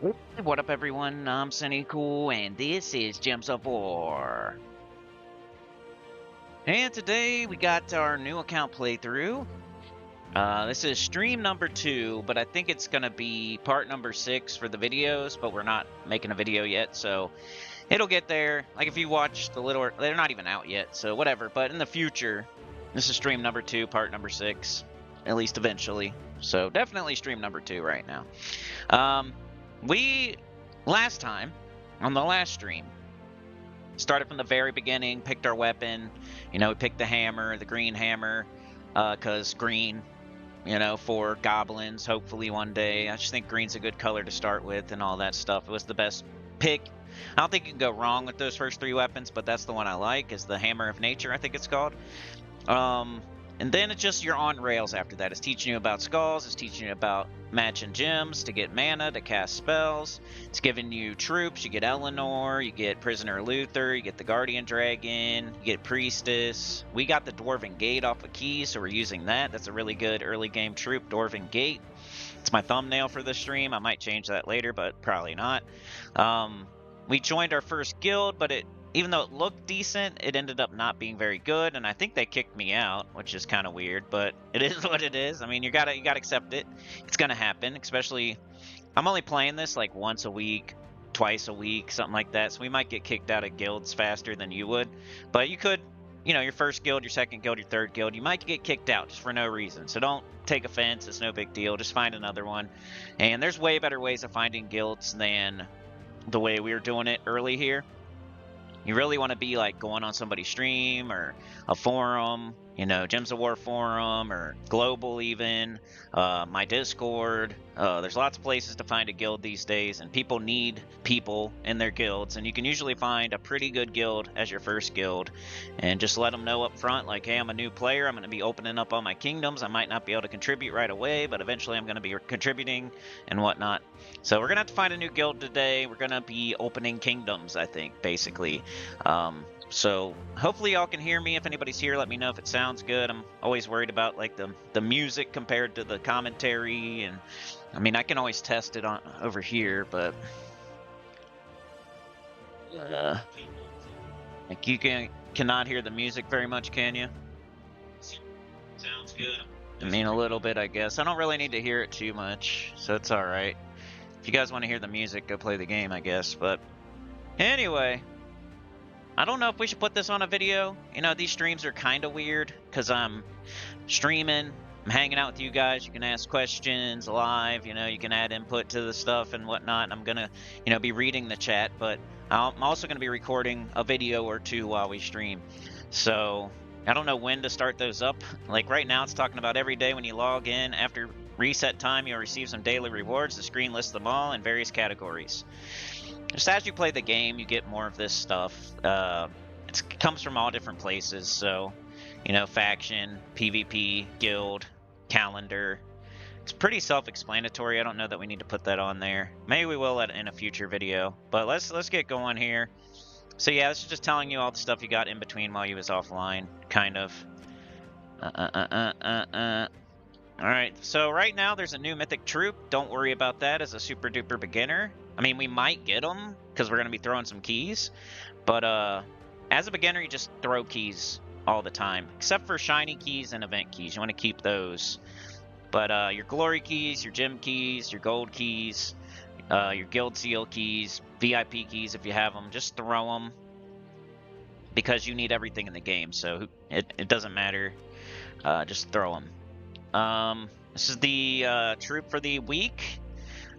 What up, everyone? I'm Sunny Cool, and this is Gems of War. And today we got our new account playthrough. This is stream number 2, but I think it's gonna be part number 6 for the videos, but we're not making a video yet, so it'll get there. Like if you watch the little, they're not even out yet, so whatever. But in the future, this is stream number 2, part number 6, at least eventually. So definitely stream number 2 right now. We last time on the last stream started from the very beginning, picked our weapon. You know, we picked the hammer, the green hammer, because green, you know, for goblins, hopefully one day. I just think green's a good color to start with and all that stuff. It was the best pick. I don't think you can go wrong with those first 3 weapons, but that's the one I like, is the Hammer of Nature, I think it's called. And then it's just you're on rails after that. It's teaching you about skulls, it's teaching you about matching gems to get mana, to cast spells. It's giving you troops, you get Eleanor, you get Prisoner Luther, you get the Guardian Dragon, you get Priestess. We got the Dwarven Gate off of Keys, so we're using that. That's a really good early game troop, Dwarven Gate. It's my thumbnail for the stream. I might change that later, but probably not. We joined our first guild, but even though it looked decent, it ended up not being very good, and I think they kicked me out, which is kind of weird, but it is what it is. I mean, you gotta accept it. It's gonna happen, especially, I'm only playing this like once a week, twice a week, something like that, so we might get kicked out of guilds faster than you would, but you could, you know, your first guild, your second guild, your third guild, you might get kicked out just for no reason, so don't take offense. It's no big deal. Just find another one, and there's way better ways of finding guilds than the way we were doing it early here. You really want to be like going on somebody's stream or a forum, you know, Gems of War forum or global even, my Discord. There's lots of places to find a guild these days, and people need people in their guilds, and you can usually find a pretty good guild as your first guild, and just let them know up front, like, hey, I'm a new player, I'm going to be opening up all my kingdoms, I might not be able to contribute right away, but eventually I'm going to be contributing and whatnot. So we're going to have to find a new guild today. We're going to be opening kingdoms, I think, basically. So hopefully y'all can hear me. If anybody's here, let me know if it sounds good. I'm always worried about like the music compared to the commentary, and I mean, I can always test it on over here, but like you cannot hear the music very much, can you? Sounds good. I mean, a little bit, I guess. I don't really need to hear it too much, so it's all right. If you guys want to hear the music, go play the game, I guess. But anyway, I don't know if we should put this on a video. You know, these streams are kind of weird because I'm streaming, I'm hanging out with you guys. You can ask questions live, you know, you can add input to the stuff and whatnot. And I'm going to, you know, be reading the chat, but I'm also going to be recording a video or two while we stream. So I don't know when to start those up. Like right now, it's talking about every day when you log in after reset time, you'll receive some daily rewards. The screen lists them all in various categories. Just as you play the game, you get more of this stuff. It comes from all different places, so, you know, faction, PvP, guild, calendar. It's pretty self-explanatory. I don't know that we need to put that on there. Maybe we will in a future video, but let's get going here. So yeah, this is just telling you all the stuff you got in between while you was offline, kind of. Alright, so right now there's a new mythic troop. Don't worry about that as a super duper beginner. I mean, we might get them because we're going to be throwing some keys. But as a beginner, you just throw keys all the time. Except for shiny keys and event keys. You want to keep those. But your glory keys, your gem keys, your gold keys, your guild seal keys, VIP keys if you have them, just throw them. Because you need everything in the game, so it doesn't matter. Just throw them. This is the troop for the week.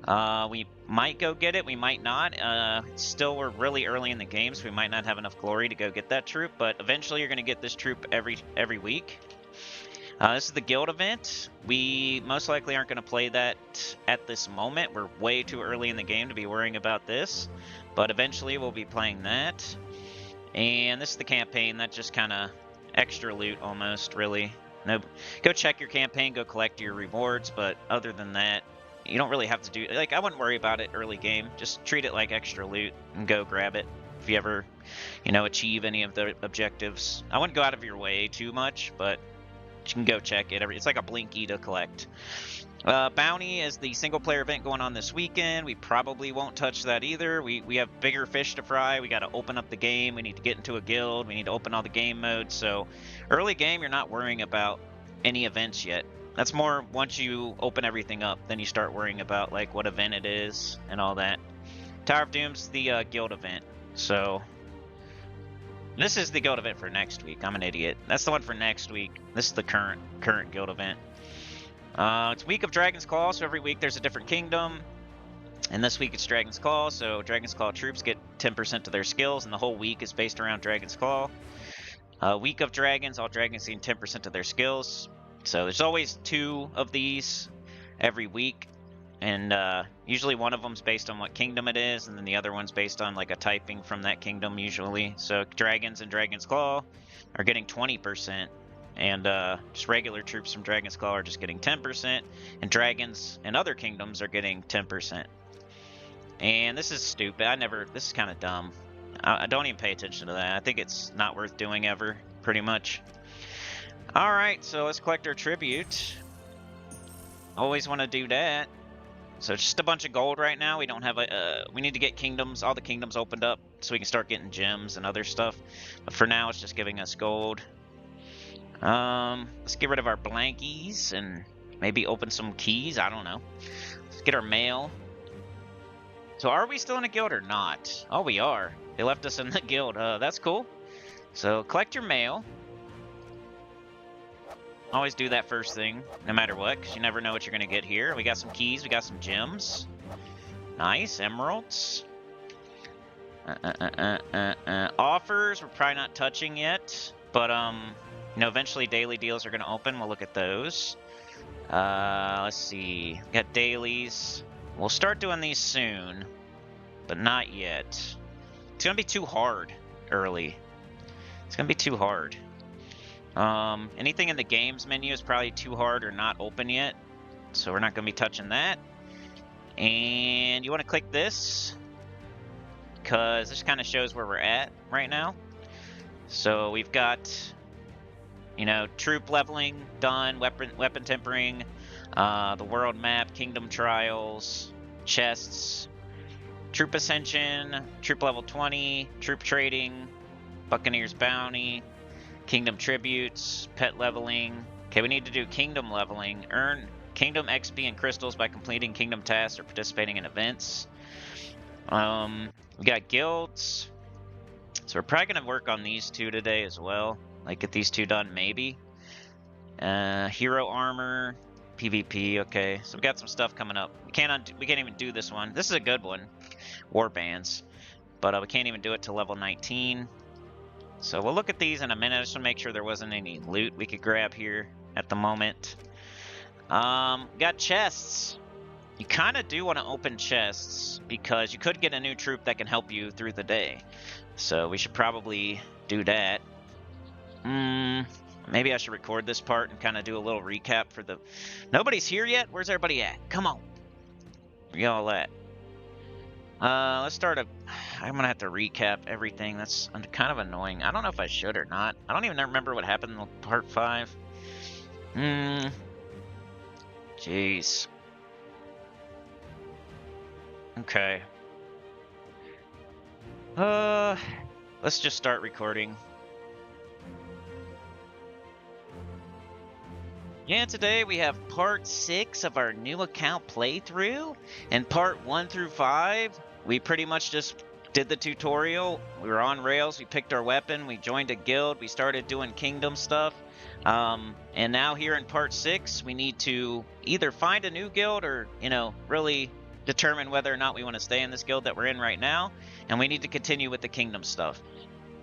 We might go get it, we might not. Still, we're really early in the game, so we might not have enough glory to go get that troop, but eventually you're going to get this troop every week. This is the guild event. We most likely aren't going to play that at this moment. We're way too early in the game to be worrying about this, but eventually we'll be playing that. And this is the campaign. That's just kind of extra loot almost, really. No, go check your campaign, go collect your rewards, but other than that, you don't really have to do, like, I wouldn't worry about it early game. Just treat it like extra loot and go grab it if you ever, you know, achieve any of the objectives. I wouldn't go out of your way too much, but You can go check it. It's like a Blinky to collect. Bounty is the single-player event going on this weekend. We probably won't touch that either. We have bigger fish to fry. We got to open up the game. We need to get into a guild. We need to open all the game modes. So early game, you're not worrying about any events yet. That's more once you open everything up, then you start worrying about like what event it is and all that. Tower of Doom's the guild event. So this is the guild event for next week. I'm an idiot. That's the one for next week. This is the current guild event. It's Week of Dragon's Claw, so every week there's a different kingdom. And this week it's Dragon's Claw, so Dragon's Claw troops get 10% of their skills, and the whole week is based around Dragon's Claw. Week of Dragons, all dragons gain 10% of their skills. So there's always 2 of these every week. And usually one of them's based on what kingdom it is, and then the other one's based on like a typing from that kingdom usually. So Dragons and Dragon's Claw are getting 20%. And just regular troops from Dragon's Claw are just getting 10%, and dragons and other kingdoms are getting 10%. And this is stupid. This is kind of dumb. I don't even pay attention to that. I think it's not worth doing ever, pretty much. Alright, so let's collect our tribute. Always want to do that. So it's just a bunch of gold right now. We don't have we need to get kingdoms, all the kingdoms opened up, so we can start getting gems and other stuff. But for now, it's just giving us gold. Let's get rid of our blankies and maybe open some keys. I don't know. Let's get our mail. So are we still in a guild or not? Oh, we are. They left us in the guild. That's cool. So collect your mail. Always do that first thing, no matter what, because you never know what you're going to get here. We got some keys. We got some gems. Nice. Emeralds. Offers we're probably not touching yet, but you know, eventually daily deals are going to open. We'll look at those. Let's see. We got dailies. We'll start doing these soon, but not yet. It's going to be too hard early. It's going to be too hard. Anything in the games menu is probably too hard or not open yet, so we're not going to be touching that. And you want to click this, because this kind of shows where we're at right now. So we've got, you know, troop leveling done, weapon tempering, the world map, kingdom trials, chests, troop ascension, troop level 20, troop trading, buccaneers bounty, kingdom tributes, pet leveling. Okay, we need to do kingdom leveling. Earn kingdom XP and crystals by completing kingdom tasks or participating in events. We got guilds. So we're probably going to work on these 2 today as well. Like, get these 2 done, maybe. Hero armor, PvP, okay. So we got some stuff coming up. We can't even do this one. This is a good one. War bands. But we can't even do it till level 19. So we'll look at these in a minute. I just want to make sure there wasn't any loot we could grab here at the moment. Got chests. You kind of do want to open chests, because you could get a new troop that can help you through the day. So we should probably do that. Maybe I should record this part and kind of do a little recap for the... Nobody's here yet? Where's everybody at? Come on. Where y'all at? Let's start a... I'm going to have to recap everything. That's kind of annoying. I don't know if I should or not. I don't even remember what happened in part 5. Jeez. Okay. Let's just start recording. Yeah, today we have part 6 of our new account playthrough. And part 1 through 5, we pretty much just did the tutorial. We were on rails, we picked our weapon, we joined a guild, we started doing kingdom stuff. And now here in part 6, we need to either find a new guild or, you know, really determine whether or not we want to stay in this guild that we're in right now. And we need to continue with the kingdom stuff.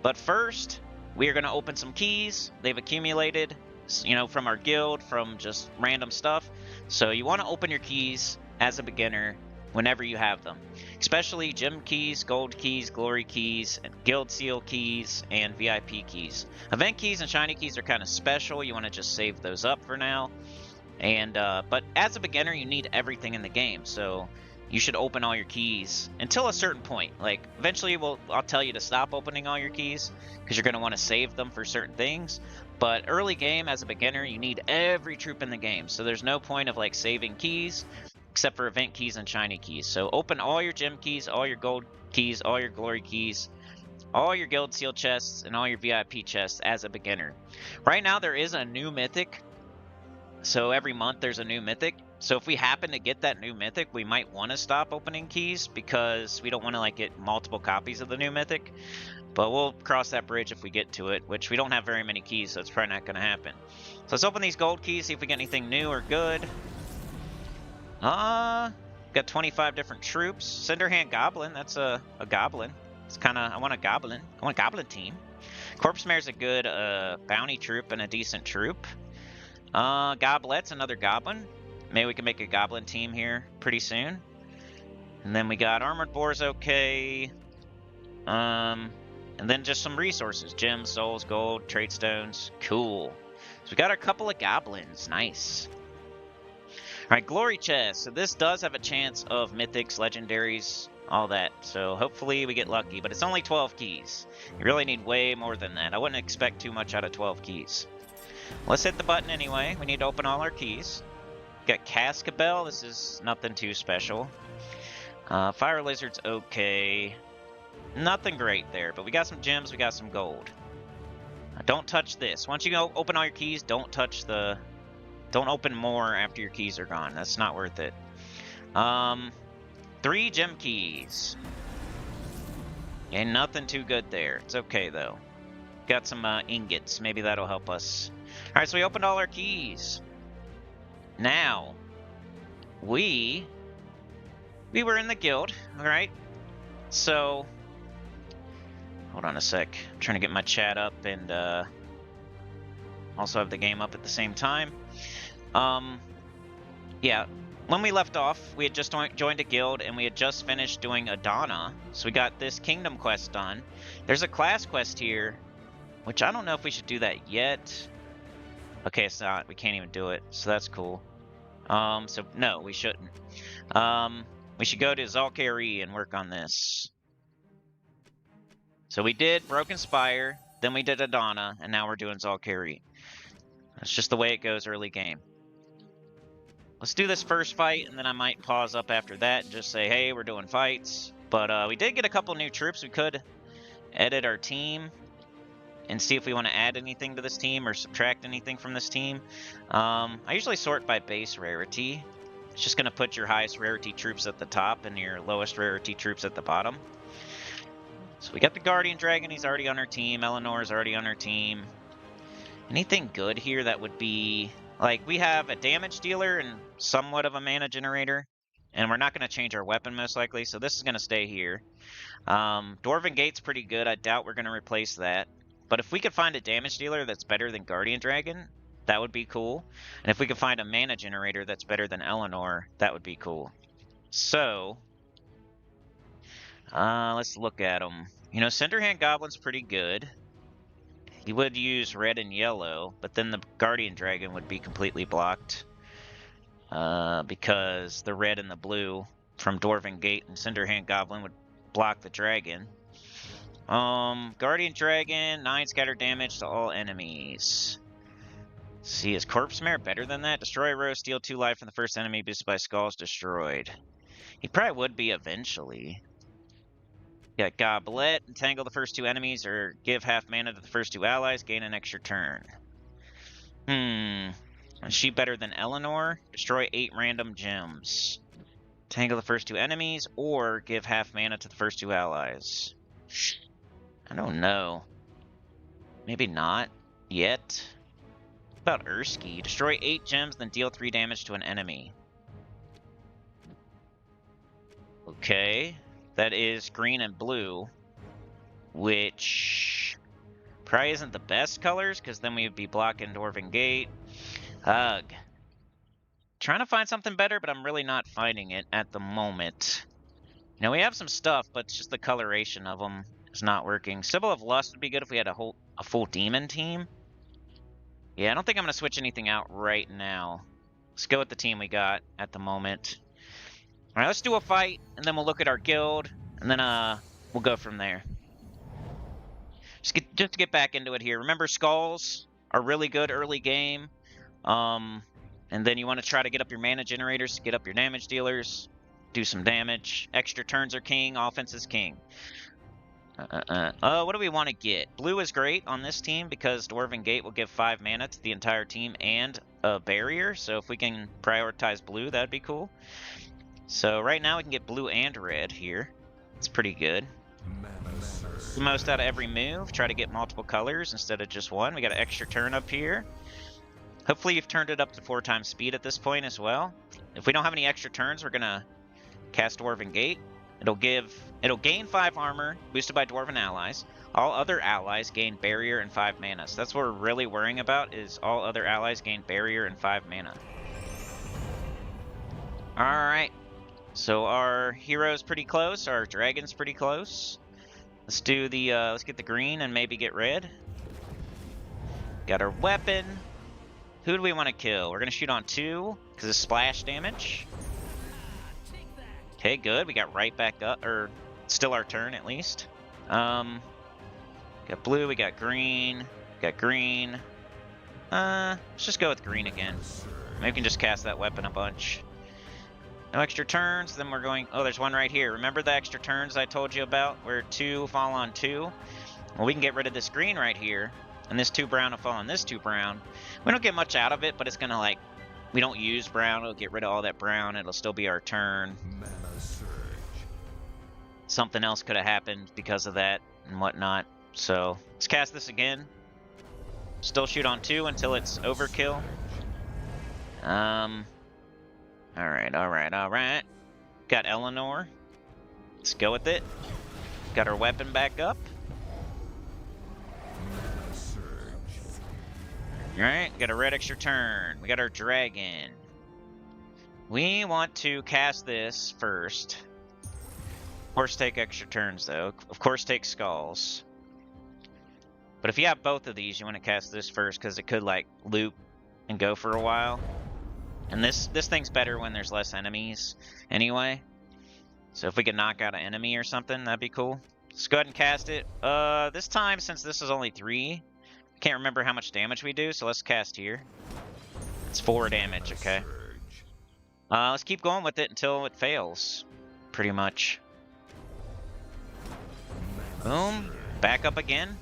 But first, we are going to open some keys. They've accumulated, you know, from our guild, from just random stuff. So you want to open your keys as a beginner whenever you have them, especially gem keys, gold keys, glory keys, and guild seal keys, and VIP keys. Event keys and shiny keys are kind of special. You want to just save those up for now. And but as a beginner, you need everything in the game. So you should open all your keys until a certain point. Like, eventually I'll tell you to stop opening all your keys because you're going to want to save them for certain things. But early game, as a beginner, you need every troop in the game. So there's no point of like saving keys except for event keys and shiny keys. So open all your gem keys, all your gold keys, all your glory keys, all your guild seal chests, and all your VIP chests as a beginner. Right now there is a new mythic. So every month there's a new mythic. So if we happen to get that new mythic, we might want to stop opening keys because we don't want to like get multiple copies of the new mythic. But we'll cross that bridge if we get to it, which we don't have very many keys, so it's probably not going to happen. So let's open these gold keys, see if we get anything new or good. Got 25 different troops. Cinderhand Goblin, that's a goblin. It's kind of, I want a goblin team. Corpse Mare's a good bounty troop and a decent troop. Goblet's another goblin. Maybe we can make a goblin team here pretty soon. And then we got Armored Boar's okay. And then just some resources. Gems, souls, gold, trade stones. Cool. So we got a couple of goblins. Nice. Alright, Glory Chest. So this does have a chance of mythics, legendaries, all that. So hopefully we get lucky. But it's only 12 keys. You really need way more than that. I wouldn't expect too much out of 12 keys. Let's hit the button anyway. We need to open all our keys. Got Cascabel. This is nothing too special. Fire Lizard's okay. Nothing great there, but we got some gems, we got some gold. Don't touch this. Once you go open all your keys, don't touch the... Don't open more after your keys are gone. That's not worth it. 3 gem keys. And nothing too good there. It's okay, though. Got some ingots. Maybe that'll help us. Alright, so we opened all our keys. Now, we were in the guild, alright? So, hold on a sec. I'm trying to get my chat up and also have the game up at the same time. Yeah, when we left off, we had just joined a guild and we had just finished doing Adana. So we got this kingdom quest done. There's a class quest here, which I don't know if we should do that yet. Okay, it's not. We can't even do it, so that's cool. So no, we shouldn't. We should go to Zalkari and work on this. So we did Broken Spire, then we did Adana, and now we're doing Zalkari. That's just the way it goes early game. Let's do this first fight, and then I might pause up after that and just say, hey, we're doing fights. But we did get a couple new troops. We could edit our team and see if we want to add anything to this team or subtract anything from this team. I usually sort by base rarity. It's just going to put your highest rarity troops at the top and your lowest rarity troops at the bottom. So we got the Guardian Dragon. He's already on our team. Eleanor's already on our team. Anything good here that would be... Like, we have a damage dealer and somewhat of a mana generator. And we're not going to change our weapon most likely, so this is going to stay here. Dwarven Gate's pretty good. I doubt we're going to replace that. But if we could find a damage dealer that's better than Guardian Dragon, that would be cool. And if we could find a mana generator that's better than Eleanor, that would be cool. So, let's look at them. You know, Cinderhand Goblin's pretty good. He would use red and yellow, but then the Guardian Dragon would be completely blocked. Because the red and the blue from Dwarven Gate and Cinderhand Goblin would block the dragon. Guardian Dragon, 9 scatter damage to all enemies. Let's see, is Corpse Mare better than that? Destroy a row, steal 2 life from the first enemy, boosted by skulls destroyed. He probably would be eventually. Got Goblet, entangle the first 2 enemies, or give half mana to the first 2 allies, gain an extra turn. Is she better than Eleanor? Destroy 8 random gems. Entangle the first 2 enemies, or give half mana to the first 2 allies. I don't know. Maybe not yet. What about Urski? Destroy 8 gems, then deal 3 damage to an enemy. Okay. That is green and blue, which probably isn't the best colors, because then we would be blocking Dwarven Gate. Ugh. Trying to find something better, but I'm really not finding it at the moment. You know, we have some stuff, but it's just the coloration of them is not working. Symbol of Lust would be good if we had a full demon team. Yeah, I don't think I'm going to switch anything out right now. Let's go with the team we got at the moment. All right, let's do a fight, and then we'll look at our guild, and then we'll go from there. Just to get back into it here. Remember, skulls are really good early game. And then you want to try to get up your mana generators, get up your damage dealers, do some damage. Extra turns are king, offense is king. What do we want to get? Blue is great on this team because Dwarven Gate will give 5 mana to the entire team and a barrier. So if we can prioritize blue, that'd be cool. So right now we can get blue and red here. It's pretty good. The most out of every move. Try to get multiple colors instead of just one. We got an extra turn up here. Hopefully you've turned it up to 4 times speed at this point as well. If we don't have any extra turns, we're gonna cast Dwarven Gate. It'll gain 5 armor, boosted by Dwarven allies. All other allies gain barrier and 5 mana. So that's what we're really worrying about, is all other allies gain barrier and 5 mana. Alright. So our hero's pretty close, our dragon's pretty close. Let's do the let's get the green and maybe get red. Got our weapon. Who do we want to kill? We're gonna shoot on 2 because of splash damage. Okay, good. We got right back up, or still our turn at least. Got blue, we got green, let's just go with green again. Maybe we can just cast that weapon a bunch. No extra turns, then we're going, oh, there's one right here. Remember the extra turns I told you about, where 2 fall on 2? Well, we can get rid of this green right here, and this 2 brown will fall on this 2 brown. We don't get much out of it, but it's gonna, like, we don't use brown, it'll get rid of all that brown, it'll still be our turn. Something else could have happened because of that and whatnot. So let's cast this again. Still shoot on 2 until it's overkill. Alright. Got Eleanor. Let's go with it. Got our weapon back up. Alright, got a red extra turn. We got our dragon. We want to cast this first. Of course, take extra turns, though. Of course, take skulls. But if you have both of these, you want to cast this first, because it could, like, loop and go for a while. And this thing's better when there's less enemies, anyway. So if we could knock out an enemy or something, that'd be cool. Let's go ahead and cast it. This time, since this is only 3, I can't remember how much damage we do, so let's cast here. It's 4 damage, okay. Let's keep going with it until it fails, pretty much. Boom. Back up again.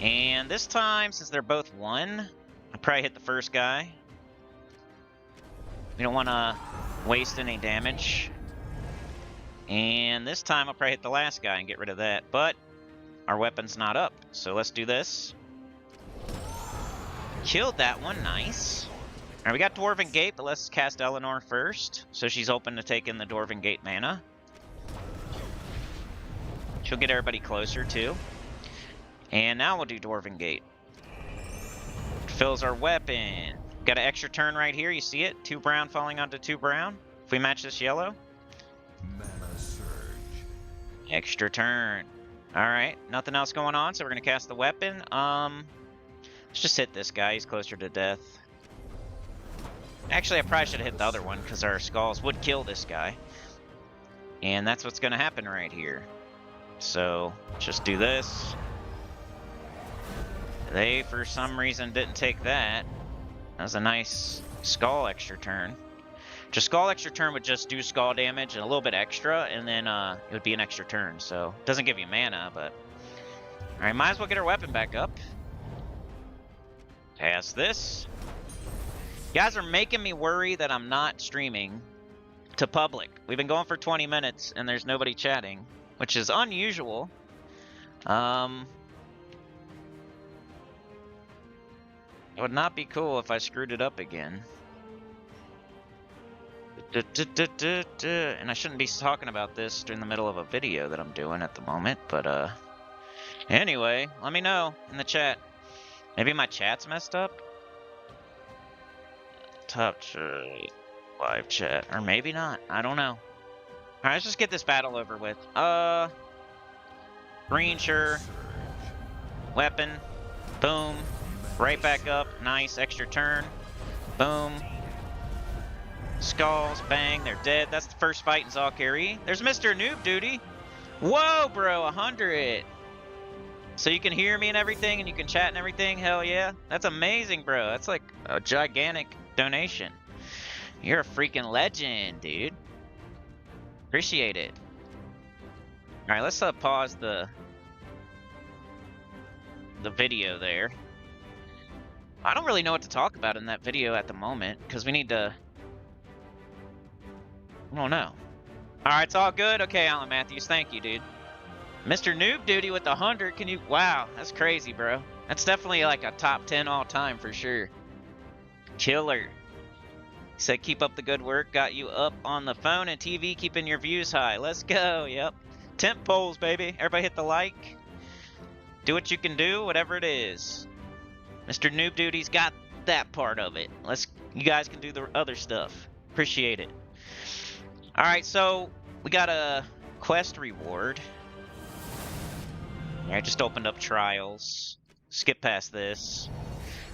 And this time, since they're both 1, I'll probably hit the first guy. We don't want to waste any damage. And this time, I'll probably hit the last guy and get rid of that. But our weapon's not up, so let's do this. Killed that one. Nice. Alright, we got Dwarven Gate, but let's cast Eleanor first, so she's open to take in the Dwarven Gate mana. She'll get everybody closer, too. And now we'll do Dwarven Gate. Fills our weapon. Got an extra turn right here. You see it? 2 brown falling onto 2 brown. If we match this yellow. Mana surge. Extra turn. Alright, nothing else going on, so we're going to cast the weapon. Let's just hit this guy. He's closer to death. Actually, I probably should have hit the other one, because our skulls would kill this guy. And that's what's going to happen right here. So, just do this. They, for some reason, didn't take that. That was a nice skull extra turn. Just skull extra turn would just do skull damage and a little bit extra, and then it would be an extra turn. So, it doesn't give you mana, but... Alright, might as well get our weapon back up. Pass this. You guys are making me worry that I'm not streaming to public. We've been going for 20 minutes, and there's nobody chatting, which is unusual. It would not be cool if I screwed it up again. And I shouldn't be talking about this during the middle of a video that I'm doing at the moment, but anyway, let me know in the chat. Maybe my chat's messed up? Top chat, live chat, or maybe not. I don't know. Alright, let's just get this battle over with. Green, sure. Weapon. Boom. Right back up. Nice. Extra turn. Boom. Skulls, bang, they're dead. That's the first fight in Valkyrie. There's Mr. Noob Duty. Whoa, bro, 100. So you can hear me and everything, and you can chat and everything. Hell yeah. That's amazing, bro. That's like a gigantic donation. You're a freaking legend, dude. Appreciate it. All right, let's pause the video there. I don't really know what to talk about in that video at the moment, because we need to... I don't know. Alright, it's all good? Okay, Alan Matthews, thank you, dude. Mr. Noob Duty with 100, can you... Wow, that's crazy, bro. That's definitely like a top 10 all-time for sure. Killer. He said, keep up the good work. Got you up on the phone and TV, keeping your views high. Let's go, yep. Temp polls, baby. Everybody hit the like. Do what you can do, whatever it is. Mr. Noob Duty's got that part of it. You guys can do the other stuff. Appreciate it. Alright, so we got a quest reward. I just opened up trials. Skip past this.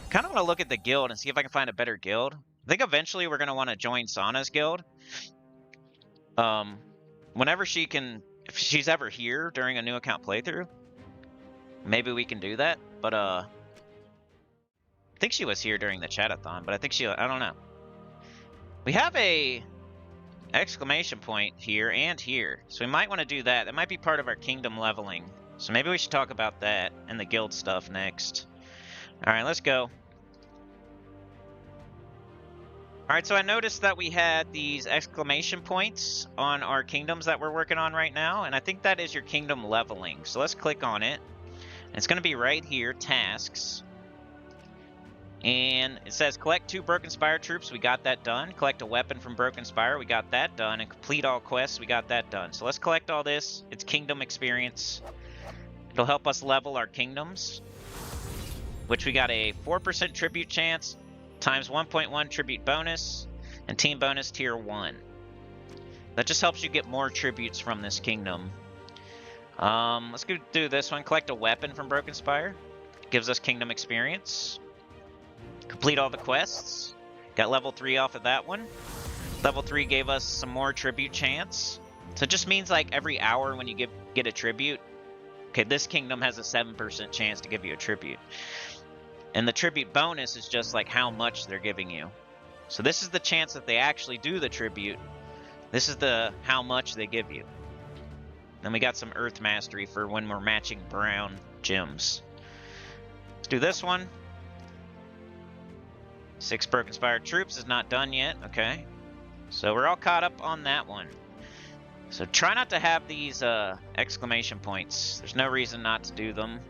Kind of want to look at the guild and see if I can find a better guild. I think eventually we're going to want to join Sana's guild. Whenever she can, if she's ever here during a new account playthrough, maybe we can do that. But I think she was here during the chatathon, but I think I don't know. We have a exclamation point here and here, so we might want to do that. That might be part of our kingdom leveling. So maybe we should talk about that and the guild stuff next. Alright, let's go. Alright, so I noticed that we had these exclamation points on our kingdoms that we're working on right now, and I think that is your kingdom leveling. So let's click on it. And it's going to be right here, tasks. And it says collect 2 Broken Spire troops, we got that done. Collect a weapon from Broken Spire, we got that done. And complete all quests, we got that done. So let's collect all this. It's kingdom experience. It'll help us level our kingdoms, which we got a 4% tribute chance, times 1.1 tribute bonus, and team bonus tier 1. That just helps you get more tributes from this kingdom. Let's go do this one. Collect a weapon from Broken Spire. Gives us kingdom experience. Complete all the quests. Got level 3 off of that one. Level 3 gave us some more tribute chance. So it just means like every hour when you get a tribute, okay, this kingdom has a 7% chance to give you a tribute. And the tribute bonus is just like how much they're giving you. So this is the chance that they actually do the tribute. This is the how much they give you. Then we got some Earth Mastery for when we're matching brown gems. Let's do this one. 6 Broken Spire troops is not done yet. Okay. So we're all caught up on that one. So try not to have these exclamation points. There's no reason not to do them.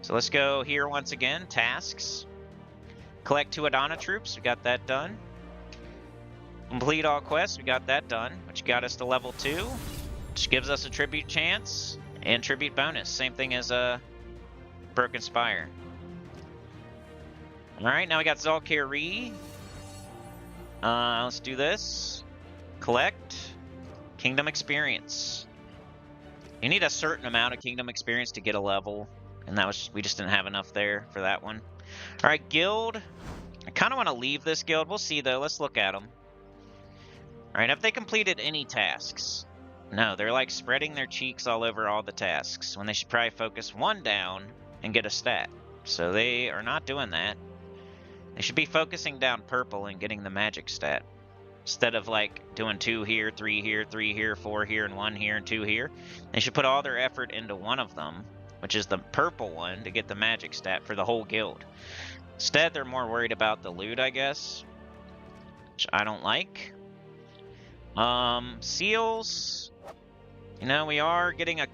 So let's go here once again. Tasks. Collect 2 Adana troops. We got that done. Complete all quests. We got that done, which got us to level 2, which gives us a tribute chance and tribute bonus. Same thing as Broken Spire. Alright, now we got Valkyrie. Let's do this. Collect Kingdom Experience. You need a certain amount of Kingdom Experience to get a level, and we just didn't have enough there for that one. Alright, guild. I kind of want to leave this guild. We'll see though. Let's look at them. Alright, have they completed any tasks? No, they're like spreading their cheeks all over all the tasks, when they should probably focus 1 down and get a stat. So they are not doing that. They should be focusing down purple and getting the magic stat. Instead of like doing 2 here, 3 here, 3 here, 4 here, and 1 here, and 2 here. They should put all their effort into one of them, which is the purple one, to get the magic stat for the whole guild. Instead, they're more worried about the loot, I guess, which I don't like. Seals. You know, we are getting a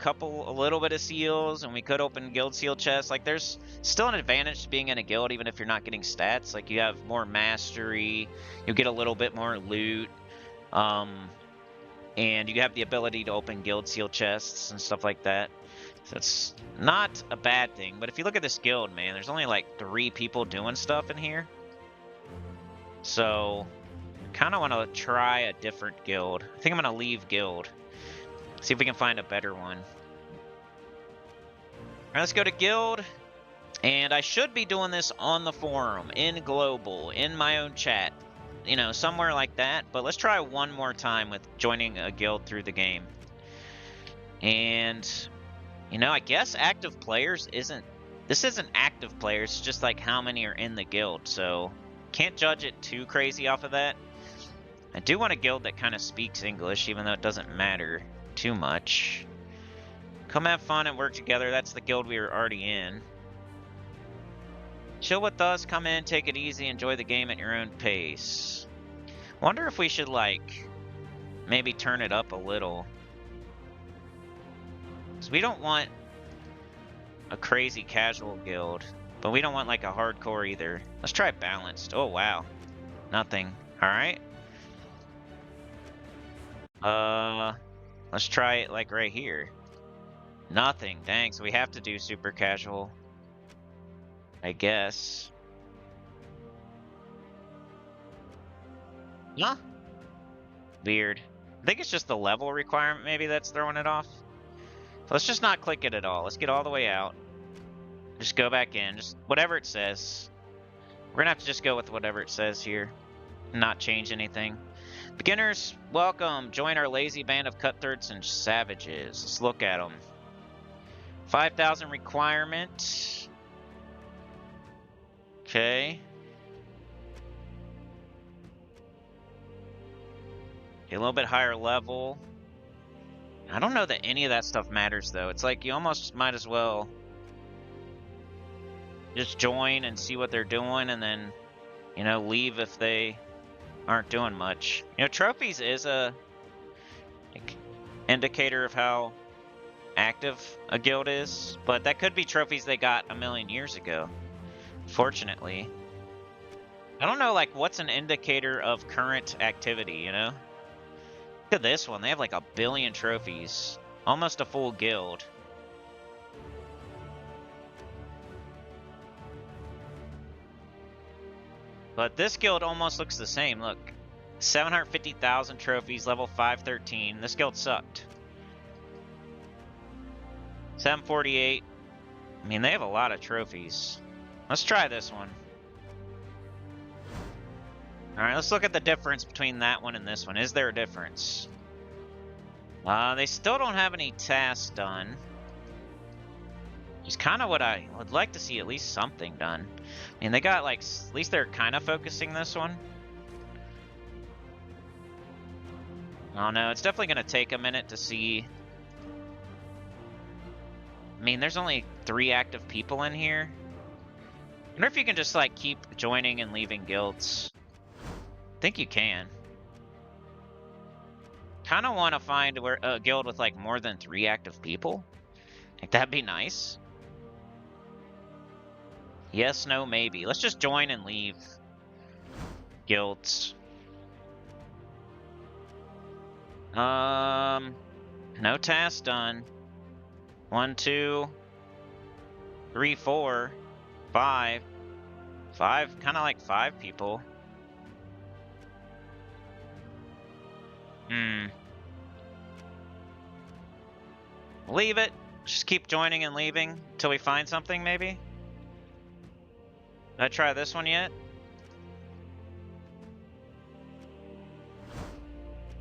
little bit of seals, and we could open guild seal chests. Like, there's still an advantage to being in a guild, even if you're not getting stats. Like, you have more mastery, you get a little bit more loot, and you have the ability to open guild seal chests and stuff like that. So it's not a bad thing. But if you look at this guild, man, there's only like 3 people doing stuff in here. So, I kind of want to try a different guild. I think I'm going to leave guild. See if we can find a better one. Alright, let's go to guild. And I should be doing this on the forum, in global, in my own chat. you know, somewhere like that. But let's try one more time with joining a guild through the game. And, you know, I guess active players this isn't active players, it's just like how many are in the guild. So can't judge it too crazy off of that. I do want a guild that kind of speaks English, even though it doesn't matter too much. Come have fun and work together. That's the guild we were already in. Chill with us, come in, take it easy, enjoy the game at your own pace. Wonder if we should, like, maybe turn it up a little. Because we don't want a crazy casual guild, but we don't want, like, a hardcore either. Let's try balanced. Oh, wow. Nothing. Alright. Let's try it, like, right here. Nothing. Dang, so we have to do super casual, I guess. Huh? Weird. I think it's just the level requirement maybe that's throwing it off. So let's just not click it at all. Let's get all the way out. Just go back in. Just whatever it says. We're gonna have to just go with whatever it says here. Not change anything. Beginners, welcome. Join our lazy band of cutthroats and savages. Let's look at them. 5,000 requirement. Okay. A little bit higher level. I don't know that any of that stuff matters, though. It's like you almost might as well just join and see what they're doing, and then, you know, leave if they aren't doing much. You know, trophies is a indicator of how active a guild is, but that could be trophies they got a million years ago, fortunately. I don't know, like, what's an indicator of current activity, you know? Look at this one. They have like 1 billion trophies. Almost a full guild. But this guild almost looks the same. Look. 750,000 trophies, level 513. This guild sucked. 748. I mean, they have a lot of trophies. Let's try this one. Alright, let's look at the difference between that one and this one. Is there a difference? They still don't have any tasks done. Which is kind of what I would like to see, at least something done. I mean, they got, like, at least they're kind of focusing this one. Oh no, it's definitely going to take a minute to see. I mean, there's only 3 active people in here. I wonder if you can just, like, keep joining and leaving guilds. I think you can. Kind of want to find a guild with like more than 3 active people. Like, that'd be nice. Yes, no, maybe. Let's just join and leave guilds. No tasks done. 1, 2, 3, 4, 5. 5, kind of like 5 people. Leave it. Just keep joining and leaving until we find something, maybe? Did I try this one yet?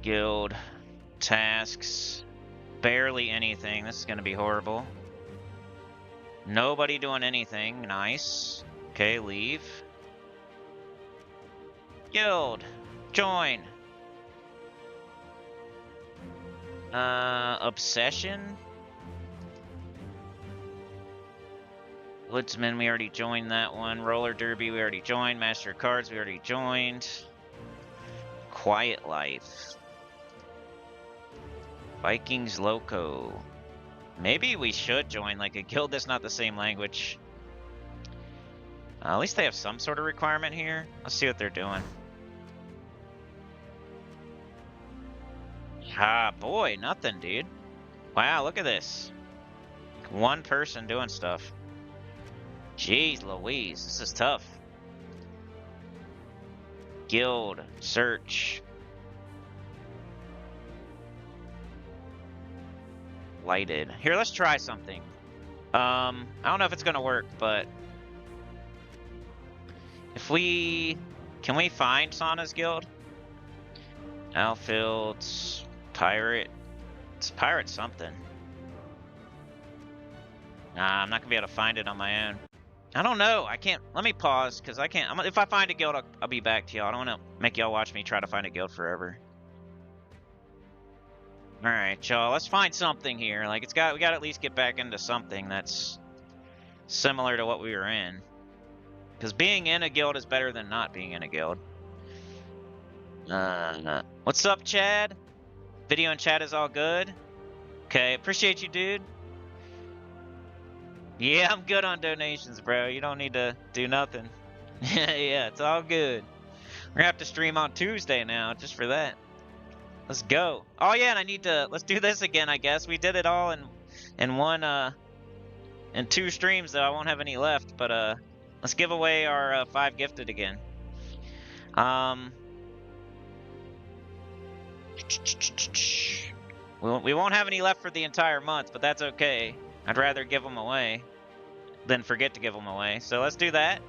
Guild. Tasks. Barely anything. This is gonna be horrible. Nobody doing anything. Nice. Okay, leave. Guild. Join. Obsession? Woodsman, we already joined that one. Roller Derby, we already joined. Master of Cards, we already joined. Quiet Life. Vikings Loco. Maybe we should join like a guild that's not the same language. At least they have some sort of requirement here. Let's see what they're doing. Ah, boy, nothing, dude. Wow, look at this. One person doing stuff. Jeez Louise, this is tough. Guild, search. Lighted. Here, let's try something. I don't know if it's gonna work, but if we Can we find Sana's guild? Outfields, pirate. It's pirate something. Nah, I'm not gonna be able to find it on my own. I don't know. I can't. Let me pause because I can't. If I find a guild, I'll be back to y'all. I don't want to make y'all watch me try to find a guild forever. All right, y'all. Let's find something here. Like we got to at least get back into something that's similar to what we were in. Because being in a guild is better than not being in a guild. What's up, Chad? Video and chat is all good. Okay, appreciate you, dude. Yeah, I'm good on donations, bro. You don't need to do nothing. Yeah, it's all good. We're gonna have to stream on Tuesday now, just for that. Let's go. Oh yeah, and I need to. Let's do this again. I guess we did it all in one in 2 streams though. I won't have any left, but let's give away our 5 gifted again. We won't have any left for the entire month, but that's okay. I'd rather give them away than forget to give them away. So let's do that.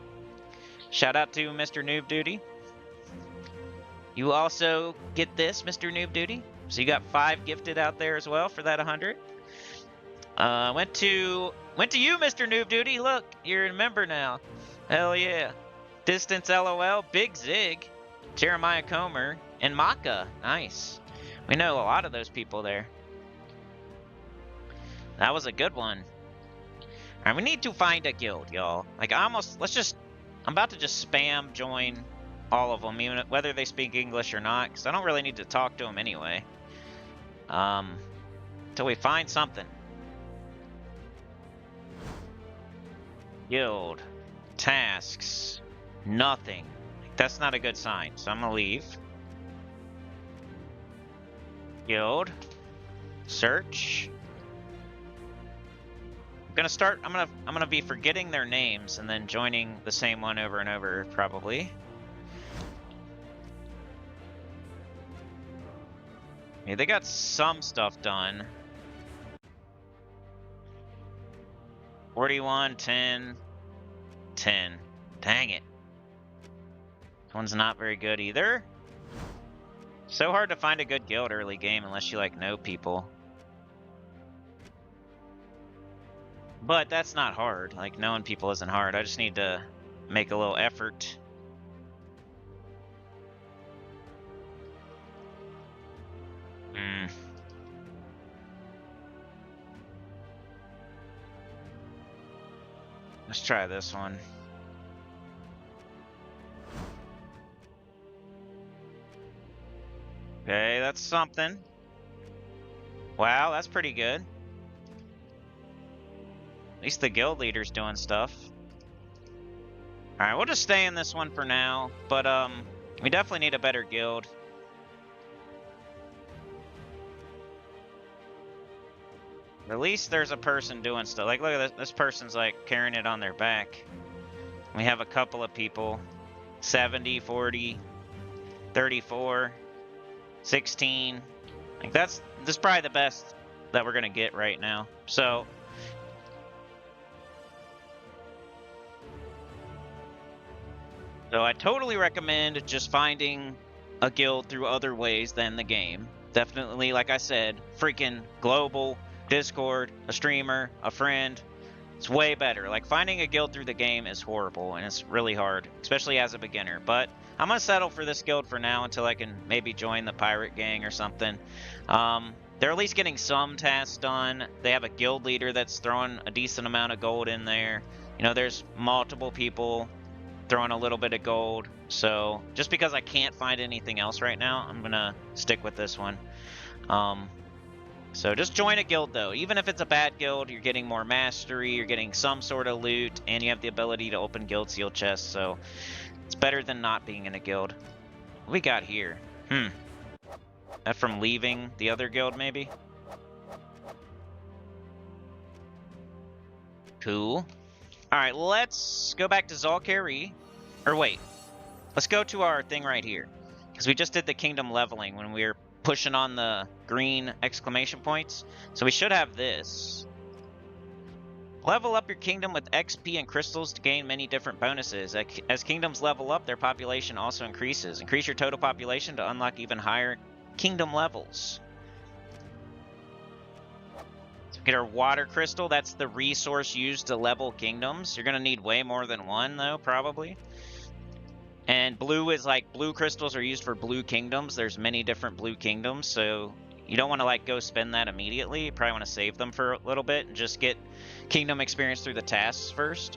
Shout out to Mr. Noob Duty. You also get this, Mr. Noob Duty. So you got 5 gifted out there as well for that 100. Went to you, Mr. Noob Duty. Look, you're a member now. Hell yeah. Distance LOL, Big Zig, Jeremiah Comer, and Maka. Nice. We know a lot of those people there. That was a good one. Alright, we need to find a guild, y'all. Like, I'm about to just spam join all of them, even whether they speak English or not, because I don't really need to talk to them anyway. Until we find something. Guild. Tasks. Nothing. That's not a good sign, so I'm gonna leave. Guild. Search. I'm gonna be forgetting their names and then joining the same one over and over, probably. Yeah, they got some stuff done. 41, 10, 10. Dang it. This one's not very good either. So hard to find a good guild early game unless you like know people. But that's not hard. Like, knowing people isn't hard. I just need to make a little effort. Let's try this one. Okay, that's something. Wow, that's pretty good. At least the guild leader's doing stuff. Alright, we'll just stay in this one for now. But, we definitely need a better guild. At least there's a person doing stuff. Like, look at this. This person's, like, carrying it on their back. We have a couple of people. 70, 40, 34, 16. Like, this is probably the best that we're going to get right now. So... I totally recommend just finding a guild through other ways than the game. Definitely, like I said, freaking global, Discord, a streamer, a friend. It's way better. Like, finding a guild through the game is horrible, and it's really hard, especially as a beginner. But I'm going to settle for this guild for now until I can maybe join the pirate gang or something. They're at least getting some tasks done. They have a guild leader that's throwing a decent amount of gold in there. You know, there's multiple people throwing a little bit of gold. So just because I can't find anything else right now, I'm gonna stick with this one. So just join a guild though. Even if it's a bad guild, you're getting more mastery, you're getting some sort of loot, and you have the ability to open guild seal chests. So it's better than not being in a guild. What we got here? That from leaving the other guild, maybe? Cool. Alright, let's go back to Zalkari. Or wait, let's go to our thing right here. Because we just did the kingdom leveling when we were pushing on the green exclamation points. So we should have this. Level up your kingdom with XP and crystals to gain many different bonuses. As kingdoms level up, their population also increases. Increase your total population to unlock even higher kingdom levels. So get our water crystal. That's the resource used to level kingdoms. You're going to need way more than one, though, probably. And blue is like, blue crystals are used for blue kingdoms. There's many different blue kingdoms, so you don't want to like go spend that immediately. You probably want to save them for a little bit and just get kingdom experience through the tasks first.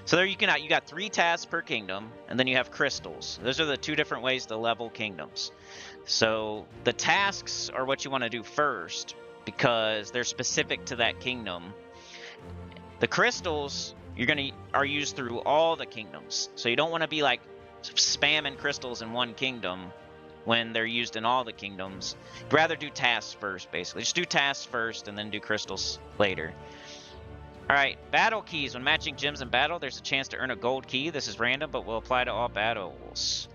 So there you got 3 tasks per kingdom, and then you have crystals. Those are the 2 different ways to level kingdoms. So the tasks are what you want to do first because they're specific to that kingdom. The crystals are used through all the kingdoms. So you don't want to be like spamming crystals in one kingdom when they're used in all the kingdoms. You'd rather do tasks first, basically. Just do tasks first and then do crystals later. Alright, battle keys. When matching gems in battle, there's a chance to earn a gold key. This is random, but will apply to all battles.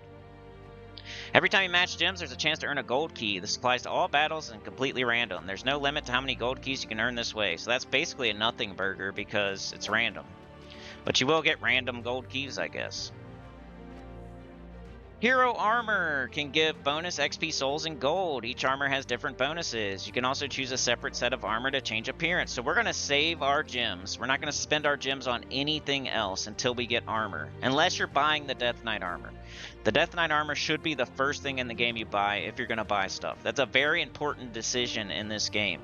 Every time you match gems, there's a chance to earn a gold key. This applies to all battles and completely random. There's no limit to how many gold keys you can earn this way. So that's basically a nothing burger because it's random. But you will get random gold keys, I guess. Hero armor can give bonus XP souls and gold. Each armor has different bonuses. You can also choose a separate set of armor to change appearance. So we're going to save our gems. We're not going to spend our gems on anything else until we get armor. Unless you're buying the Death Knight armor. The Death Knight armor should be the first thing in the game you buy if you're going to buy stuff. That's a very important decision in this game.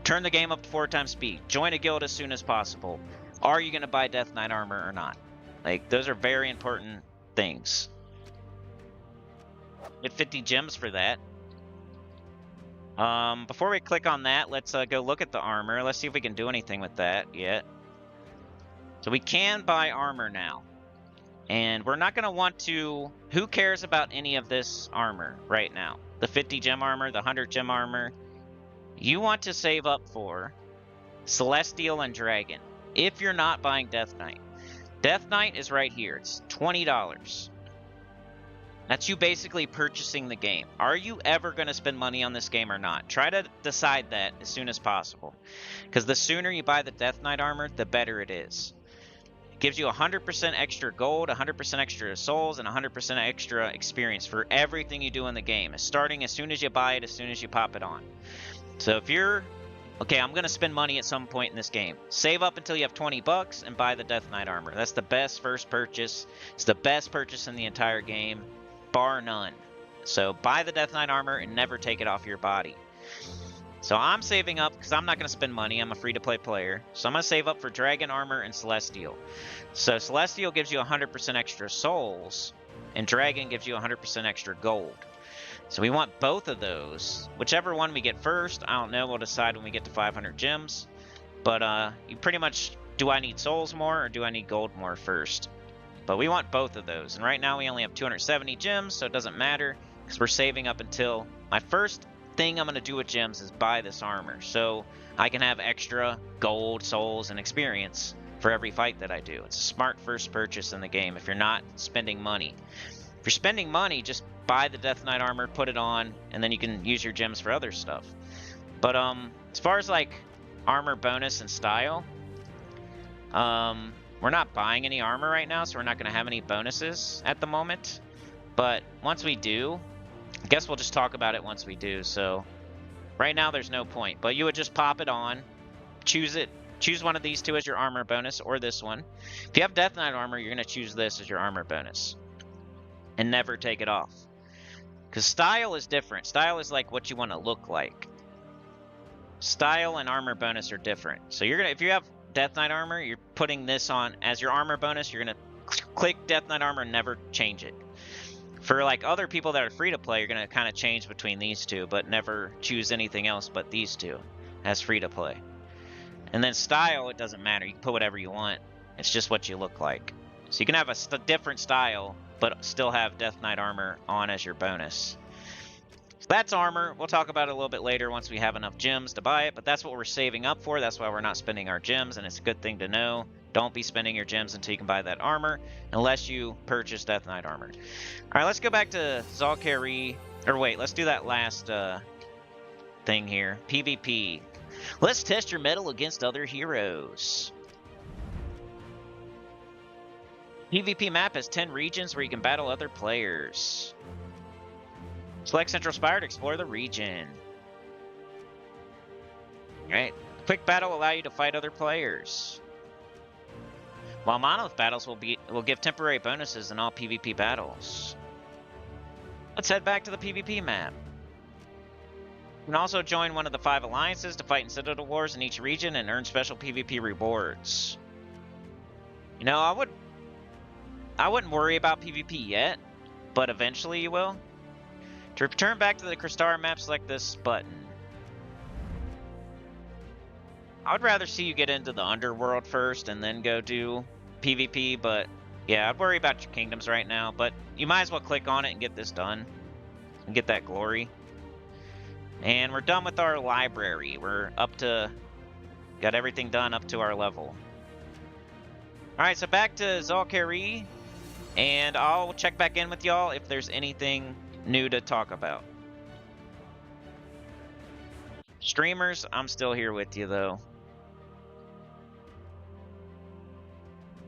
Turn the game up to 4 times speed. Join a guild as soon as possible. Are you going to buy Death Knight armor or not? Like, those are very important things. Get 50 gems for that. Before we click on that, let's go look at the armor. Let's see if we can do anything with that yet. So we can buy armor now. And we're not going to want to... Who cares about any of this armor right now? The 50 gem armor, the 100 gem armor. You want to save up for Celestial and Dragon. If you're not buying Death Knight. Death Knight is right here. It's $20. That's you basically purchasing the game. Are you ever going to spend money on this game or not? Try to decide that as soon as possible. Because the sooner you buy the Death Knight armor, the better it is. It gives you 100% extra gold, 100% extra souls, and 100% extra experience for everything you do in the game. It's starting as soon as you buy it, as soon as you pop it on. So if you're... Okay, I'm going to spend money at some point in this game. Save up until you have 20 bucks and buy the Death Knight armor. That's the best first purchase. It's the best purchase in the entire game. Bar none. So buy the Death Knight armor and never take it off your body. So I'm saving up because I'm not going to spend money. I'm a free-to-play player. So I'm going to save up for Dragon armor and Celestial. So Celestial gives you 100% extra souls, and Dragon gives you 100% extra gold. So we want both of those. Whichever one we get first, I don't know. We'll decide when we get to 500 gems. But you pretty much, do I need souls more or do I need gold more first? But we want both of those. And right now we only have 270 gems, so it doesn't matter because we're saving up until... My first thing I'm going to do with gems is buy this armor. So I can have extra gold, souls, and experience for every fight that I do. It's a smart first purchase in the game if you're not spending money. If you're spending money, just buy the Death Knight armor, put it on, and then you can use your gems for other stuff. But as far as like armor bonus and style, we're not buying any armor right now, so we're not going to have any bonuses at the moment. But once we do, I guess we'll just talk about it once we do. So right now there's no point, but you would just pop it on, choose it, choose one of these two as your armor bonus or this one. If you have Death Knight armor, you're going to choose this as your armor bonus and never take it off. Because style is different. Style is like what you want to look like. Style and armor bonus are different. So you're gonna, if you have Death Knight armor, you're putting this on as your armor bonus. You're gonna click Death Knight armor and never change it. For like other people that are free to play, you're gonna kind of change between these two, but never choose anything else but these two as free to play. And then style, it doesn't matter. You can put whatever you want. It's just what you look like. So you can have a different style, but still have Death Knight armor on as your bonus. So that's armor. We'll talk about it a little bit later once we have enough gems to buy it, but that's what we're saving up for. That's why we're not spending our gems, and it's a good thing to know. Don't be spending your gems until you can buy that armor, unless you purchase Death Knight armor. Alright, let's go back to Zalkari. Or wait, let's do that last thing here. PvP. Let's test your mettle against other heroes. PvP map has 10 regions where you can battle other players. Select Central Spire to explore the region. Alright. Quick battle will allow you to fight other players. While monolith battles will give temporary bonuses in all PvP battles. Let's head back to the PvP map. You can also join one of the 5 alliances to fight in Citadel Wars in each region and earn special PvP rewards. You know, I wouldn't worry about PvP yet, but eventually you will. To return back to the Crystara map, select this button. I would rather see you get into the underworld first and then go do PvP, but yeah, I'd worry about your kingdoms right now, but you might as well click on it and get this done and get that glory. And we're done with our library. We're up to, got everything done up to our level. Alright, so back to Zalkari, and I'll check back in with y'all if there's anything new to talk about. Streamers, I'm still here with you though.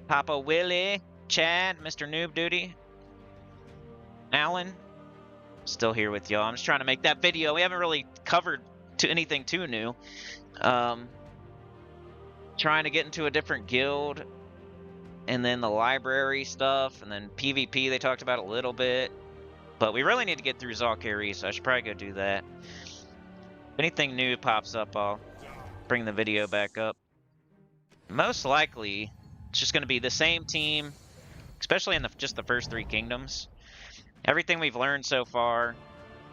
Papa Willie, Chad, Mr. Noob Duty, Alan, still here with y'all. I'm just trying to make that video. We haven't really covered anything too new. Trying to get into a different guild, and then the library stuff, and then PvP they talked about a little bit. But we really need to get through Zalkari, so I should probably go do that. If anything new pops up, I'll bring the video back up. Most likely, it's just going to be the same team, especially in just the first 3 kingdoms. Everything we've learned so far,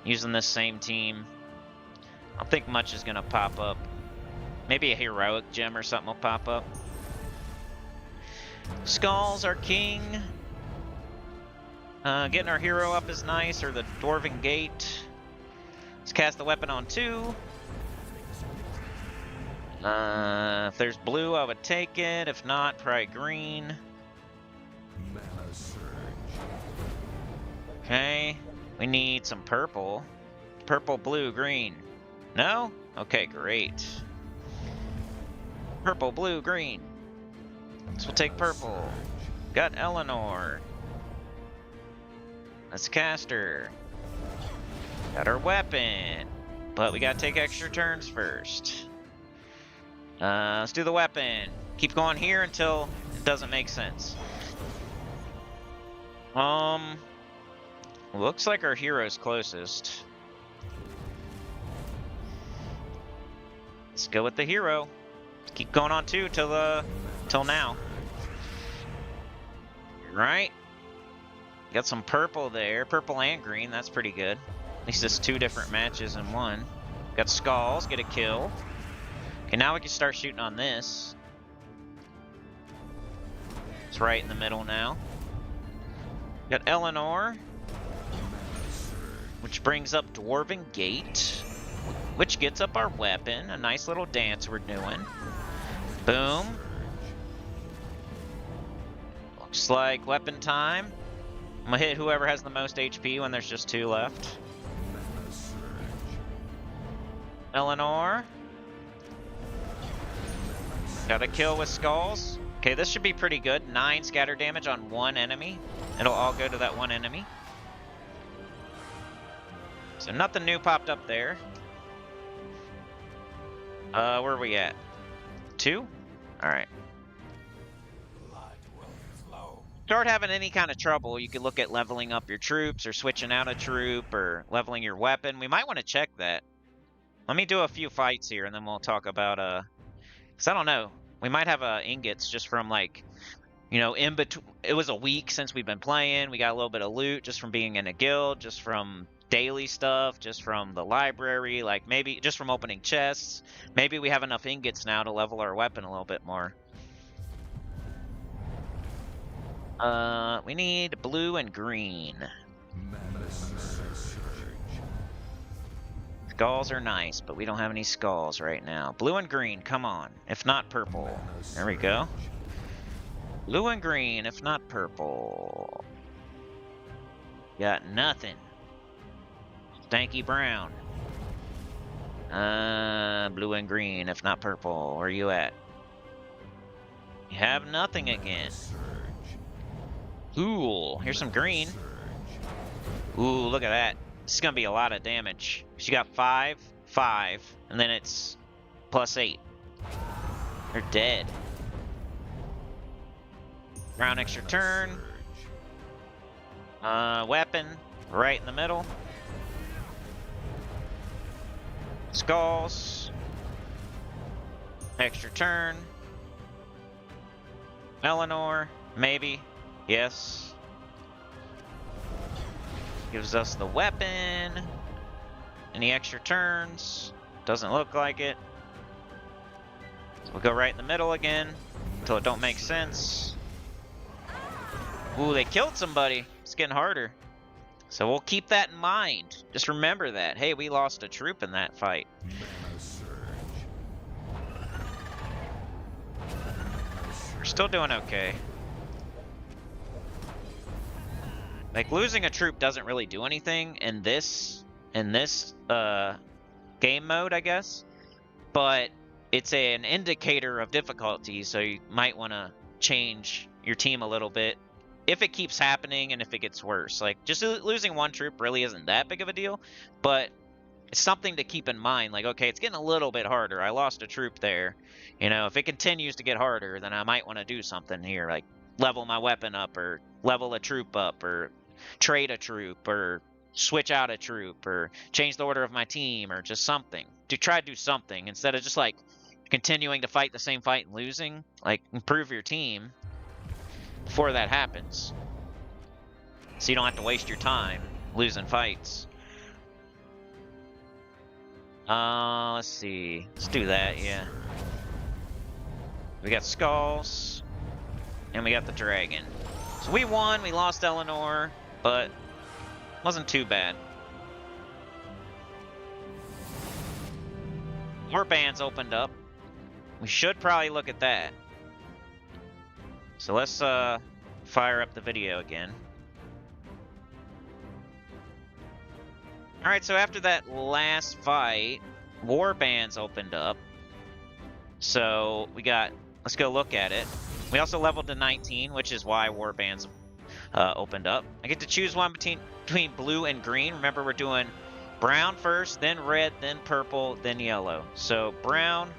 using this same team. I don't think much is going to pop up. Maybe a heroic gem or something will pop up. Skulls, our king. Getting our hero up is nice, or the Dwarven Gate. Let's cast the weapon on 2. If there's blue, I would take it. If not, probably green. Okay, we need some purple. Purple, blue, green. No? Okay, great. Purple, blue, green. So we'll take purple. Got Eleanor. Let's cast her. Got our weapon. But we gotta take extra turns first. Let's do the weapon. Keep going here until it doesn't make sense. Looks like our hero's closest. Let's go with the hero. Keep going on 2 till now. Right? Got some purple there. Purple and green. That's pretty good. At least it's 2 different matches in one. Got skulls. Get a kill. Okay, now we can start shooting on this. It's right in the middle now. Got Eleanor, which brings up Dwarven Gate, which gets up our weapon. A nice little dance we're doing. Boom. Looks like weapon time. I'm gonna hit whoever has the most HP when there's just 2 left. Eleanor. Got a kill with skulls. Okay, this should be pretty good. 9 scatter damage on 1 enemy. It'll all go to that 1 enemy. So nothing new popped up there. Where are we at? 2? Alright. Start having any kind of trouble, you could look at leveling up your troops or switching out a troop or leveling your weapon. We might want to check that. Let me do a few fights here and then we'll talk about because I don't know. We might have ingots just from like, you know, in between. It was a week since we've been playing. We got a little bit of loot just from being in a guild, just from daily stuff, just from the library, like maybe just from opening chests. Maybe we have enough ingots now to level our weapon a little bit more. We need blue and green. Skulls are nice, but we don't have any skulls right now. Blue and green, come on. If not purple. There we go. Blue and green, if not purple. Got nothing. Stanky brown. Blue and green, if not purple. Where are you at? You have nothing again. Cool. Here's some green. Ooh, look at that. This is gonna be a lot of damage. She got 5, 5, and then it's +8. They're dead. Round extra turn. Weapon, right in the middle. Skulls. Extra turn. Eleanor, maybe. Yes. Gives us the weapon. Any extra turns? Doesn't look like it. So we'll go right in the middle again until it don't make sense. Ooh, they killed somebody. It's getting harder. So we'll keep that in mind. Just remember that. Hey, we lost a troop in that fight. We're still doing okay. Like, losing a troop doesn't really do anything in this game mode, I guess. But it's an indicator of difficulty, so you might want to change your team a little bit if it keeps happening and if it gets worse. Like, just losing one troop really isn't that big of a deal, but it's something to keep in mind. Like, okay, it's getting a little bit harder. I lost a troop there. You know, if it continues to get harder, then I might want to do something here, like level my weapon up, or level a troop up, or trade a troop, or switch out a troop, or change the order of my team, or just something. To try to do something instead of just like continuing to fight the same fight and losing. Like, improve your team before that happens, so you don't have to waste your time losing fights. Let's see. Let's do that, yeah. We got skulls, and we got the dragon. So we won, we lost Eleanor, but wasn't too bad. More bands opened up. We should probably look at that. So let's fire up the video again. Alright, so after that last fight, war bands opened up. So we got, let's go look at it. We also leveled to 19, which is why war bands opened up. I get to choose one between blue and green. Remember, we're doing brown first, then red, then purple, then yellow. So brown,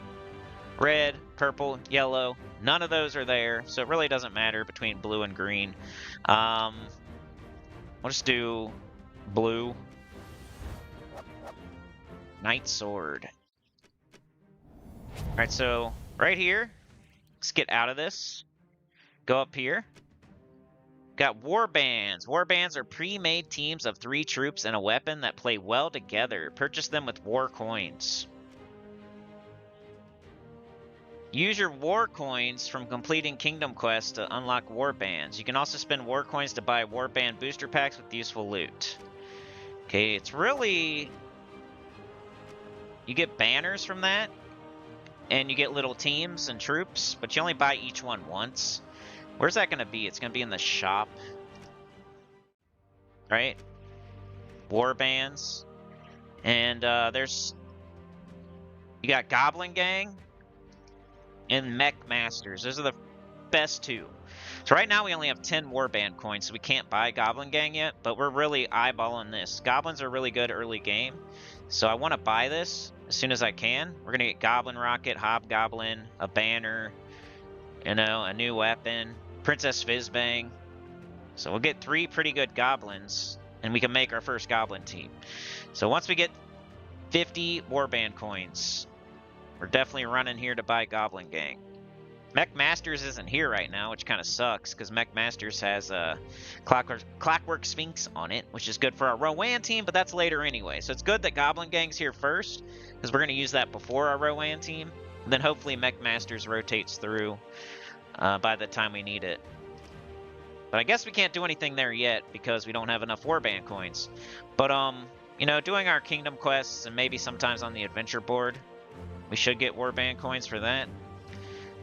red, purple, yellow. None of those are there, so it really doesn't matter between blue and green. We'll just do blue. Knight Sword. Alright, so right here, let's get out of this. Go up here. Got war bands. War bands are pre-made teams of 3 troops and a weapon that play well together. Purchase them with war coins. Use your war coins from completing Kingdom Quests to unlock war bands. You can also spend war coins to buy war band booster packs with useful loot. Okay, it's really... You get banners from that, and you get little teams and troops, but you only buy each one once. Where's that going to be? It's going to be in the shop, right? War bands. And there's... You got Goblin Gang and Mech Masters. Those are the best 2. So right now we only have 10 warband coins, so we can't buy Goblin Gang yet, but we're really eyeballing this. Goblins are really good early game, so I want to buy this as soon as I can. We're going to get Goblin Rocket, Hobgoblin, a banner, you know, a new weapon, Princess Fizzbang. So we'll get 3 pretty good goblins, and we can make our first goblin team. So once we get 50 warband coins, we're definitely running here to buy Goblin Gang. Mech Masters isn't here right now, which kind of sucks, because Mech Masters has a Clockwork Sphinx on it, which is good for our Rowan team, but that's later anyway. So it's good that Goblin Gang's here first, because we're going to use that before our Rowan team. And then hopefully Mech Masters rotates through by the time we need it. But I guess we can't do anything there yet, because we don't have enough Warband coins. But, you know, doing our Kingdom Quests, and maybe sometimes on the adventure board, we should get Warband coins for that.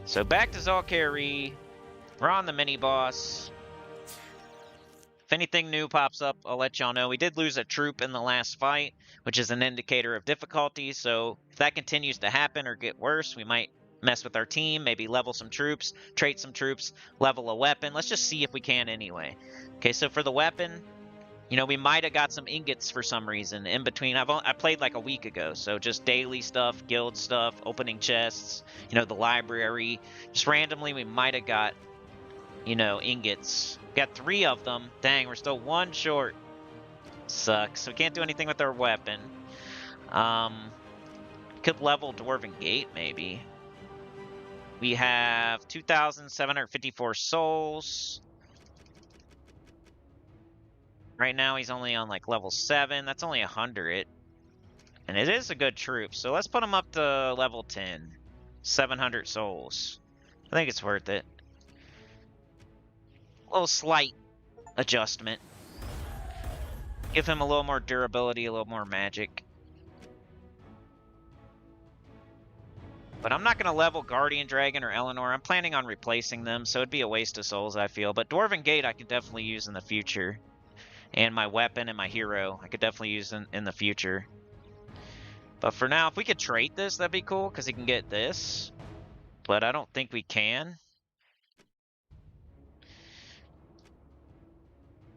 So back to Zalkari. We're on the mini-boss. If anything new pops up, I'll let y'all know. We did lose a troop in the last fight, which is an indicator of difficulty. So if that continues to happen or get worse, we might mess with our team, maybe level some troops, trait some troops, level a weapon. Let's just see if we can anyway. Okay, so for the weapon, you know, we might have got some ingots for some reason in between. I played like a week ago, so just daily stuff, guild stuff, opening chests, you know, the library. Just randomly, we might have got, you know, ingots. Got 3 of them. Dang, we're still 1 short. Sucks. We can't do anything with our weapon. Could level Dwarven Gate, maybe. We have 2,754 souls. Right now he's only on like level 7. That's only 100. And it is a good troop, so let's put him up to level 10. 700 souls. I think it's worth it. A little slight adjustment. Give him a little more durability, a little more magic. But I'm not going to level Guardian Dragon or Eleanor. I'm planning on replacing them, so it'd be a waste of souls, I feel. But Dwarven Gate I could definitely use in the future. And my weapon and my hero I could definitely use in the future. But for now, if we could trait this, that'd be cool, because he can get this. But I don't think we can.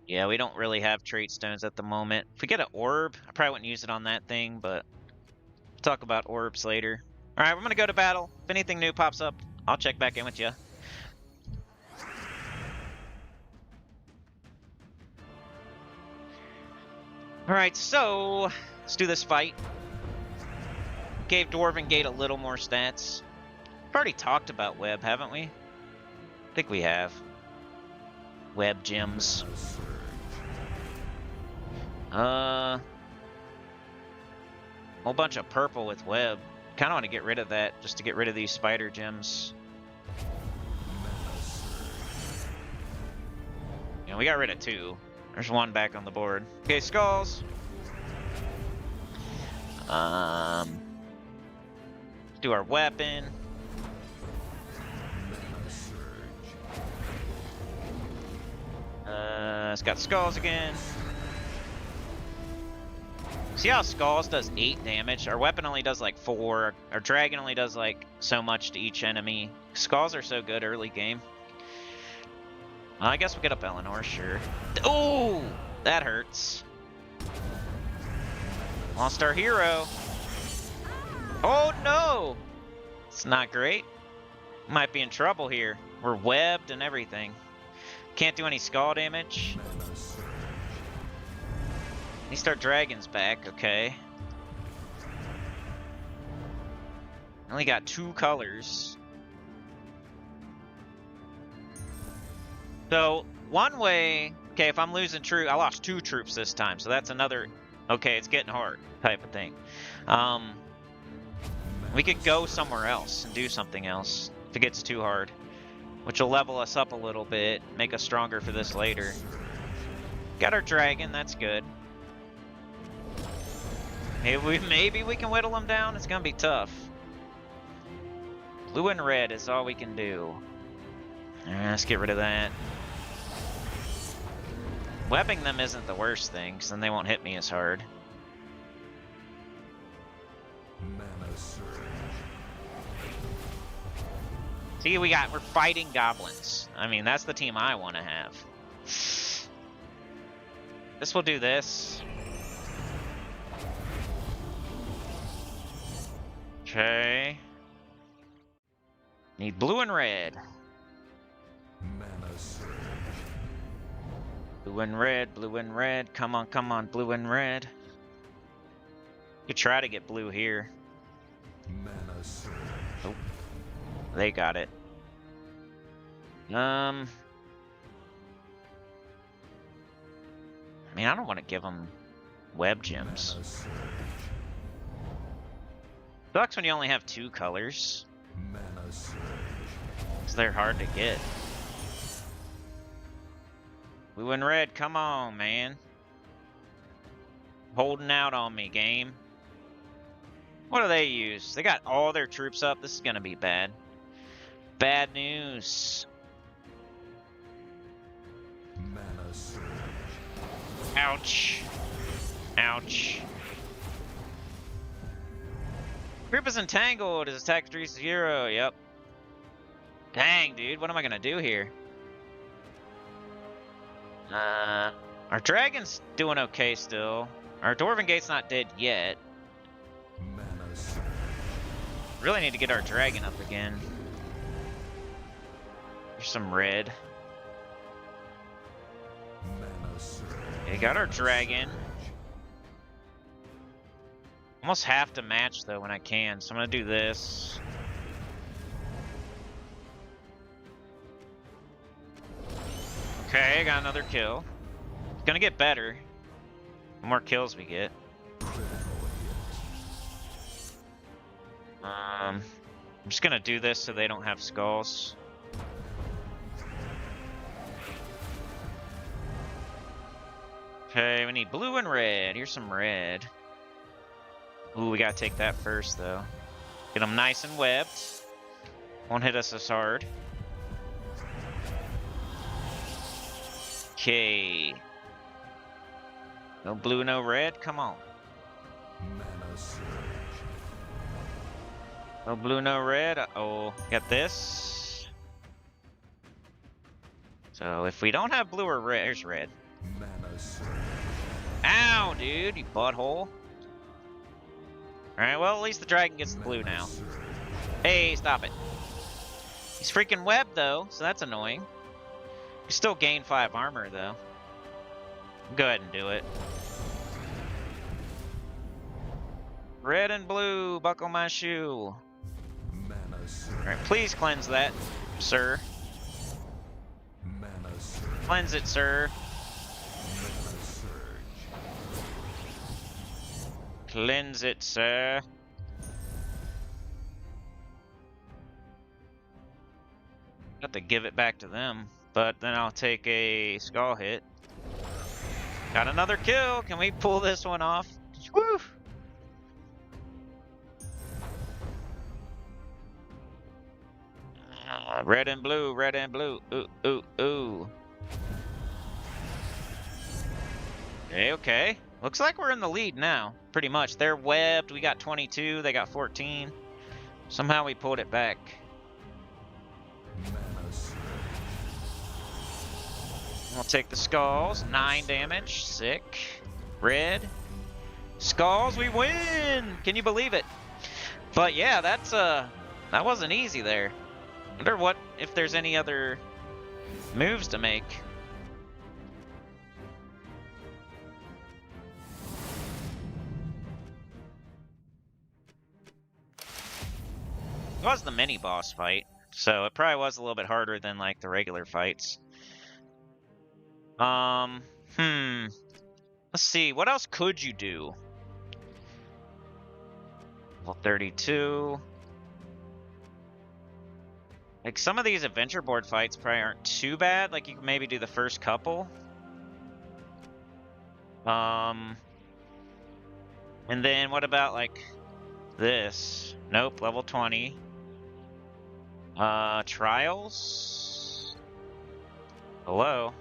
Yeah, we don't really have trait stones at the moment. If we get an orb, I probably wouldn't use it on that thing, but we'll talk about orbs later. Alright, we're going to go to battle. If anything new pops up, I'll check back in with you. Alright, so let's do this fight. Gave Dwarven Gate a little more stats. We've already talked about web, haven't we? I think we have. Web gems. Whole bunch of purple with web. Kind of want to get rid of that, just to get rid of these spider gems. Yeah, we got rid of 2. There's 1 back on the board. Okay, skulls. Do our weapon. It's got skulls again. See how skulls does 8 damage? Our weapon only does like 4. Our dragon only does like so much to each enemy. Skulls are so good early game. I guess we'll get up Eleanor, sure. Oh, that hurts. Lost our hero. Oh no! It's not great. Might be in trouble here. We're webbed and everything. Can't do any skull damage. Need to start dragons back, okay. Only got 2 colors. So, one way... Okay, if I'm losing troop... I lost 2 troops this time, so that's another... Okay, it's getting hard type of thing. We could go somewhere else and do something else if it gets too hard. Which will level us up a little bit, make us stronger for this later. Got our dragon, that's good. Maybe we can whittle him down. It's gonna be tough. Blue and red is all we can do. Alright, let's get rid of that. Webbing them isn't the worst thing, because then they won't hit me as hard. See, we're fighting goblins. I mean, that's the team I want to have. This will do this. Okay. Need blue and red. Blue and red, blue and red. Come on, blue and red. You could try to get blue here. Oh, they got it. I mean, I don't want to give them web gems. Sucks when you only have 2 colors. Because they're hard to get. Blue and red, come on, man. Holding out on me, game. What do they use? They got all their troops up. This is going to be bad. Bad news. Ouch. Ouch. Group is entangled. His attack decreases 0. Yep. Dang, dude. What am I gonna do here? Our dragon's doing okay still. Our Dwarven Gate's not dead yet. Really need to get our dragon up again. Here's some red. Okay, got our dragon. Almost have to match though when I can, so I'm gonna do this. Okay, got another kill. It's gonna get better. The more kills we get. I'm just gonna do this so they don't have skulls. Okay, we need blue and red. Here's some red. Ooh, we gotta take that first though. Get them nice and webbed. Won't hit us as hard. Okay. No blue, no red. Come on. No blue, no red. Uh-oh. Got this. So if we don't have blue or red, here's red. Ow, dude, you butthole. Alright, well, at least the dragon gets the blue now. Hey, stop it. He's freaking webbed, though, so that's annoying. We still gain 5 armor, though. Go ahead and do it. Red and blue, buckle my shoe. Alright, please cleanse that, sir. Cleanse it, sir. Cleanse it, sir. Got to give it back to them, but then I'll take a skull hit. Got another kill. Can we pull this one off? Woo! Red and blue, red and blue. Ooh, ooh, ooh. Okay, okay. Looks like we're in the lead now, pretty much. They're webbed. We got 22. They got 14. Somehow we pulled it back. We'll take the skulls. 9 damage. Sick. Red. Skulls, we win! Can you believe it? But yeah, that's that wasn't easy there. Wonder what if there's any other moves to make. It was the mini boss fight, so it probably was a little bit harder than like the regular fights. Let's see, what else could you do? Level 32. Like some of these adventure board fights probably aren't too bad. Like you can maybe do the first couple. And then what about like this? Nope, level 20. Trials? Hello?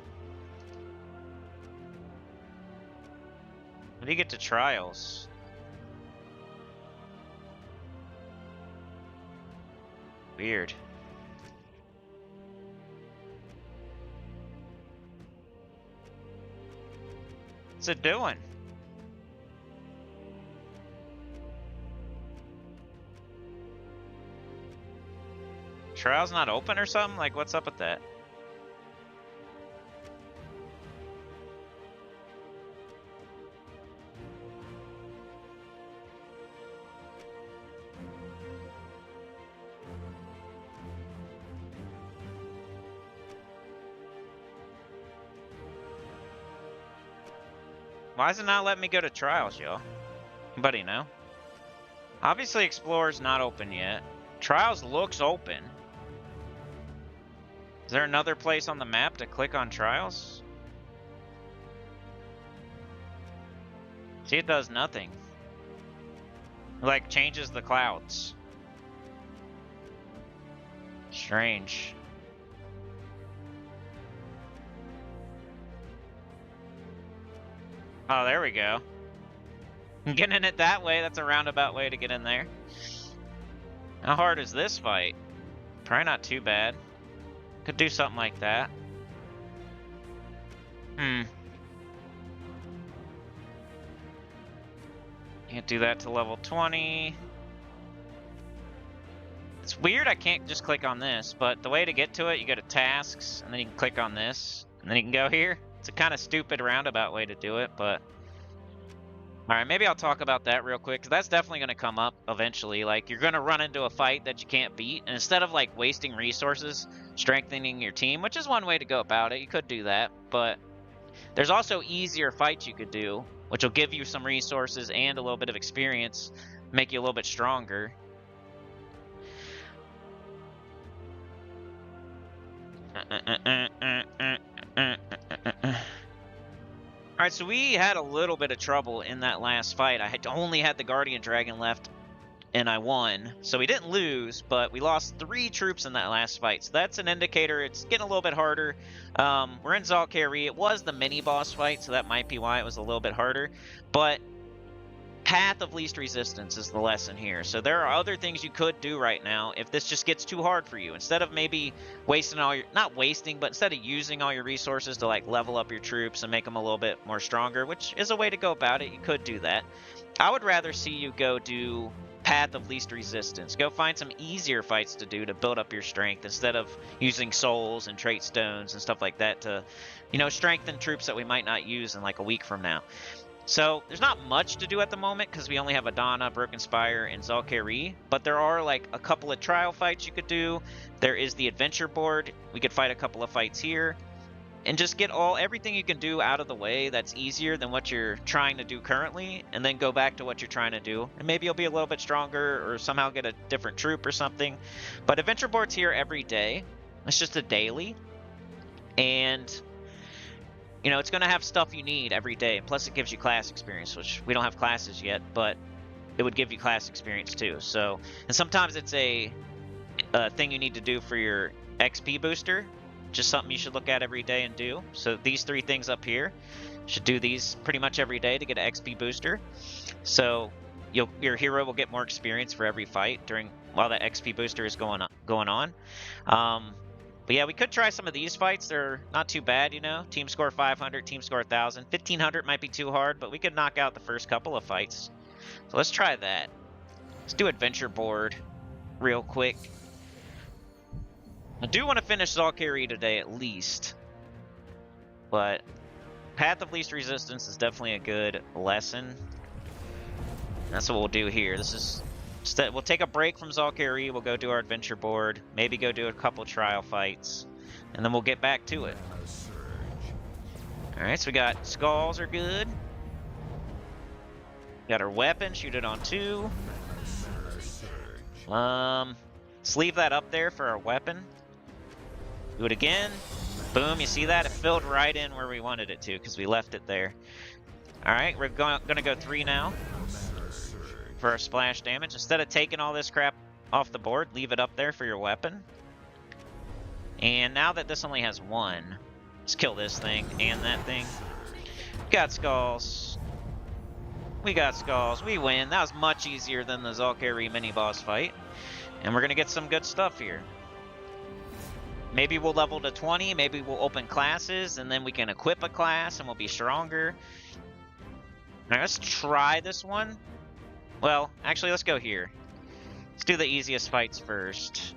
How do you get to trials? Weird. What's it doing? Trial's not open or something? Like, what's up with that? Why is it not letting me go to trials, y'all? Anybody know? Obviously, Explorer's not open yet. Trials looks open. Is there another place on the map to click on trials? See, it does nothing. It, like, changes the clouds. Strange. Oh, there we go. Getting in it that way, that's a roundabout way to get in there. How hard is this fight? Probably not too bad. Could do something like that. Can't do that to level 20. It's weird I can't just click on this, but the way to get to it, you go to tasks, and then you can click on this, and then you can go here. It's a kind of stupid roundabout way to do it, but... Alright, maybe I'll talk about that real quick, because that's definitely going to come up eventually. Like, you're going to run into a fight that you can't beat, and instead of, like, wasting resources, strengthening your team, which is one way to go about it, you could do that, but there's also easier fights you could do, which will give you some resources and a little bit of experience, make you a little bit stronger. Alright, so we had a little bit of trouble in that last fight. I had only had the Guardian Dragon left, and I won. So we didn't lose, but we lost 3 troops in that last fight. So that's an indicator it's getting a little bit harder. We're in Zal'Kari. It was the mini-boss fight, so that might be why it was a little bit harder. But path of least resistance is the lesson here. So there are other things you could do right now if this just gets too hard for you. Instead of maybe wasting all your, not wasting, but instead of using all your resources to like level up your troops and make them a little bit more stronger, which is a way to go about it, you could do that. I would rather see you go do path of least resistance. Go find some easier fights to do to build up your strength instead of using souls and trait stones and stuff like that to, you know, strengthen troops that we might not use in like a week from now. So there's not much to do at the moment because we only have Adana, Broken Spire, and Zal'Kari, but there are like a couple of trial fights you could do. There is the adventure board. We could fight a couple of fights here and just get everything you can do out of the way that's easier than what you're trying to do currently, and then go back to what you're trying to do. And maybe you'll be a little bit stronger or somehow get a different troop or something. But adventure board's here every day. It's just a daily. And you know, it's going to have stuff you need every day. Plus, it gives you class experience, which we don't have classes yet, but it would give you class experience too. So, and sometimes it's a thing you need to do for your XP booster. Just something you should look at every day and do. So these 3 things up here, should do these pretty much every day to get an XP booster. So your hero will get more experience for every fight while that XP booster is going on. But yeah, we could try some of these fights. They're not too bad, you know. Team score 500, team score 1,000. 1,500 might be too hard, but we could knock out the first couple of fights. So let's try that. Let's do adventure board real quick. I do want to finish Zal'Kari today at least. But path of least resistance is definitely a good lesson. That's what we'll do here. This is... We'll take a break from Zal'Kari, we'll go do our adventure board, maybe go do a couple trial fights, and then we'll get back to it. Alright, so we got skulls are good. Got our weapon, shoot it on 2. Let's leave that up there for our weapon. Do it again. Boom, you see that? It filled right in where we wanted it to, because we left it there. Alright, we're gonna go 3 now. For our splash damage. Instead of taking all this crap off the board, leave it up there for your weapon. And now that this only has 1, let's kill this thing and that thing. Got skulls. We got skulls. We win. That was much easier than the Zal'Kari mini-boss fight. And we're going to get some good stuff here. Maybe we'll level to 20. Maybe we'll open classes, and then we can equip a class, and we'll be stronger. Now, let's try this one. Well, actually, let's go here. Let's do the easiest fights first.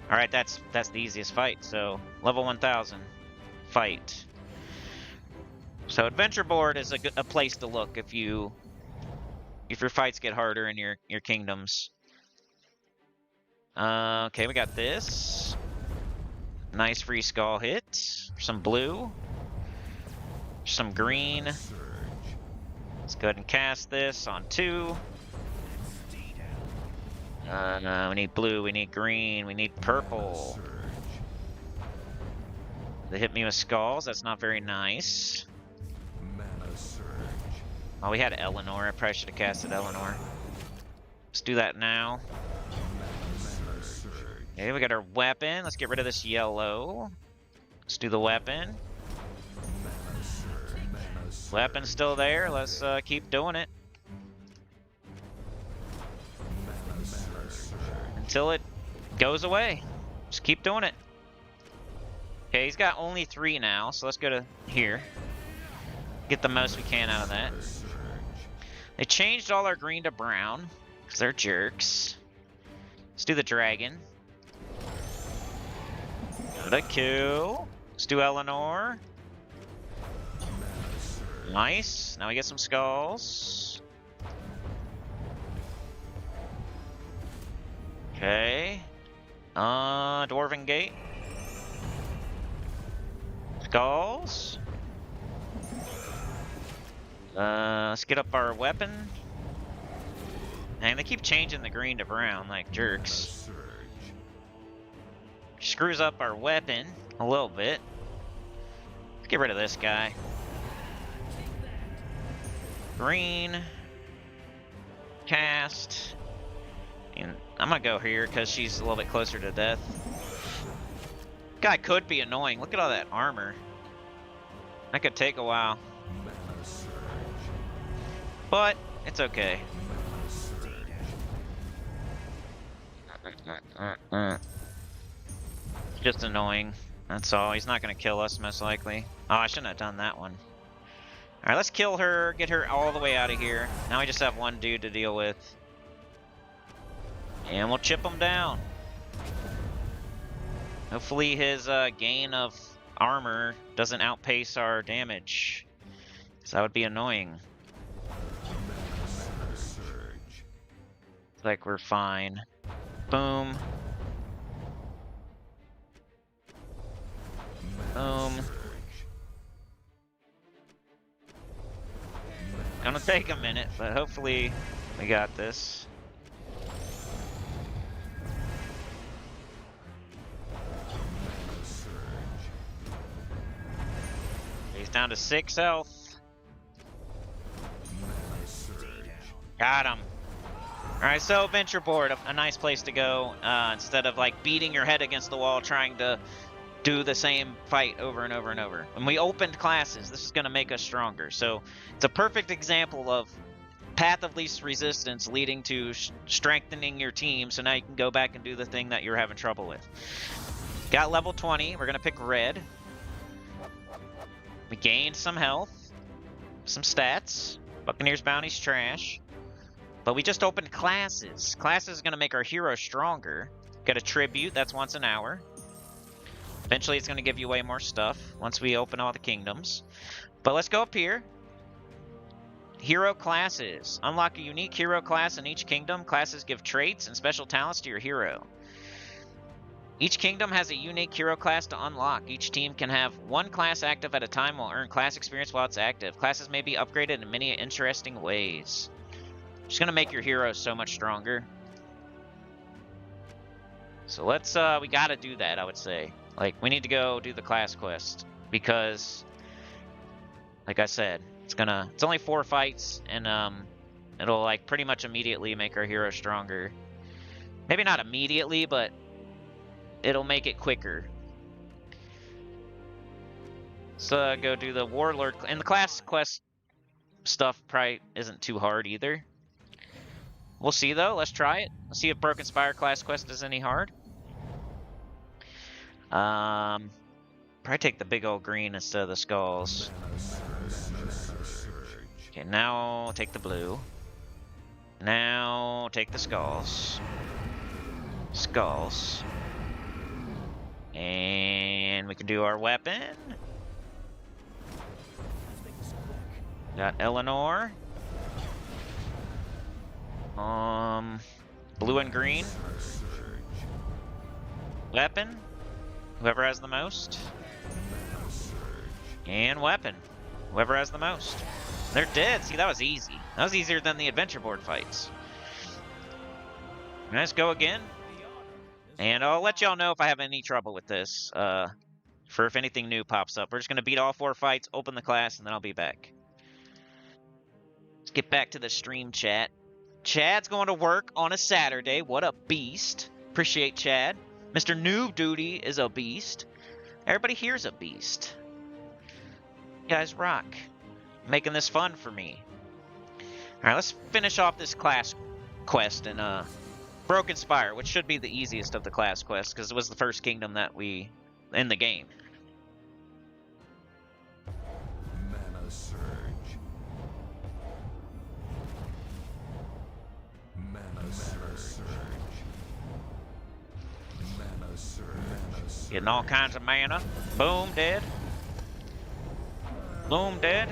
Alright, that's the easiest fight, so level 1000 fight. So adventure board is a place to look if your fights get harder in your kingdoms. Okay, we got this. Nice free skull hit. Some blue. Some green. Let's go ahead and cast this on 2. We need blue, we need green, we need purple. They hit me with skulls, that's not very nice. Oh, we had Eleanor, I probably should have casted Eleanor. Let's do that now. Okay, we got our weapon, let's get rid of this yellow. Let's do the weapon. Weapon's still there. Let's keep doing it. Until it goes away. Just keep doing it. Okay, he's got only 3 now, so let's go to here. Get the most we can out of that. They changed all our green to brown, because they're jerks. Let's do the dragon. Got a kill. Let's do Eleanor. Nice. Now we get some skulls. Okay. Dwarven Gate. Skulls. Let's get up our weapon. And they keep changing the green to brown like jerks. Screws up our weapon a little bit. Let's get rid of this guy. Green. Cast. And I'm gonna go here because she's a little bit closer to death. Guy could be annoying. Look at all that armor. That could take a while. But it's okay. Just annoying. That's all. He's not gonna kill us, most likely. Oh, I shouldn't have done that one. Alright, let's kill her, get her all the way out of here. Now we just have one dude to deal with. And we'll chip him down. Hopefully his gain of armor doesn't outpace our damage. Because that would be annoying. Looks like we're fine. Boom. Boom. Gonna take a minute, but hopefully we got this. He's down to 6 health. Got him. Alright, so Venture Board, a nice place to go. Instead of like beating your head against the wall trying to do the same fight over and over and over. When we opened classes, this is going to make us stronger. So it's a perfect example of path of least resistance leading to strengthening your team, so now you can go back and do the thing that you're having trouble with. Got level 20. We're going to pick red. We gained some health, some stats. Buccaneer's Bounty's trash. But we just opened classes. Classes is going to make our hero stronger. Got a tribute, that's once an hour. Eventually it's going to give you way more stuff once we open all the kingdoms. But let's go up here. Hero classes. Unlock a unique hero class in each kingdom. Classes give traits and special talents to your hero. Each kingdom has a unique hero class to unlock. Each team can have one class active at a time while earn class experience while it's active. Classes may be upgraded in many interesting ways. Just going to make your hero so much stronger. So let's, we got to do that, I would say. Like, we need to go do the class quest, because, like I said, it's only 4 fights, and, it'll, like, pretty much immediately make our hero stronger. Maybe not immediately, but it'll make it quicker. So, go do the Warlord, and the class quest stuff probably isn't too hard either. We'll see, though. Let's try it. Let's see if Broken Spire class quest is any hard. Probably take the big old green instead of the skulls. Okay, now take the blue. Now take the skulls. Skulls. And we can do our weapon. Got Eleanor. Blue and green. Weapon. Whoever has the most. And weapon. Whoever has the most. They're dead. See, that was easy. That was easier than the adventure board fights. Let's go again. And I'll let y'all know if I have any trouble with this. For if anything new pops up. We're just going to beat all 4 fights, open the class, and then I'll be back. Let's get back to the stream chat. Chad's going to work on a Saturday. What a beast. Appreciate Chad. Mr. Noob Duty is a beast. Everybody here's a beast. You guys rock. making this fun for me. Alright, let's finish off this class quest in Broken Spire, which should be the easiest of the class quests, because it was the first kingdom that we... in the game. Mana surge. Mana surge. Mana surge. Getting all kinds of mana. Boom, dead. Boom, dead.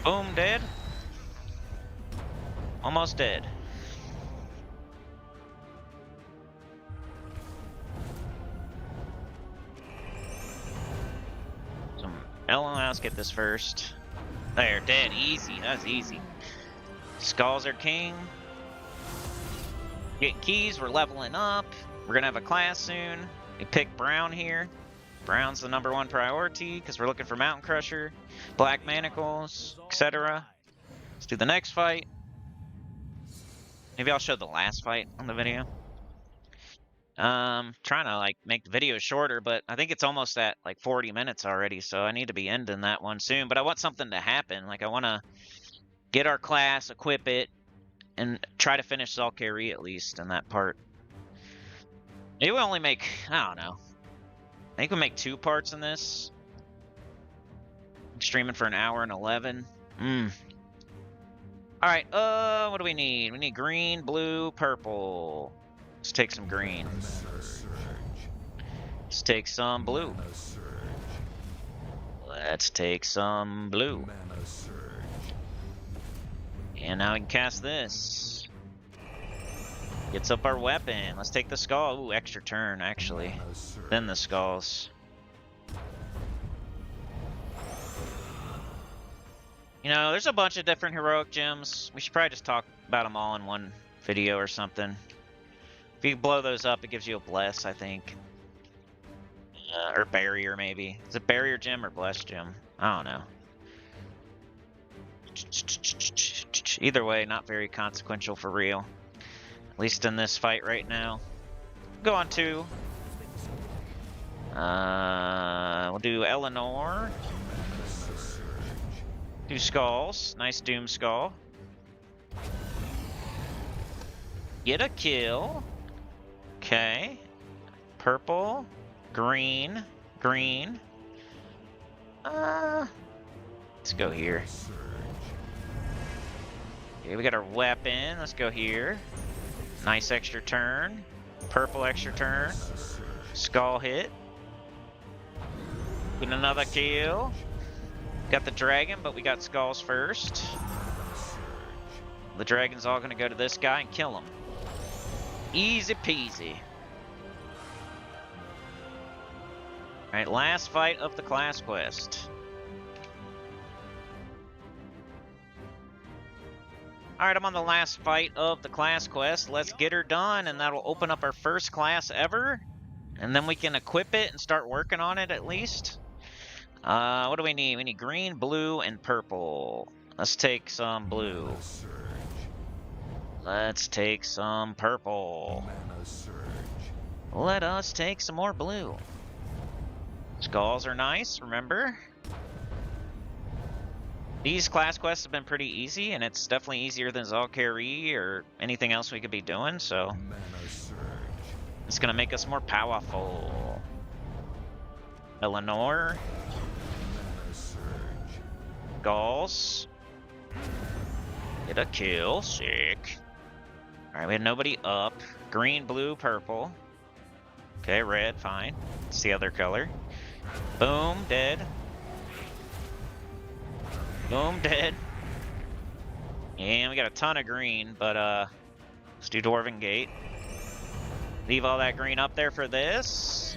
Boom, dead. Almost dead. Let's get this first. There, dead. Easy. That's easy. Skulls are king. Get keys. We're leveling up. We're gonna have a class soon. We pick Brown here. Brown's the #1 priority because we're looking for Mountain Crusher, Black Manacles, etc. Let's do the next fight. Maybe I'll show the last fight on the video. Trying to like make the video shorter, but I think it's almost at like 40 minutes already, so I need to be ending that one soon. But I want something to happen. Like I want to get our class, equip it, and try to finish Valkyrie at least in that part. Maybe we only make, I don't know. I think we make 2 parts in this. I'm streaming for 1 hour and 11. Alright, what do we need? We need green, blue, purple. Let's take some green. Let's take some blue. Let's take some blue. And now we can cast this. Gets up our weapon. Let's take the skull. Ooh, extra turn, actually. Then the skulls. You know, there's a bunch of different heroic gems. We should probably just talk about them all in one video or something. If you blow those up, it gives you a bless, I think. Or barrier, maybe. Is it barrier gem or bless gem? I don't know. Either way, not very consequential for real. At least in this fight right now. Go on 2. We'll do Eleanor. Do skulls. Nice Doom Skull. Get a kill. Okay. Purple. Green. Green. Let's go here. Okay, we got our weapon. Let's go here. Nice extra turn. Purple extra turn. Skull hit. Get another kill. Got the dragon, but we got skulls first. The dragon's all gonna go to this guy and kill him. Easy peasy. Alright, last fight of the class quest. Alright, I'm on the last fight of the class quest. Let's get her done, and that'll open up our first class ever. And then we can equip it and start working on it at least. What do we need? We need green, blue, and purple. Let's take some blue. Let's take some purple. Let us take some more blue. Skulls are nice, remember? These class quests have been pretty easy, and it's definitely easier than Valkyrie or anything else we could be doing, so it's gonna make us more powerful. Eleanor. Skulls. Get a kill, sick. Alright, we had nobody up. Green, blue, purple. Okay, red, fine. It's the other color. Boom, dead. Boom, dead. And we got a ton of green, but let's do Dwarven Gate. Leave all that green up there for this.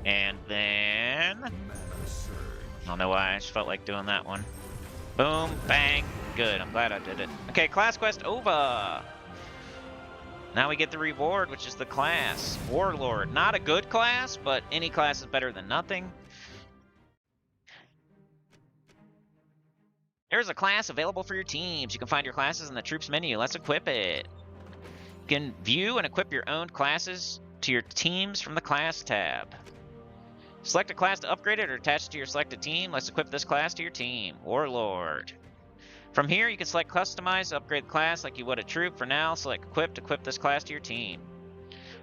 And then I don't know why I just felt like doing that one. Boom, bang, good. I'm glad I did it. Okay, class quest over. Now we get the reward, which is the class Warlord. Not a good class, but any class is better than nothing. There's a class available for your teams. You can find your classes in the troops menu. Let's equip it. You can view and equip your own classes to your teams from the class tab. Select a class to upgrade it or attach it to your selected team. Let's equip this class to your team. Warlord. From here, you can select customize, upgrade the class like you would a troop. For now, select equip to equip this class to your team.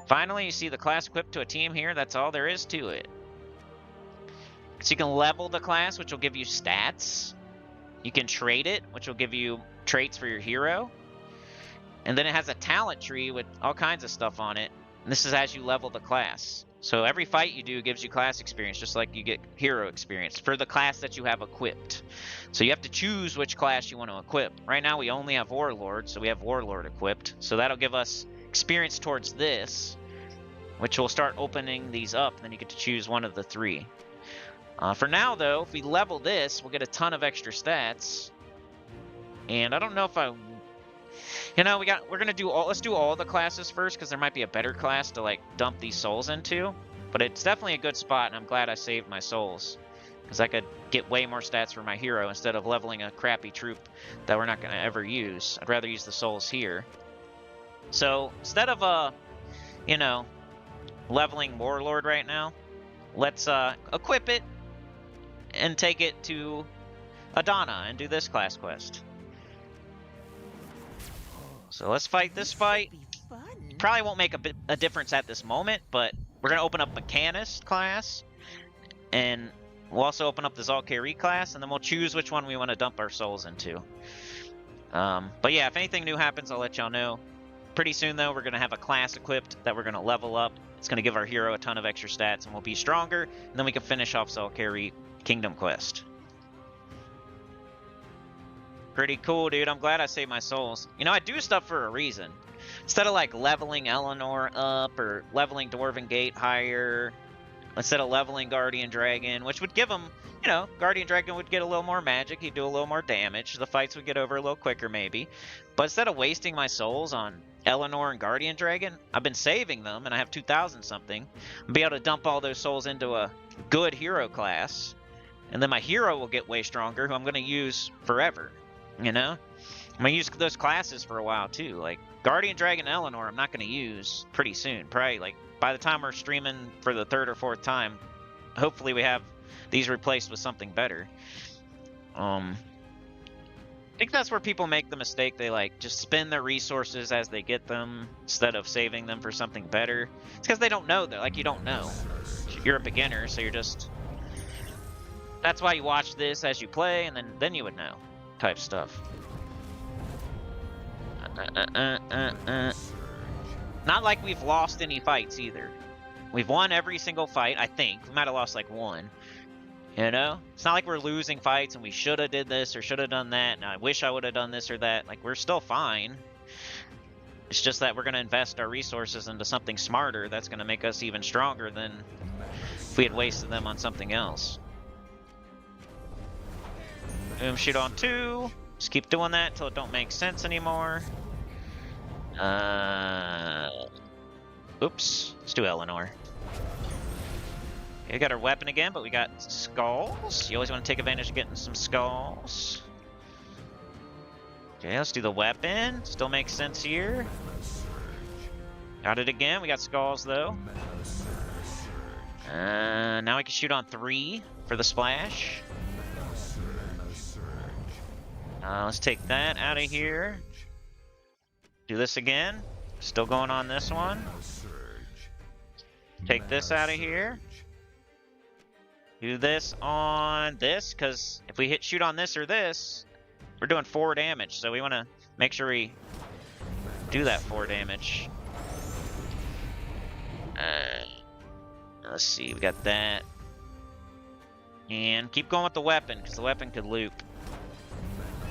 Finally, you see the class equipped to a team here. That's all there is to it. So you can level the class, which will give you stats. You can trade it, which will give you traits for your hero. And then it has a talent tree with all kinds of stuff on it. And this is as you level the class. So every fight you do gives you class experience, just like you get hero experience for the class that you have equipped. So you have to choose which class you want to equip. Right now we only have Warlord, so we have Warlord equipped. So that'll give us experience towards this, which will start opening these up. Then you get to choose one of the three. For now, though, if we level this, we'll get a ton of extra stats. And I don't know if you know, we're gonna do let's do all the classes first, because there might be a better class to like dump these souls into. But it's definitely a good spot, and I'm glad I saved my souls, because I could get way more stats for my hero instead of leveling a crappy troop that we're not gonna ever use. I'd rather use the souls here. So instead of you know, leveling Warlord right now, let's equip it and take it to Adana and do this class quest. So let's fight this fight. Probably won't make a difference at this moment, but we're going to open up Mechanist class. And we'll also open up the Zalkari class, and then we'll choose which one we want to dump our souls into. But yeah, if anything new happens, I'll let y'all know. Pretty soon, though, we're going to have a class equipped that we're going to level up. It's going to give our hero a ton of extra stats, and we'll be stronger. And then we can finish off Zalkari Kingdom Quest. Pretty cool, dude. I'm glad I saved my souls. You know, I do stuff for a reason. Instead of like leveling Eleanor up or leveling Dwarven Gate higher, instead of leveling Guardian Dragon, which would give him, you know, Guardian Dragon would get a little more magic. He'd do a little more damage. The fights would get over a little quicker maybe. But instead of wasting my souls on Eleanor and Guardian Dragon, I've been saving them, and I have 2,000 something. I'll be able to dump all those souls into a good hero class. And then my hero will get way stronger, who I'm going to use forever. You know? I'm going to use those classes for a while, too. Like, Guardian Dragon Eleanor, I'm not going to use pretty soon. Probably, like, by the time we're streaming for the 3rd or 4th time, hopefully we have these replaced with something better. I think that's where people make the mistake. They, like, just spend their resources as they get them instead of saving them for something better. It's because they don't know, though. Like, you don't know. You're a beginner, so you're just... That's why you watch this as you play, and then you would know. Type stuff. Not like we've lost any fights either. We've won every single fight, I think. We might have lost like one. You know? It's not like we're losing fights and we should have did this or should have done that, and I wish I would have done this or that. Like, we're still fine. It's just that we're going to invest our resources into something smarter that's going to make us even stronger than if we had wasted them on something else. Boom, shoot on 2. Just keep doing that until it don't make sense anymore. Oops. Let's do Eleanor. Okay, we got our weapon again, but we got skulls. You always want to take advantage of getting some skulls. Okay, let's do the weapon. Still makes sense here. Got it again. We got skulls, though. Now we can shoot on 3 for the splash. Let's take that out of here. Do this again. Still going on this one. Take this out of here. Do this on this, because if we shoot on this or this, we're doing 4 damage. So we want to make sure we do that 4 damage. Let's see. We got that. And keep going with the weapon, because the weapon could loop.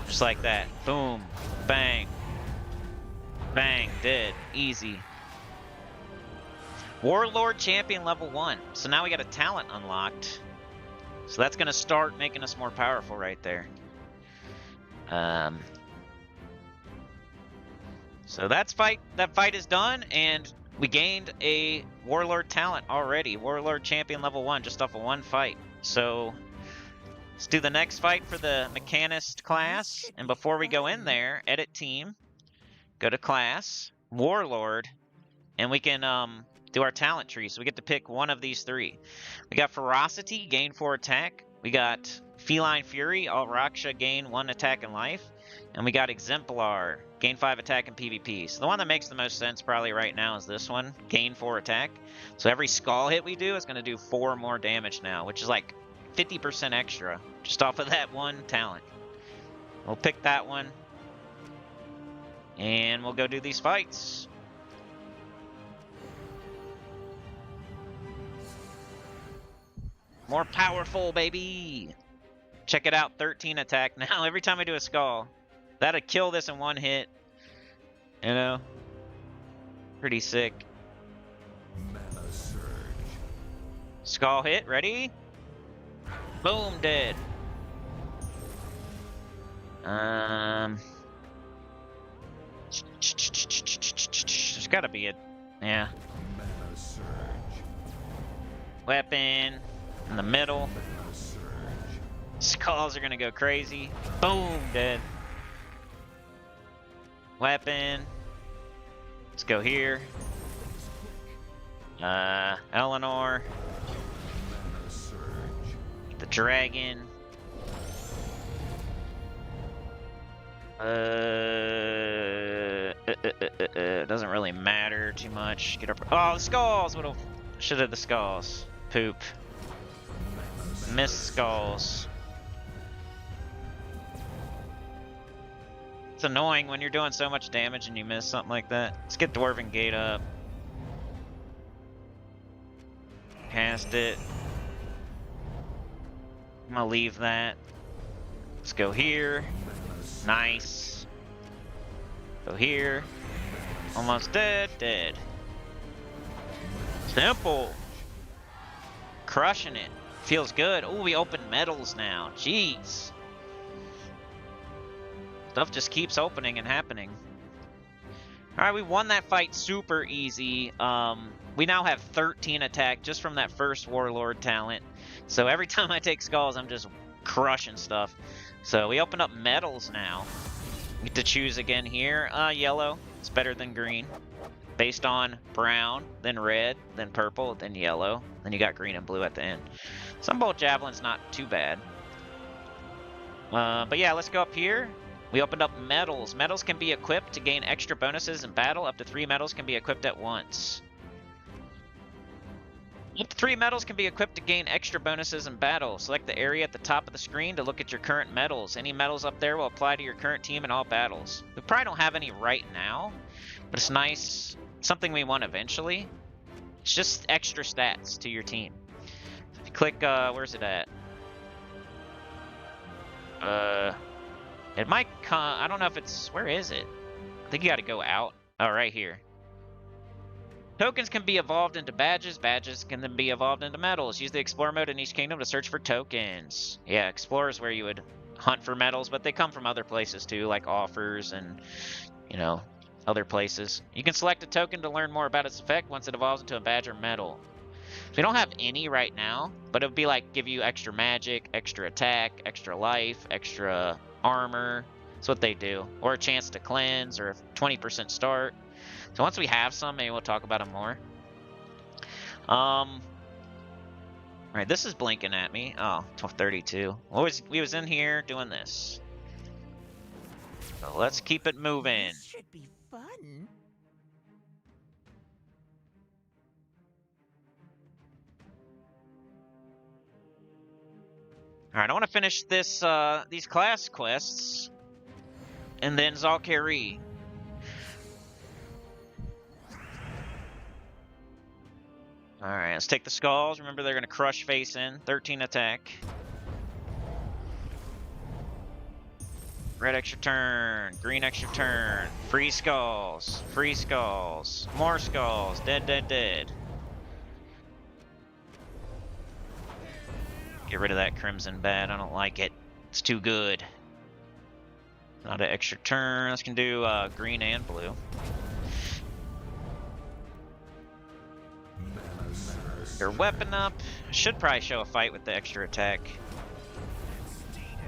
Just like that. Boom. Bang. Bang. Dead. Easy. Warlord Champion level 1. So now we got a talent unlocked. So that's going to start making us more powerful right there. So that fight is done, and we gained a Warlord talent already. Warlord Champion level 1 just off of 1 fight. So Let's do the next fight for the Mechanist class. And before we go in there, edit team, go to class, Warlord, and we can do our talent tree. So we get to pick one of these three. We got Ferocity, gain 4 attack. We got Feline Fury, all Raksha gain 1 attack and life. And we got Exemplar, gain 5 attack and PvP. So the one that makes the most sense probably right now is this one, gain 4 attack. So every skull hit we do is going to do 4 more damage now, which is like 50% extra just off of that one talent. We'll pick that one. And we'll go do these fights. More powerful, baby! Check it out, 13 attack now. Every time I do a skull, that'd kill this in 1 hit. You know? Pretty sick. Mana surge. Skull hit, ready? Boom, dead. There's gotta be a... yeah. Mana surge. Weapon in the middle. Mana surge. Skulls are gonna go crazy. Boom, dead. Weapon. Let's go here. Eleanor. Mana surge. The dragon. Doesn't really matter too much. Get up. Oh, the skulls! Would've should have the skulls. Poop. Missed skulls. It's annoying when you're doing so much damage and you miss something like that. Let's get Dwarven Gate up. Cast it. I'm gonna leave that. Let's go here. Nice. Go here. Almost dead. Dead. Simple. Crushing it. Feels good. Oh, we open medals now. Jeez. Stuff just keeps opening and happening. Alright, we won that fight super easy. We now have 13 attack just from that first Warlord talent. So every time I take skulls, I'm just crushing stuff. So we open up medals now. We get to choose again here. Yellow. It's better than green. Based on brown, then red, then purple, then yellow. Then you got green and blue at the end. Sunbolt Javelin's not too bad. But yeah, let's go up here. We opened up medals. Medals can be equipped to gain extra bonuses in battle. Up to 3 medals can be equipped at once. Up to 3 medals can be equipped to gain extra bonuses in battle. Select the area at the top of the screen to look at your current medals. Any medals up there will apply to your current team in all battles. We probably don't have any right now, but it's nice. Something we want eventually. It's just extra stats to your team. If you click, where's it at? It might come, I don't know if it's, where is it? I think you gotta go out. Oh, right here. Tokens can be evolved into badges. Badges can then be evolved into medals. Use the Explorer mode in each kingdom to search for tokens. Yeah, Explorer is where you would hunt for medals, but they come from other places too, like offers and, you know, other places. You can select a token to learn more about its effect once it evolves into a badge or medal. So we don't have any right now, but it would be like give you extra magic, extra attack, extra life, extra armor. That's what they do. Or a chance to cleanse, or a 20% start. So once we have some, maybe we'll talk about them more. Alright, this is blinking at me. Oh, 12:32. We was in here doing this. So let's keep it moving. This should be fun. Alright, I want to finish this these class quests. And then Zalkari. Alright, let's take the skulls. Remember, they're going to crush face in. 13 attack. Red extra turn. Green extra turn. Free skulls. Free skulls. More skulls. Dead, dead, dead. Get rid of that crimson bad. I don't like it. It's too good. Not an extra turn. Let's can do green and blue. Your weapon up. Should probably show a fight with the extra attack.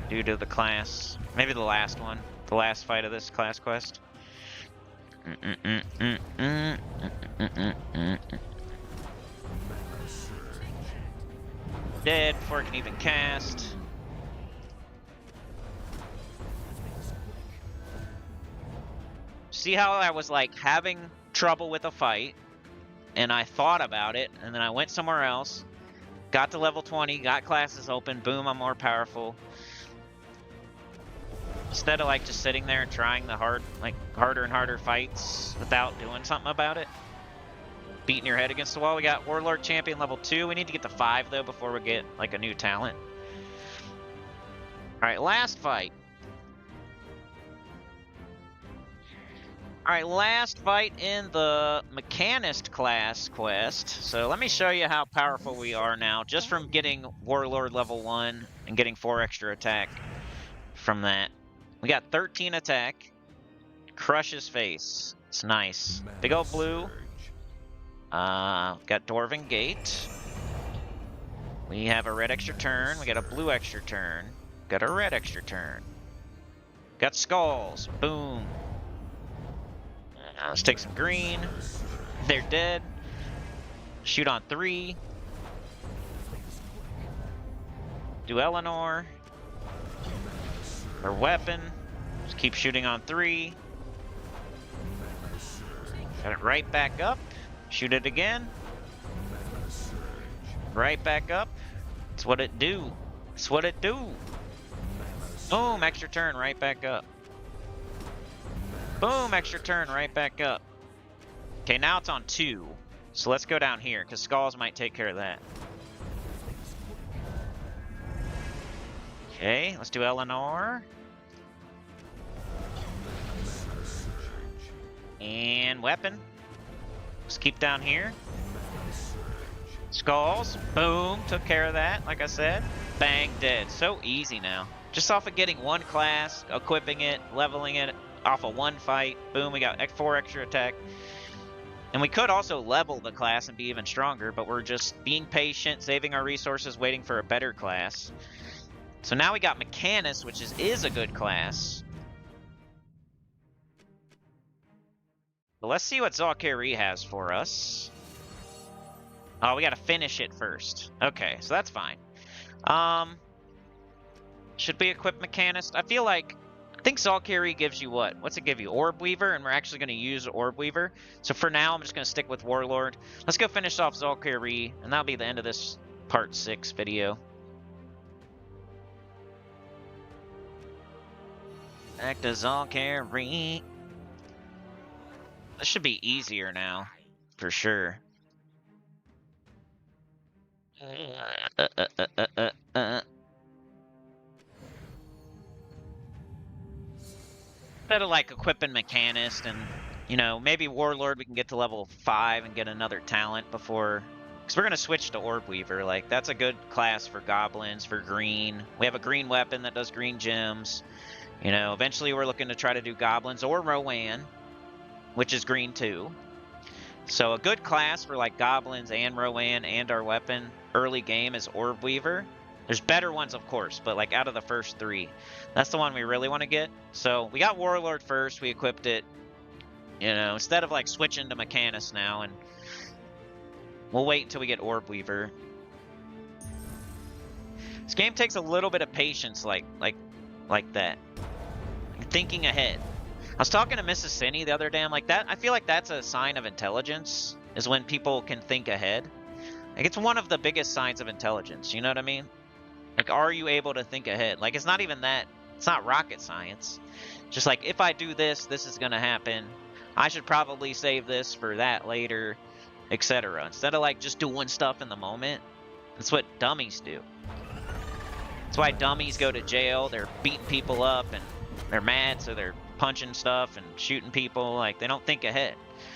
due to the class. Maybe the last one. The last fight of this class quest. Dead before it can even cast. See how I was like having trouble with a fight, and I thought about it, and then I went somewhere else, got to level 20, got classes open, boom, I'm more powerful. Instead of like just sitting there and trying the harder and harder fights without doing something about it. Beating your head against the wall. We got Warlord Champion level 2. We need to get to 5 though before we get like a new talent. Alright, last fight. Alright, last fight in the Mechanist class quest. So let me show you how powerful we are now, just from getting Warlord level 1 and getting 4 extra attack from that. We got 13 attack. Crush his face. It's nice. Big old blue. Got Dwarven Gate. We have a red extra turn. We got a blue extra turn. Got a red extra turn. Got skulls. Boom. Let's take some green. They're dead. Shoot on 3. Do Eleanor. Her weapon. Just keep shooting on 3. Got it right back up. Shoot it again. Right back up. That's what it do. That's what it do. Boom, extra turn, right back up. Boom, extra turn, right back up. Okay, now it's on 2. So let's go down here, because Skulls might take care of that. Okay, let's do Eleanor. And weapon. Let's keep down here. Skulls. Boom. Took care of that, like I said. Bang, dead. So easy now. Just off of getting one class, equipping it, leveling it off of one fight. Boom, we got 4 extra attack. And we could also level the class and be even stronger, but we're just being patient, saving our resources, waiting for a better class. So now we got Mechanist, which is a good class. But let's see what Valkyrie has for us. Oh, we gotta finish it first. Okay, so that's fine. Should we equip Mechanist? I think Valkyrie gives you what? What's it give you? Orb Weaver, and we're actually gonna use Orb Weaver. So for now, I'm just gonna stick with Warlord. Let's go finish off Valkyrie, and that'll be the end of this part 6 video. Back to Valkyrie. This should be easier now, for sure. Instead of like equipping Mechanist and, you know, maybe Warlord we can get to level 5 and get another talent before, because we're going to switch to Orb Weaver. Like, that's a good class for goblins, for green. We have a green weapon that does green gems. You know, eventually we're looking to try to do goblins or Rowan, which is green too. So a good class for like goblins and Rowan and our weapon early game is Orb Weaver. There's better ones, of course, but like out of the first 3, that's the one we really want to get. So we got Warlord first, we equipped it, you know, instead of like switching to Mechanist now, and we'll wait until we get Orb Weaver. This game takes a little bit of patience like that. Thinking ahead. I was talking to Mrs. Cindy the other day, I'm like, that, I feel like that's a sign of intelligence, is when people can think ahead. Like, it's one of the biggest signs of intelligence, you know what I mean? Like, are you able to think ahead? Like, it's not even that, it's not rocket science. Just like, if I do this, this is gonna happen. I should probably save this for that later, etc. Instead of like just doing stuff in the moment. That's what dummies do. That's why dummies go to jail. They're beating people up and they're mad, so they're punching stuff and shooting people. Like, they don't think ahead.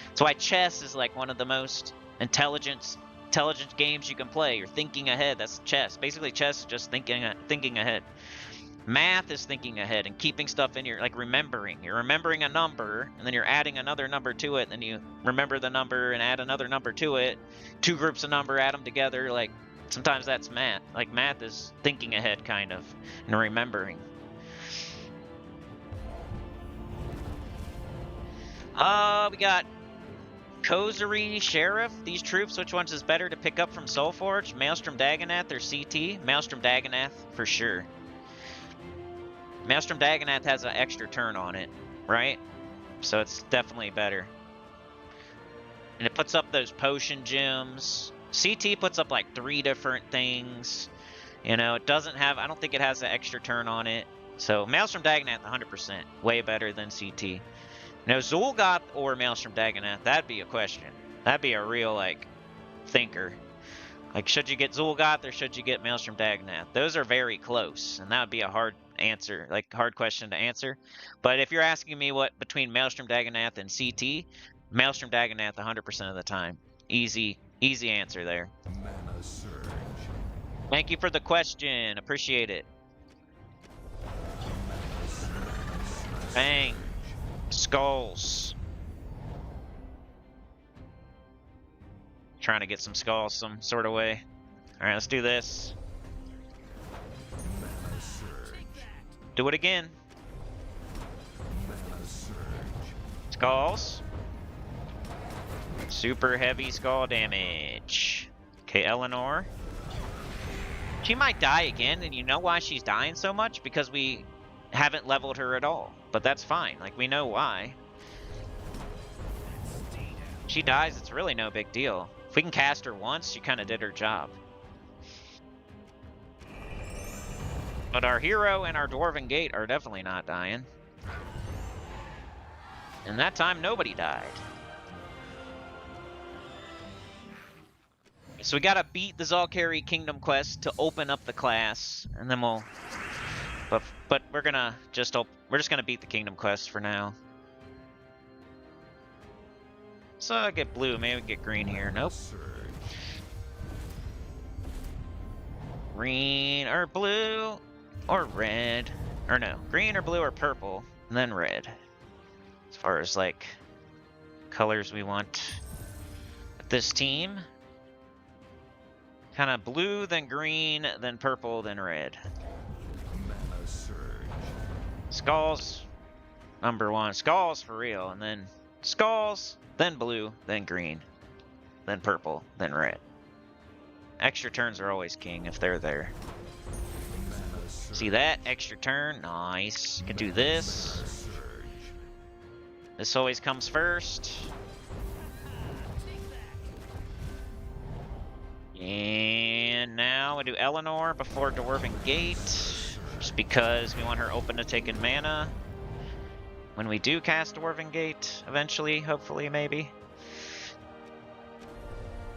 That's why chess is like one of the most intelligent games you can play. You're thinking ahead. That's chess. Basically, chess is just thinking ahead. Math is thinking ahead and keeping stuff in your, like, remembering. You're remembering a number, and then you're adding another number to it, and then you remember the number and add another number to it. 2 groups of number, add them together. Like, Sometimes that's math. Like, math is thinking ahead, kind of, and remembering. We got Kozari, Sheriff. These troops, which ones is better to pick up from Soulforge? Maelstrom Dagonath or CT? Maelstrom Dagonath, for sure. Maelstrom Dagonath has an extra turn on it, right? So it's definitely better. And it puts up those potion gems. CT puts up like 3 different things. You know, it doesn't have, I don't think it has an extra turn on it. So Maelstrom Dagonath, 100%. Way better than CT. Now, Zul'Goth or Maelstrom Dagonath, that'd be a question. That'd be a real, like, thinker. Like, should you get Zul'Goth or should you get Maelstrom Dagonath? Those are very close, and that would be a hard answer, like, hard question to answer. But if you're asking me what between Maelstrom Dagonath and CT, Maelstrom Dagonath 100% of the time. Easy answer there. Mana surge. Thank you for the question. Appreciate it. Bang. Skulls. Trying to get some skulls some sort of way. Alright, let's do this. Mana surge. Do it again. Mana surge. Skulls. Super heavy skull damage. Okay, Eleanor. She might die again, and you know why she's dying so much? Because we haven't leveled her at all. But that's fine, like, we know why. She dies, it's really no big deal. If we can cast her once, she kind of did her job. But our hero and our Dwarven Gate are definitely not dying. And that time, nobody died. So we gotta beat the Zalkari Kingdom quest to open up the class, and then we'll... But we're just gonna beat the Kingdom quest for now. So I get blue, maybe we can get green here. Nope. Green or blue or red. Or no, green or blue or purple, and then red. As far as like colors we want with this team. Kind of blue, then green, then purple, then red. Mana surge. Skulls, #1. Skulls for real, and then skulls, then blue, then green, then purple, then red. Extra turns are always king if they're there. Mana surge. See that? Extra turn. Nice. Can do this. Mana surge. This always comes first. And now we do Eleanor before Dwarven Gate. Just because we want her open to taking mana. When we do cast Dwarven Gate, eventually, hopefully, maybe.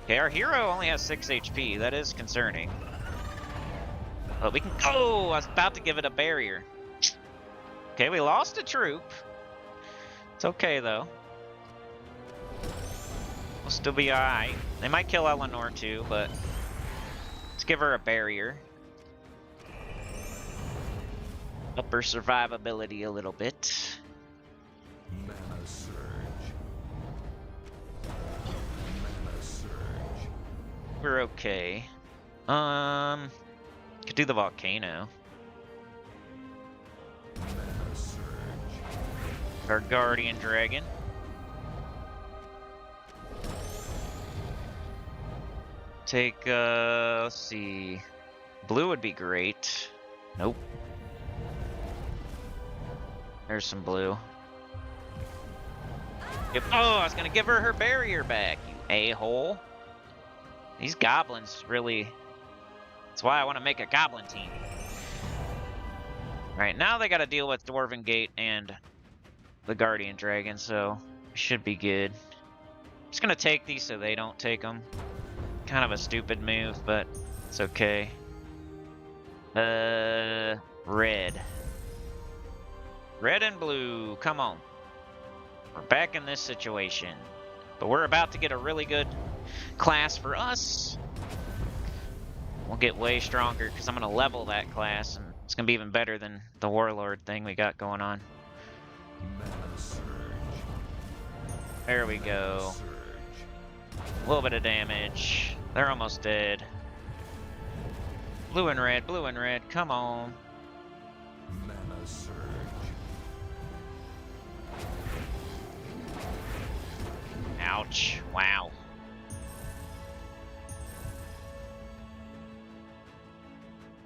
Okay, our hero only has 6 HP. That is concerning. But we can... Oh, I was about to give it a barrier. Okay, we lost a troop. It's okay, though. We'll still be alright. They might kill Eleanor, too, but... Let's give her a barrier. Up her survivability a little bit. Mana surge. Mana surge. We're okay. Could do the volcano. Mana surge. Our guardian dragon. Take, let's see. Blue would be great. Nope. There's some blue. Yep. Oh, I was gonna give her her barrier back, you a-hole. These goblins really... That's why I want to make a goblin team. Right, now they gotta deal with Dwarven Gate and the Guardian Dragon, so it should be good. Just gonna take these so they don't take them. Kind of a stupid move, but it's okay. Red. Red and blue, come on. We're back in this situation. But we're about to get a really good class for us. We'll get way stronger because I'm going to level that class, and it's going to be even better than the Warlord thing we got going on. Mana surge. There we go. Surge. A little bit of damage. They're almost dead. Blue and red, come on. Mana surge. Ouch, wow.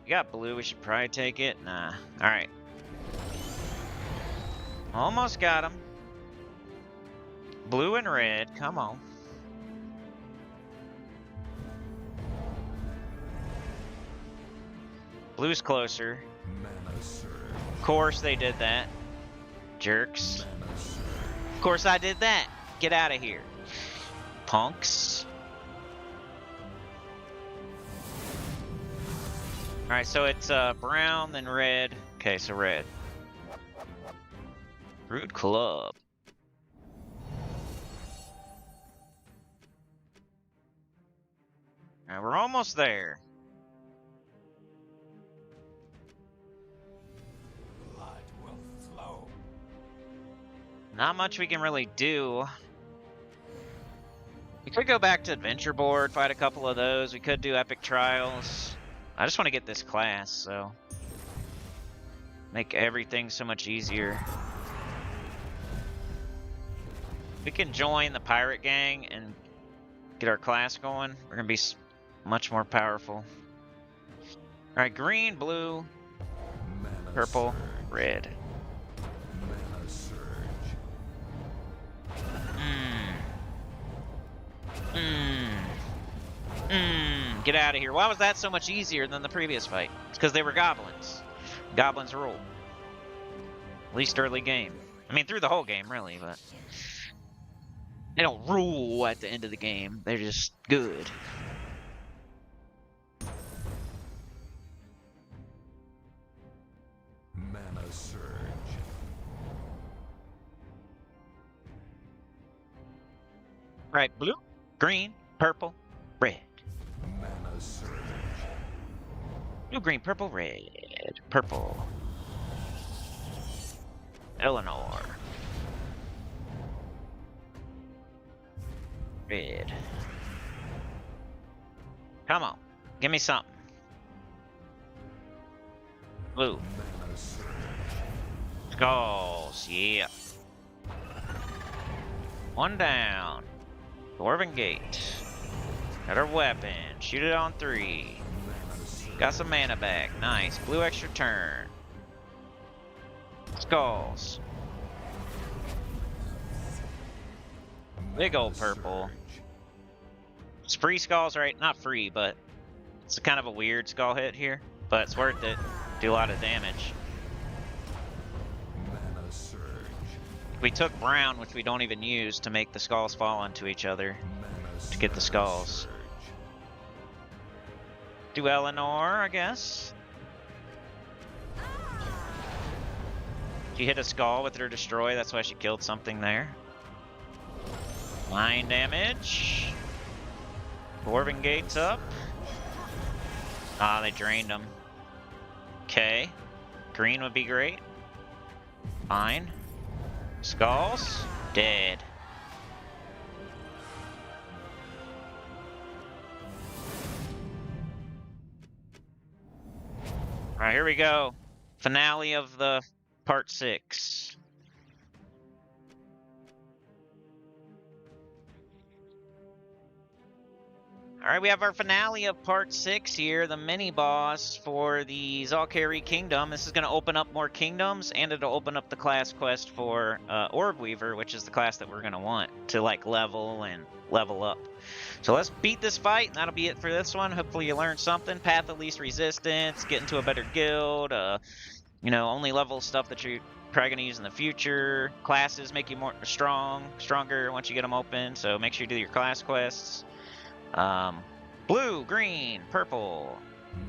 We got blue, we should probably take it. Nah, alright. Almost got him. Blue and red, come on. Blue's closer. Mana surge. Of course they did that. Jerks. Mana surge. Of course I did that. Get out of here. Punks. Alright, so it's brown, then red. Okay, so red. Rude club. Alright, we're almost there. Blood will flow. Not much we can really do. We could go back to Adventure Board, fight a couple of those. We could do Epic Trials. I just want to get this class, so make everything so much easier. We can join the pirate gang and get our class going. We're gonna be much more powerful. All right, green, blue, Mana purple, surge. red. Mana surge. Get out of here. Why was that so much easier than the previous fight? It's because they were goblins. Goblins rule. At least early game. I mean, through the whole game, really, but they don't rule at the end of the game. They're just good. Mana surge. Right, blue, green, purple, red. Mana surge. Blue, green, purple, red. Purple. Eleanor. Red. Come on. Give me something. Blue. Mana surge. Skulls. Yeah. One down. Dwarven Gate. Got our weapon. Shoot it on 3. Mana surge. Got some mana back. Nice. Blue extra turn. Skulls. Big old Mana purple. surge. It's free skulls, right? Not free, but it's kind of a weird skull hit here. But it's worth it. Do a lot of damage. Mana surge. We took brown, which we don't even use, to make the skulls fall onto each other. Mana To get the skulls. surge. Do Eleanor, I guess. She hit a skull with her destroy, that's why she killed something there. Line damage. Dwarven Gate's up. Ah, they drained them. Okay. Green would be great. Fine. Skulls. Dead. Alright, here we go. Finale of the part 6. Alright, we have our finale of part 6 here, the mini-boss for the Zalkari Kingdom. This is going to open up more kingdoms, and it'll open up the class quest for Orb Weaver, which is the class that we're going to want to like level and level up. So let's beat this fight, and that'll be it for this one. Hopefully you learned something. Path of Least Resistance, get into a better guild, you know, only level stuff that you're probably going to use in the future. Classes make you more stronger once you get them open, so make sure you do your class quests. Blue, green, purple.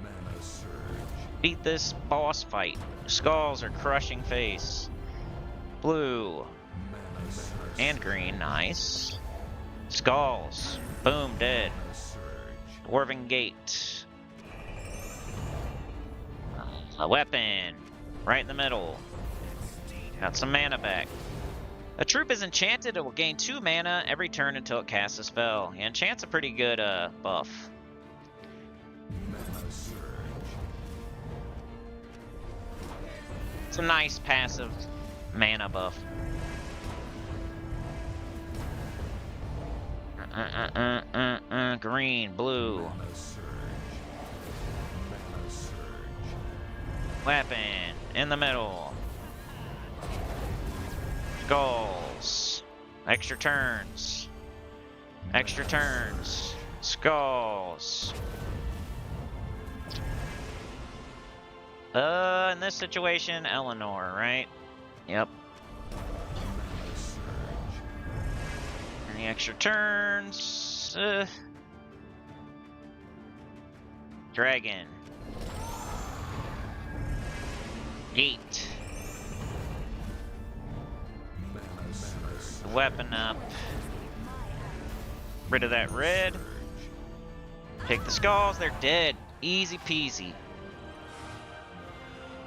Mana surge. Beat this boss fight. Skulls are crushing face. Blue Mana surge. and green, nice. Skulls, boom, dead. Mana surge. Dwarven Gate. A weapon, right in the middle. Got some mana back. A troop is enchanted, it will gain 2 mana every turn until it casts a spell. Yeah, enchant's a pretty good buff. Mana surge. It's a nice passive mana buff. Green, blue. Mana surge. Mana surge. Weapon in the middle. Skulls. Extra turns. Extra turns. Skulls. In this situation, Eleanor, right? Yep. Mana surge. Any extra turns? Dragon. Yeet. Mana surge. Weapon up. Rid of that red. Take the skulls, they're dead. Easy peasy.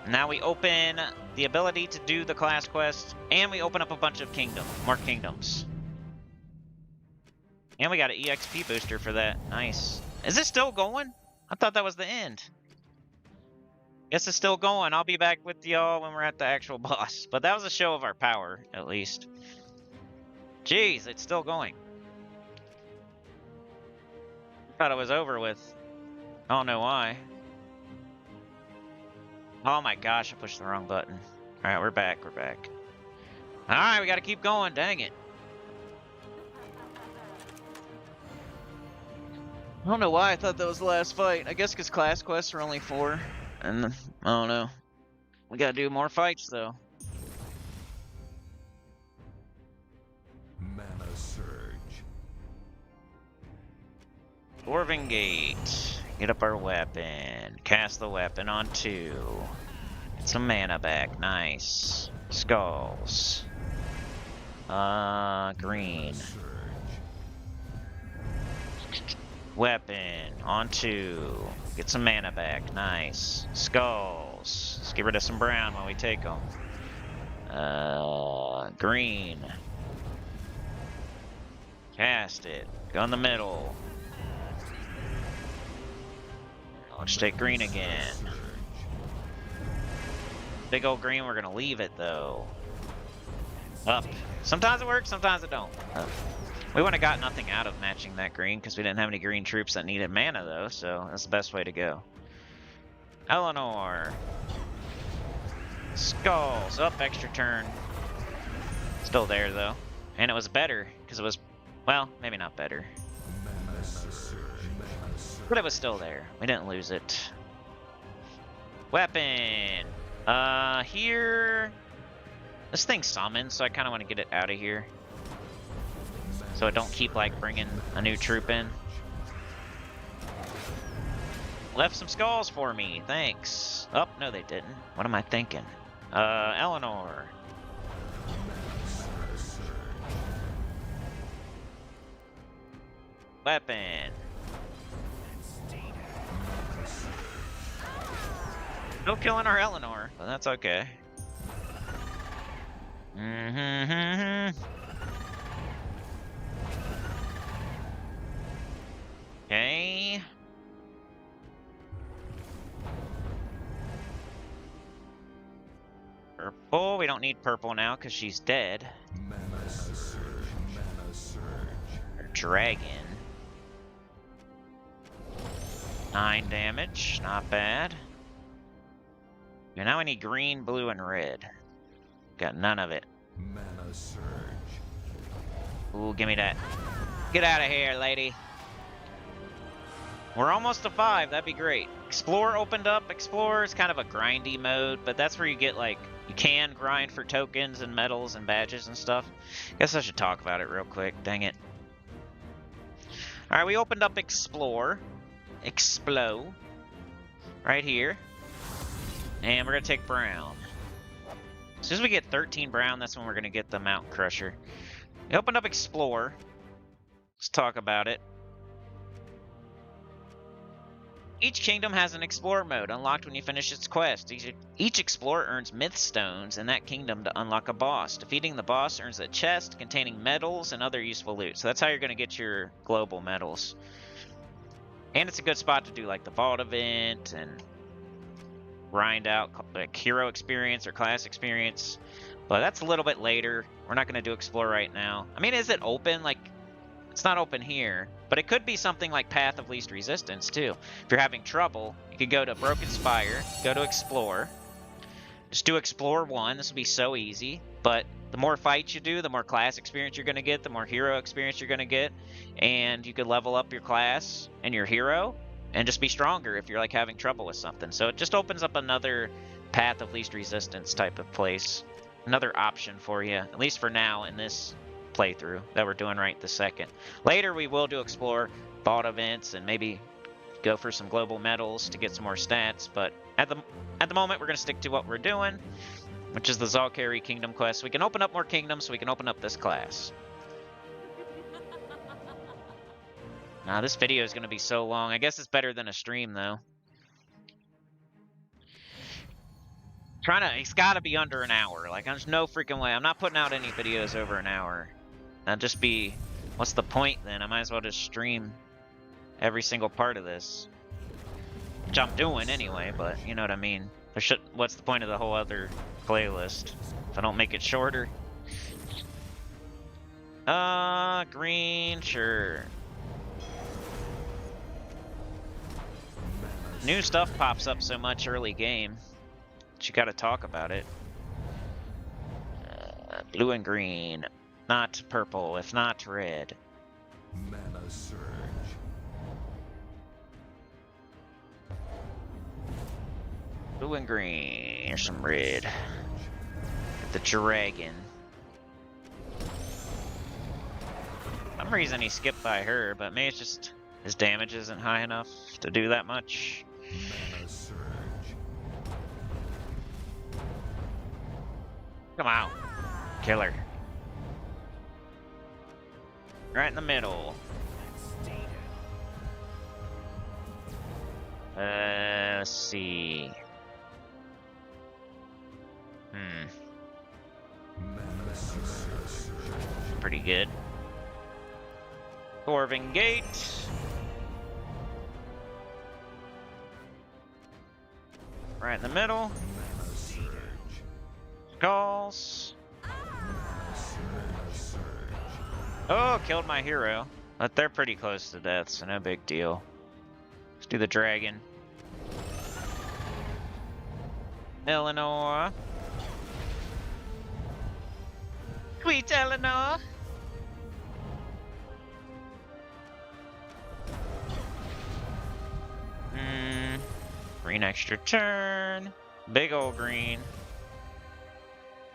Now we open the ability to do the class quest, and we open up a bunch of more kingdoms. And we got an EXP booster for that. Nice. Is this still going? I thought that was the end. Guess it's still going. I'll be back with y'all when we're at the actual boss. But that was a show of our power, at least. Jeez, it's still going. Thought it was over with. I don't know why. Oh my gosh, I pushed the wrong button. Alright, we're back, we're back. Alright, we gotta keep going, dang it. I don't know why I thought that was the last fight. I guess because class quests are only 4. And, I don't know. We gotta do more fights, though. Mana surge. Dwarven Gate. Get up our weapon. Cast the weapon on 2. Get some mana back. Nice. Skulls. Green. Surge. Weapon on 2. Get some mana back. Nice. Skulls. Let's get rid of some brown while we take them. Green. Cast it. Go in the middle. Let's take green again. Big old green, we're gonna leave it though. Up. Sometimes it works, sometimes it don't. Up. We wouldn't have got nothing out of matching that green because we didn't have any green troops that needed mana though, so that's the best way to go. Eleanor. Skulls. Up, extra turn. Still there though. And it was better because it was, well, maybe not better. Mana surge. Mana surge. But it was still there. We didn't lose it. Weapon. Here. This thing's summoned, so I kind of want to get it out of here. So I don't keep, like, bringing a new troop in. Left some skulls for me. Thanks. Oh, no, they didn't. What am I thinking? Eleanor. Mana surge. Weapon. No killing our Eleanor, but that's okay. Okay. Purple. We don't need purple now because she's dead. Mana surge. Mana surge. Our dragon. 9 damage. Not bad. And now we need green, blue, and red. Got none of it. Mana surge. Ooh, give me that. Get out of here, lady. We're almost to 5. That'd be great. Explore opened up. Explorer is kind of a grindy mode, but that's where you get, like, you can grind for tokens and medals and badges and stuff. Guess I should talk about it real quick. Dang it. Alright, we opened up Explore. Explo. Right here. And we're going to take brown. As soon as we get 13 brown, that's when we're going to get the Mountain Crusher. We opened up Explore. Let's talk about it. Each kingdom has an Explorer mode, unlocked when you finish its quest. Each Explorer earns Myth Stones in that kingdom to unlock a boss. Defeating the boss earns a chest containing medals and other useful loot. So that's how you're going to get your global medals. And it's a good spot to do like the Vault event and grind out like hero experience or class experience. But that's a little bit later. We're not going to do explore right now. I mean, is it open? Like, it's not open here, but it could be something like Path of Least Resistance too. If you're having trouble, you could go to Broken Spire, go to explore. Just do explore 1. This will be so easy. But the more fights you do, the more class experience you're going to get, the more hero experience you're going to get, and you could level up your class and your hero and just be stronger if you're like having trouble with something. So it just opens up another Path of Least Resistance type of place. Another option for you, at least for now in this playthrough that we're doing right this second. Later we will do explore bot events and maybe go for some global medals to get some more stats, but at the moment we're going to stick to what we're doing, which is the Zalkari Kingdom quest. We can open up more kingdoms, so we can open up this class. Now this video is going to be so long. I guess it's better than a stream though. It's got to be under an hour. Like, there's no freaking way. I'm not putting out any videos over an hour. That'd just be, what's the point then? I might as well just stream every single part of this, which I'm doing anyway, but you know what I mean. What's the point of the whole other playlist if I don't make it shorter? Green, sure. New stuff pops up so much early game. You gotta talk about it. Blue and green, not purple, if not red. Mana surge. Blue and green, here's some red. Get the dragon. For some reason he skipped by her, but maybe it's just his damage isn't high enough to do that much. Mana surge. Come on. Killer. Right in the middle. Let's see. Mana surge. Pretty good. Dwarven Gate. Right in the middle. Mana surge. Skulls. Mana surge. Oh, killed my hero. But they're pretty close to death, so no big deal. Let's do the dragon. Eleanor. Sweet Eleanor. Green extra turn. Big old green.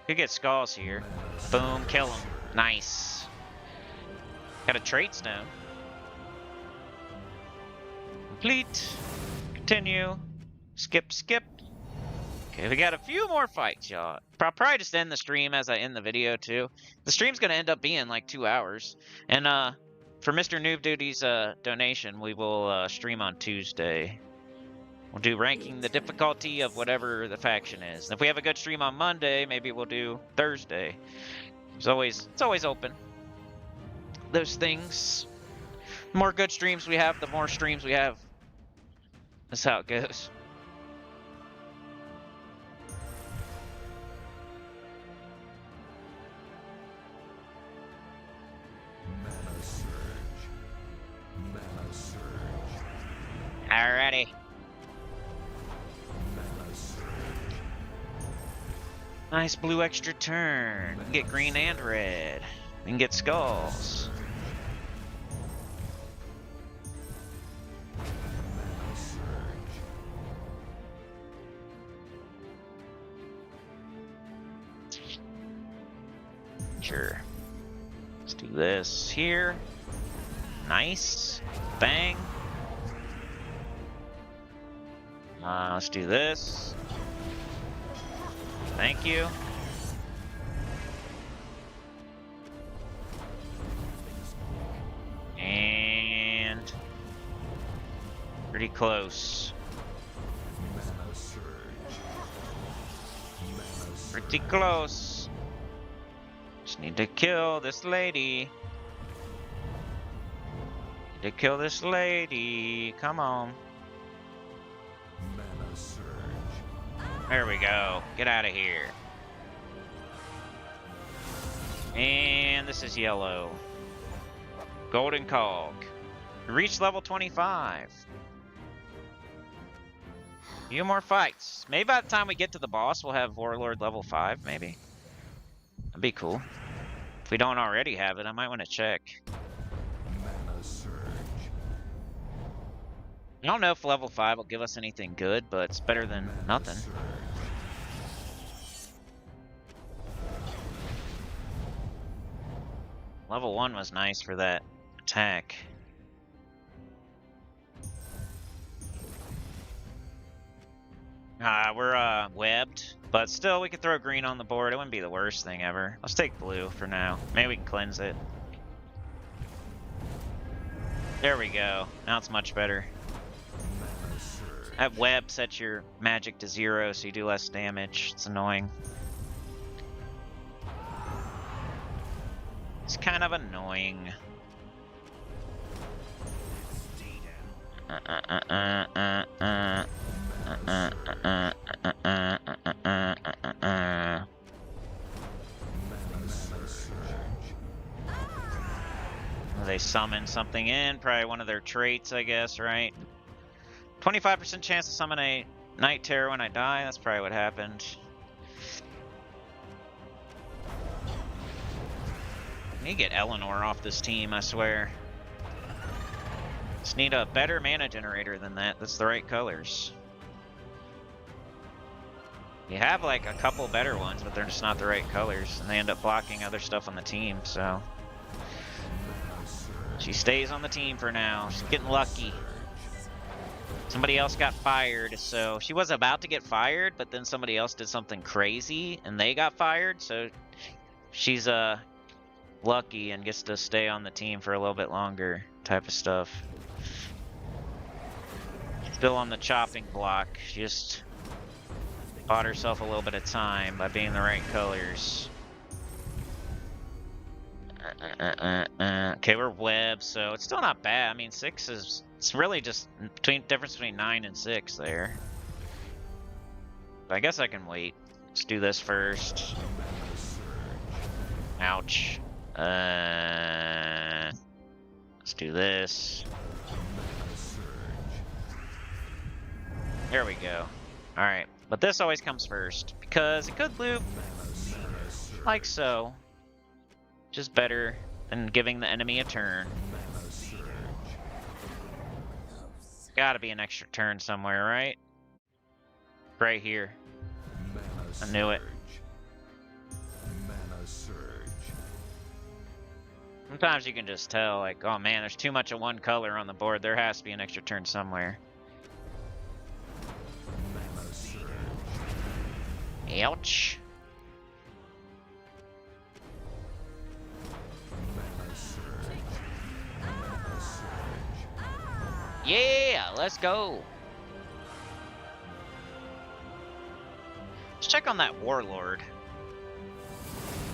Could get skulls here. Boom, kill him. Nice. Got a trait stone. Complete. Continue. Skip, skip. Okay, we got a few more fights, y'all. I'll probably just end the stream as I end the video, too. The stream's gonna end up being like 2 hours. And, for Mr. Noob Duty's, donation, we will, stream on Tuesday. We'll do ranking the difficulty of whatever the faction is. And if we have a good stream on Monday, maybe we'll do Thursday. It's always open. Those things. The more good streams we have, the more streams we have. That's how it goes. Mana surge. Mana surge. Alrighty. Mana surge. Nice blue extra turn. We can get green and red. We can get skulls. Mana surge. Sure. Let's do this here. Nice. Bang. Let's do this. Thank you. And pretty close. Mana surge. Mana surge. Pretty close. Just need to kill this lady. Need to kill this lady. Come on. Mana surge. There we go. Get out of here. And this is yellow. Golden Cog. Reach level 25. Few more fights. Maybe by the time we get to the boss, we'll have Warlord level 5, maybe. That'd be cool. If we don't already have it, I might want to check. Mana surge. I don't know if level 5 will give us anything good, but it's better than Mana nothing. surge. Level 1 was nice for that attack. We're webbed, but still we could throw green on the board. It wouldn't be the worst thing ever. Let's take blue for now. Maybe we can cleanse it. There we go. Now it's much better. Mana surge. That web sets your magic to 0, so you do less damage. It's annoying. It's kind of annoying. They summon something in, probably one of their traits, I guess, right? 25% chance to summon a Night Terror when I die. That's probably what happened. I need to get Eleanor off this team, I swear. Just need a better mana generator than that. That's the right colors. You have like a couple better ones, but they're just not the right colors, and they end up blocking other stuff on the team, so. She stays on the team for now. She's getting lucky. Somebody else got fired, so she was about to get fired, but then somebody else did something crazy, and they got fired, so she's lucky and gets to stay on the team for a little bit longer, type of stuff. Still on the chopping block. She just bought herself a little bit of time by being the right colors. Okay, we're web, so it's still not bad. I mean, 6 is, it's really just difference between 9 and 6 there. But I guess I can wait. Let's do this first. Ouch. Let's do this. There we go. Alright, but this always comes first, because it could loop like so. Just better than giving the enemy a turn. Gotta be an extra turn somewhere, right? Right here. I knew it. Mana surge. Sometimes you can just tell, like, oh man, there's too much of one color on the board. There has to be an extra turn somewhere. Mana surge. Ouch. Mana surge. Mana surge. Yeah, let's go. Let's check on that Warlord.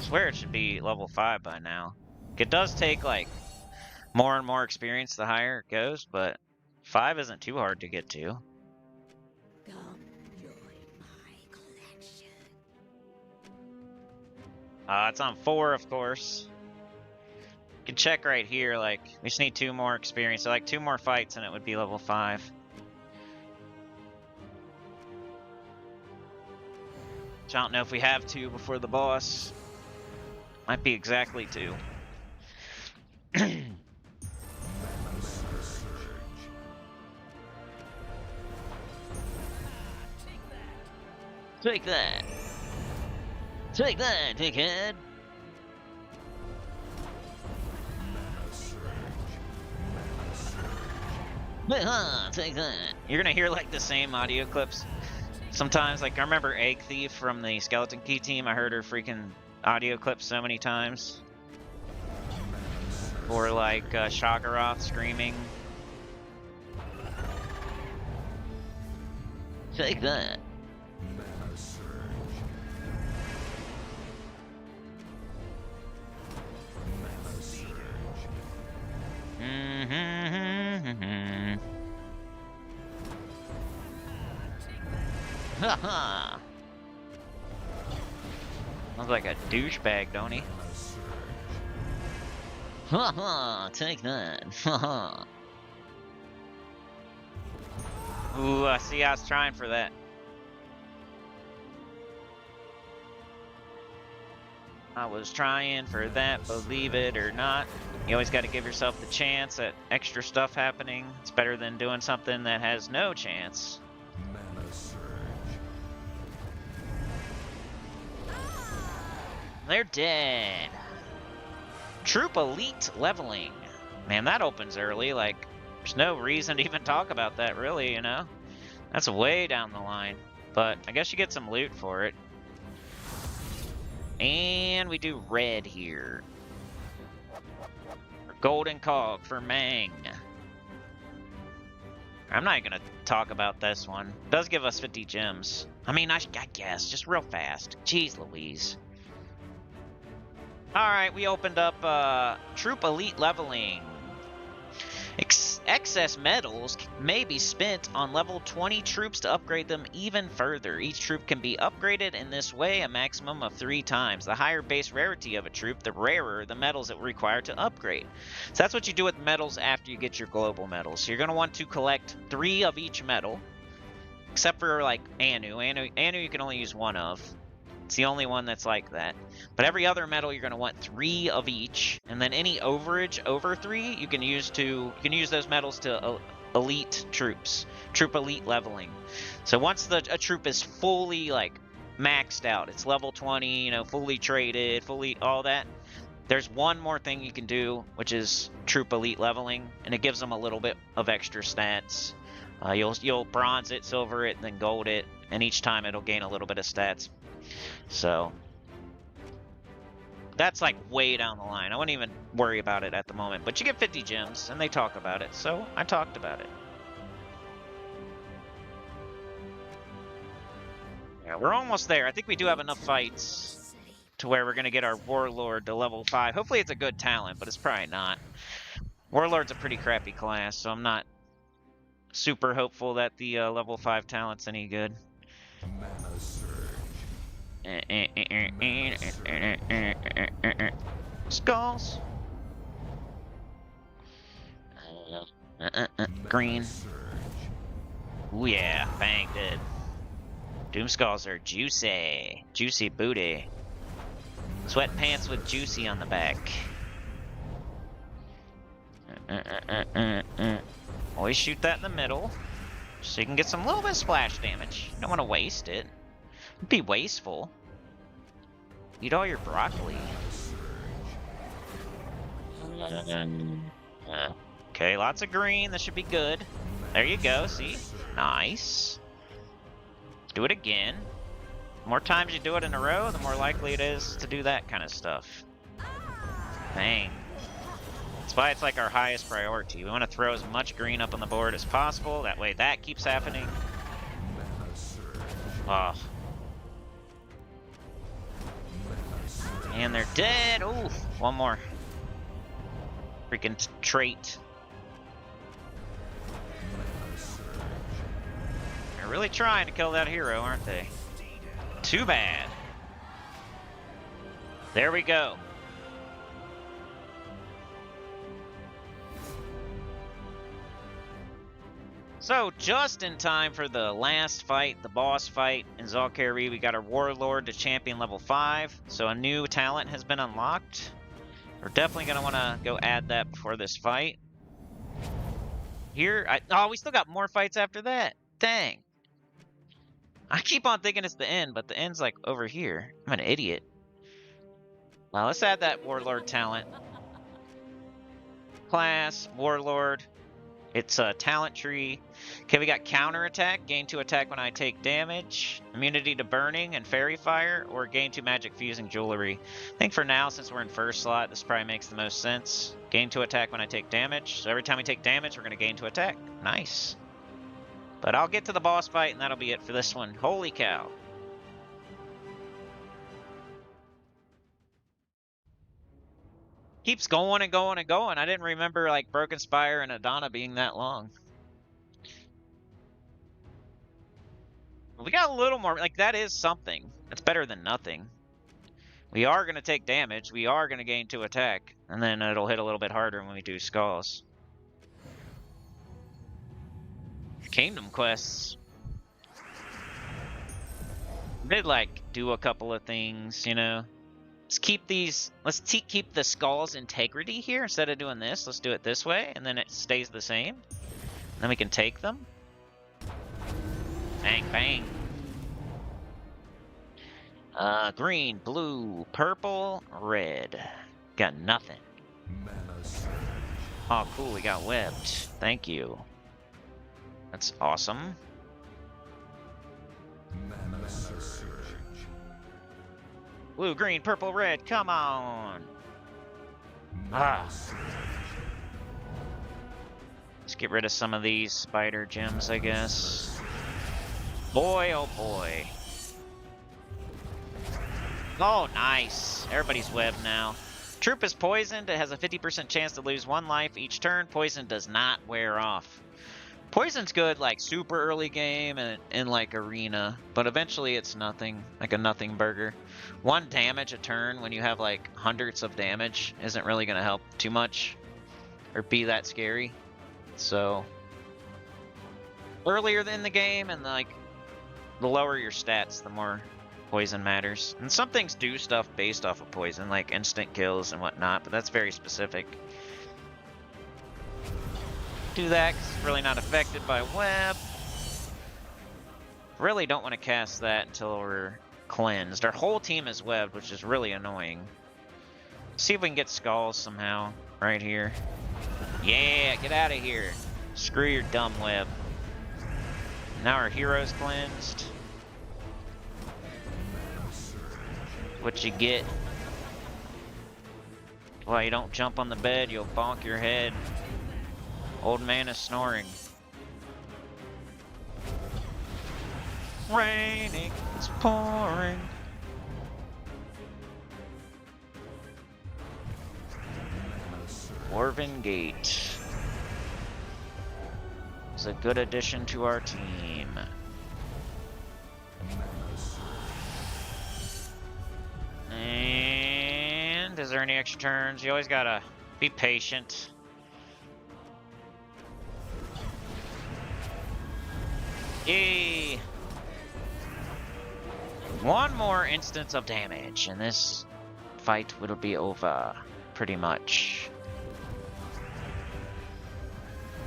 I swear it should be level 5 by now. It does take like more and more experience the higher it goes, but 5 isn't too hard to get to. Come join my collection. It's on 4, of course. You can check right here, like, we just need 2 more experience. So like 2 more fights and it would be level 5. Which I don't know if we have 2 before the boss. Might be exactly 2. Take that. Take that, dickhead. Take that. You're gonna hear like the same audio clips sometimes. Like I remember Egg Thief from the Skeleton Key team. I heard her freaking audio clips so many times. Or like Shagaroth screaming. Take that. Mana surge. Mana surge. Haha. Looks like a douchebag, don't he? Mana surge. Haha, take that. Haha. Ooh, I see I was trying for that. I was trying for that, believe it or not. You always got to give yourself the chance at extra stuff happening. It's better than doing something that has no chance. Mana surge. They're dead. Troop elite leveling. Man, that opens early. Like, there's no reason to even talk about that, really, you know? That's way down the line. But I guess you get some loot for it. And we do red here. Golden cog for Mang. I'm not gonna talk about this one. It does give us 50 gems. I mean, I guess, just real fast. Jeez Louise. Alright, we opened up Troop Elite leveling. Excess medals may be spent on level 20 troops to upgrade them even further. Each troop can be upgraded in this way a maximum of 3 times. The higher base rarity of a troop, the rarer the medals it will require to upgrade. So that's what you do with medals after you get your global medals. So you're going to want to collect 3 of each medal, except for like Anu. Anu you can only use 1 of. It's the only one that's like that. But every other medal you're going to want 3 of each, and then any overage over 3 you can use those medals to elite troops, troop elite leveling. So once a troop is fully like maxed out, it's level 20, you know, fully traded, fully all that. There's one more thing you can do, which is troop elite leveling, and it gives them a little bit of extra stats. You'll bronze it, silver it, then gold it, and each time it'll gain a little bit of stats. So that's like way down the line. I wouldn't even worry about it at the moment. But you get 50 gems, and they talk about it, so I talked about it. Yeah, we're almost there. I think we do have enough fights to where we're going to get our Warlord to level 5. Hopefully it's a good talent, but it's probably not. Warlord's a pretty crappy class, so I'm not super hopeful that the level 5 talent's any good. Mana surge. Skulls. Green. Ooh yeah, bang, dead. Doom skulls are juicy. Juicy booty. Sweatpants with juicy on the back. Always shoot that in the middle, so you can get some little bit of splash damage. You don't want to waste it. It'd be wasteful. Eat all your broccoli. Okay, lots of green. This should be good. There you go. See? Nice. Do it again. The more times you do it in a row, the more likely it is to do that kind of stuff. Bang. That's why it's like our highest priority. We want to throw as much green up on the board as possible. That way that keeps happening. Oh. And they're dead. Ooh, one more. Freaking trait. They're really trying to kill that hero, aren't they? Too bad. There we go. So, just in time for the last fight, the boss fight in Zalkari, we got our Warlord to champion level 5. So a new talent has been unlocked. We're definitely going to want to go add that before this fight. Here, oh, we still got more fights after that. Dang. I keep on thinking it's the end, but the end's like over here. I'm an idiot. Well, let's add that Warlord talent. Class, Warlord. It's a talent tree. Okay, we got counter attack, gain 2 attack when I take damage, immunity to burning and fairy fire, or gain 2 magic fusing jewelry. I think for now, since we're in first slot, this probably makes the most sense. Gain 2 attack when I take damage. So every time we take damage, we're going to gain 2 attack. Nice. But I'll get to the boss fight, and that'll be it for this one. Holy cow. Keeps going and going and going. I didn't remember like Broken Spire and Adana being that long. We got a little more, like, that is something. That's better than nothing. We are going to take damage. We are going to gain 2 attack. And then it'll hit a little bit harder when we do skulls. Kingdom quests. Did, like, do a couple of things, you know. Let's keep these, keep the skull's integrity here. Instead of doing this, let's do it this way. And then it stays the same. Then we can take them. Bang, bang. Green, blue, purple, red. Got nothing. Mana surge. Oh, cool, we got webbed. Thank you. That's awesome. Mana surge. Blue, green, purple, red, come on! Mana surge. Let's get rid of some of these spider gems, I guess. Boy, oh boy. Oh, nice. Everybody's webbed now. Troop is poisoned. It has a 50% chance to lose 1 life each turn. Poison does not wear off. Poison's good, like, super early game and in, like, arena. But eventually it's nothing. Like a nothing burger. 1 damage a turn when you have, like, hundreds of damage isn't really going to help too much. Or be that scary. So, earlier in the game and, like, the lower your stats, the more poison matters. And some things do stuff based off of poison, like instant kills and whatnot, but that's very specific. Do that because it's really not affected by web. Really don't want to cast that until we're cleansed. Our whole team is webbed, which is really annoying. See if we can get skulls somehow right here. Yeah, get out of here. Screw your dumb web. Now our hero's cleansed. What you get? Well, you don't jump on the bed, you'll bonk your head. Old man is snoring. Raining, it's pouring. Dwarven Gate. It's a good addition to our team. And is there any extra turns? You always gotta be patient. Yay! 1 more instance of damage, and this fight will be over, pretty much.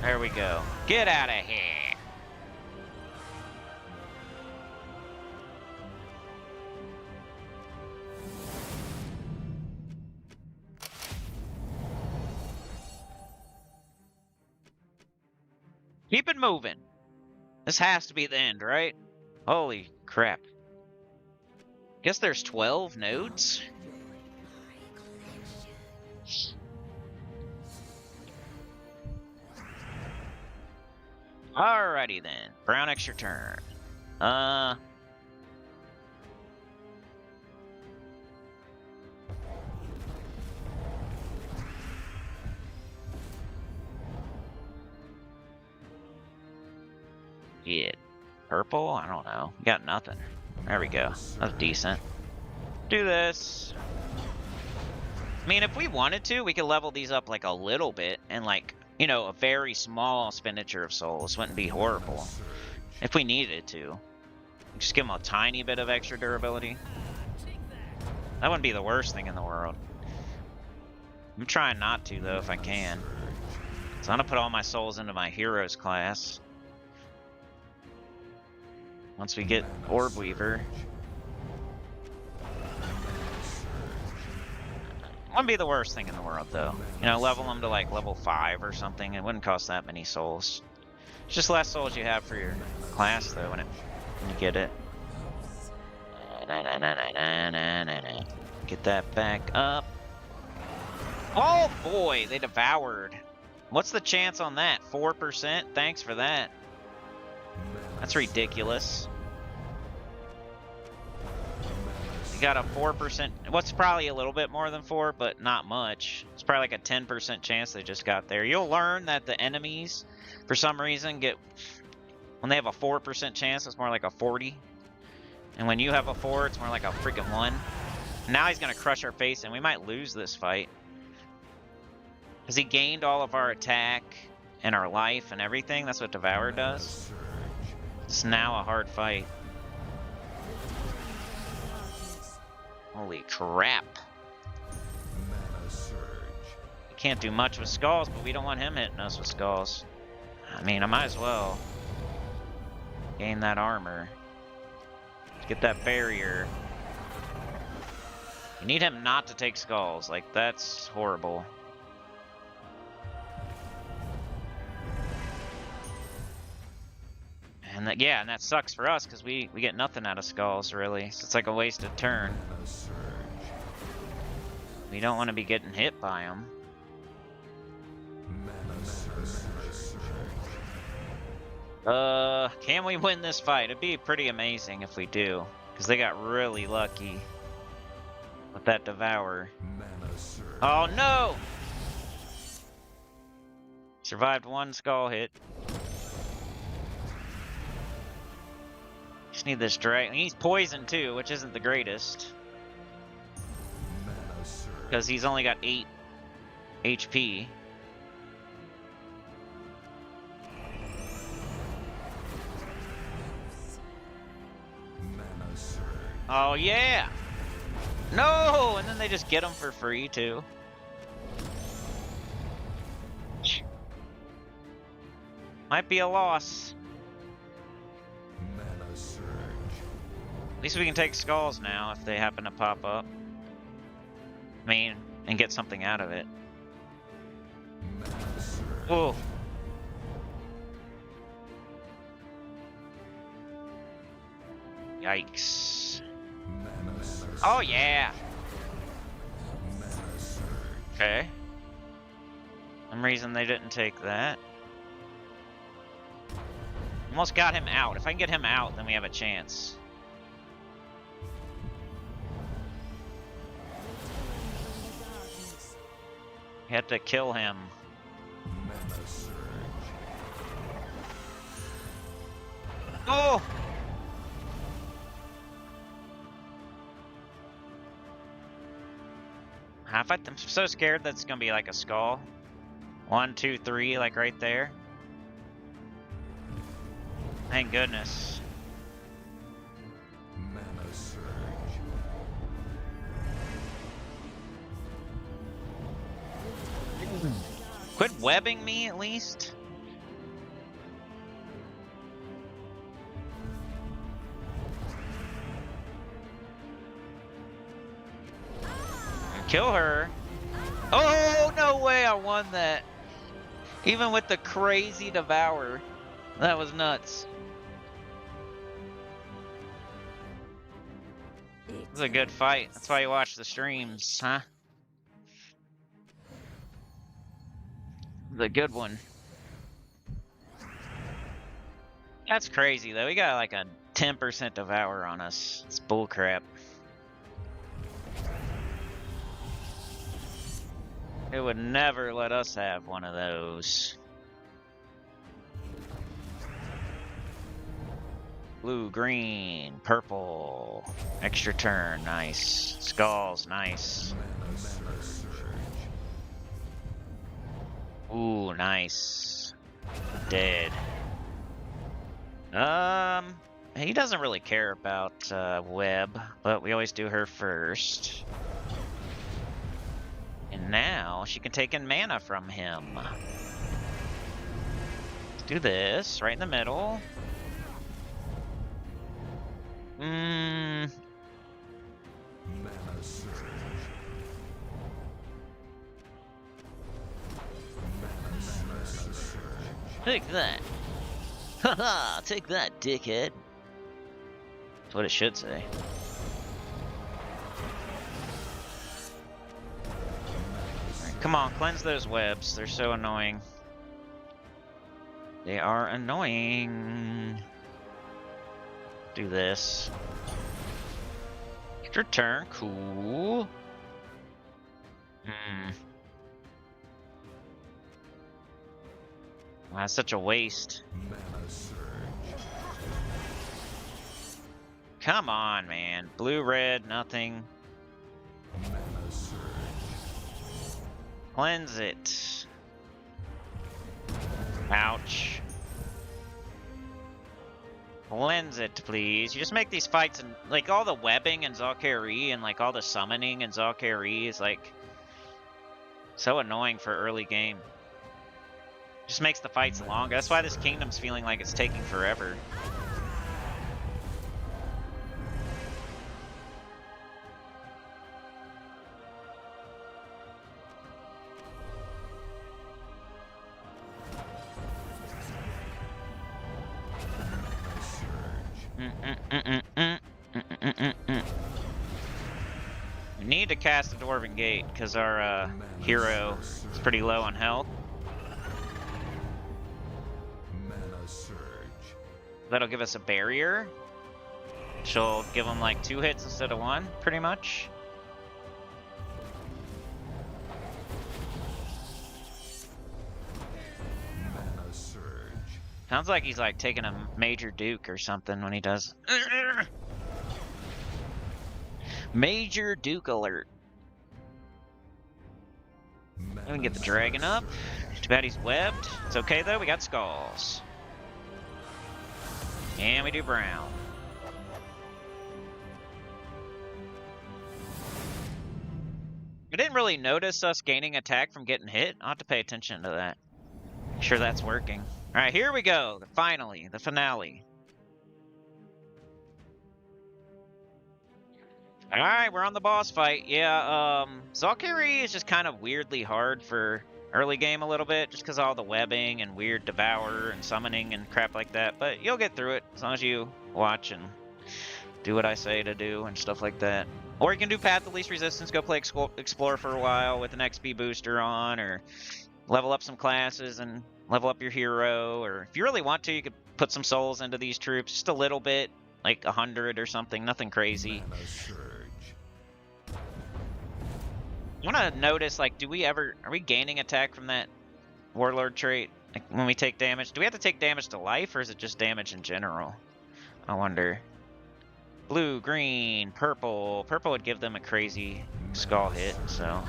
There we go. Get out of here! Keep it moving. This has to be the end, right? Holy crap. Guess there's 12 nodes? Alrighty then. Brown extra turn. Yeah. Purple? I don't know. Got nothing. There we go. That's decent. Do this. I mean, if we wanted to, we could level these up like a little bit and like, you know, a very small expenditure of souls wouldn't be horrible. If we needed to. Just give them a tiny bit of extra durability. That wouldn't be the worst thing in the world. I'm trying not to, though, if I can. So I'm gonna put all my souls into my heroes class. Once we get Orb Weaver. Wouldn't be the worst thing in the world, though. You know, level them to like level 5 or something. It wouldn't cost that many souls. It's just less souls you have for your class, though, when you get it. Get that back up. Oh boy, they devoured. What's the chance on that? 4%? Thanks for that. That's ridiculous. You got a 4%, what's probably a little bit more than 4, but not much. It's probably like a 10% chance they just got there. You'll learn that the enemies, for some reason, get When they have a 4% chance, it's more like a 40. And when you have a 4, it's more like a freaking 1. Now he's going to crush our face, and we might lose this fight. Because he gained all of our attack and our life and everything. That's what Devour does. It's now a hard fight. Holy crap. We can't do much with skulls, but we don't want him hitting us with skulls. I mean, I might as well gain that armor. Get that barrier. You need him not to take skulls. Like, that's horrible. And that, yeah, and that sucks for us because we get nothing out of skulls, really. So it's like a wasted turn. We don't want to be getting hit by them. Can we win this fight? It'd be pretty amazing if we do, because they got really lucky with that Devour. Oh no! Survived one skull hit. Just need this dragon. He's poisoned too, which isn't the greatest, because he's only got 8 HP. Oh yeah! No! And then they just get them for free too. Might be a loss. At least we can take skulls now if they happen to pop up. I mean, and get something out of it. Whoa. Yikes. Oh yeah! Okay. Some reason they didn't take that. Almost got him out. If I can get him out, then we have a chance. We have to kill him. Oh! I'm so scared that's gonna be like a skull. 1, 2, 3, like right there. Thank goodness. Quit webbing me at least. Kill her. Oh, no way I won that. Even with the crazy Devour. That was nuts. It was a good fight. That's why you watch the streams, huh? The good one. That's crazy though. We got like a 10% Devour on us. It's bullcrap. It would never let us have one of those. Blue, green, purple. Extra turn, nice. Skulls, nice. Ooh, nice. Dead. He doesn't really care about Web, but we always do her first. And now she can take in mana from him. Let's do this right in the middle. Take that. Haha, take that, dickhead. That's what it should say. Right, come on, cleanse those webs. They're so annoying. They are annoying. Do this. Extra turn, cool. Wow, that's such a waste. Come on, man. Blue, red, nothing. Mana surge. Cleanse it. Ouch. Cleanse it, please. You just make these fights and like all the webbing in Valkyrie and like all the summoning in Valkyrie is like so annoying for early game. Just makes the fights long. That's why this kingdom's feeling like it's taking forever. We need to cast the Dwarven Gate because our hero is pretty low on health. Mana surge. That'll give us a barrier. She'll give him like 2 hits instead of 1, pretty much. Mana surge. Sounds like he's like taking a Major Duke or something when he does. Major Duke alert. Mana We can get the dragon up. Too bad he's webbed. It's okay though, we got skulls. And we do brown. I didn't really notice us gaining attack from getting hit. I'll have to pay attention to that. Make sure that's working. Alright, here we go. Finally, the finale. Alright, we're on the boss fight. Yeah, Valkyrie is just kind of weirdly hard for early game a little bit, just because all the webbing and weird devour and summoning and crap like that. But you'll get through it as long as you watch and do what I say to do and stuff like that. Or you can do Path of Least Resistance, go play Explore for a while with an XP booster on, or level up some classes and level up your hero. Or if you really want to, you could put some souls into these troops, just a little bit, like 100 or something, nothing crazy. Mana surge. I want to notice, like, are we gaining attack from that Warlord trait? Like, when we take damage, do we have to take damage to life, or is it just damage in general? I wonder. Blue, green, purple. Purple would give them a crazy skull hit, so.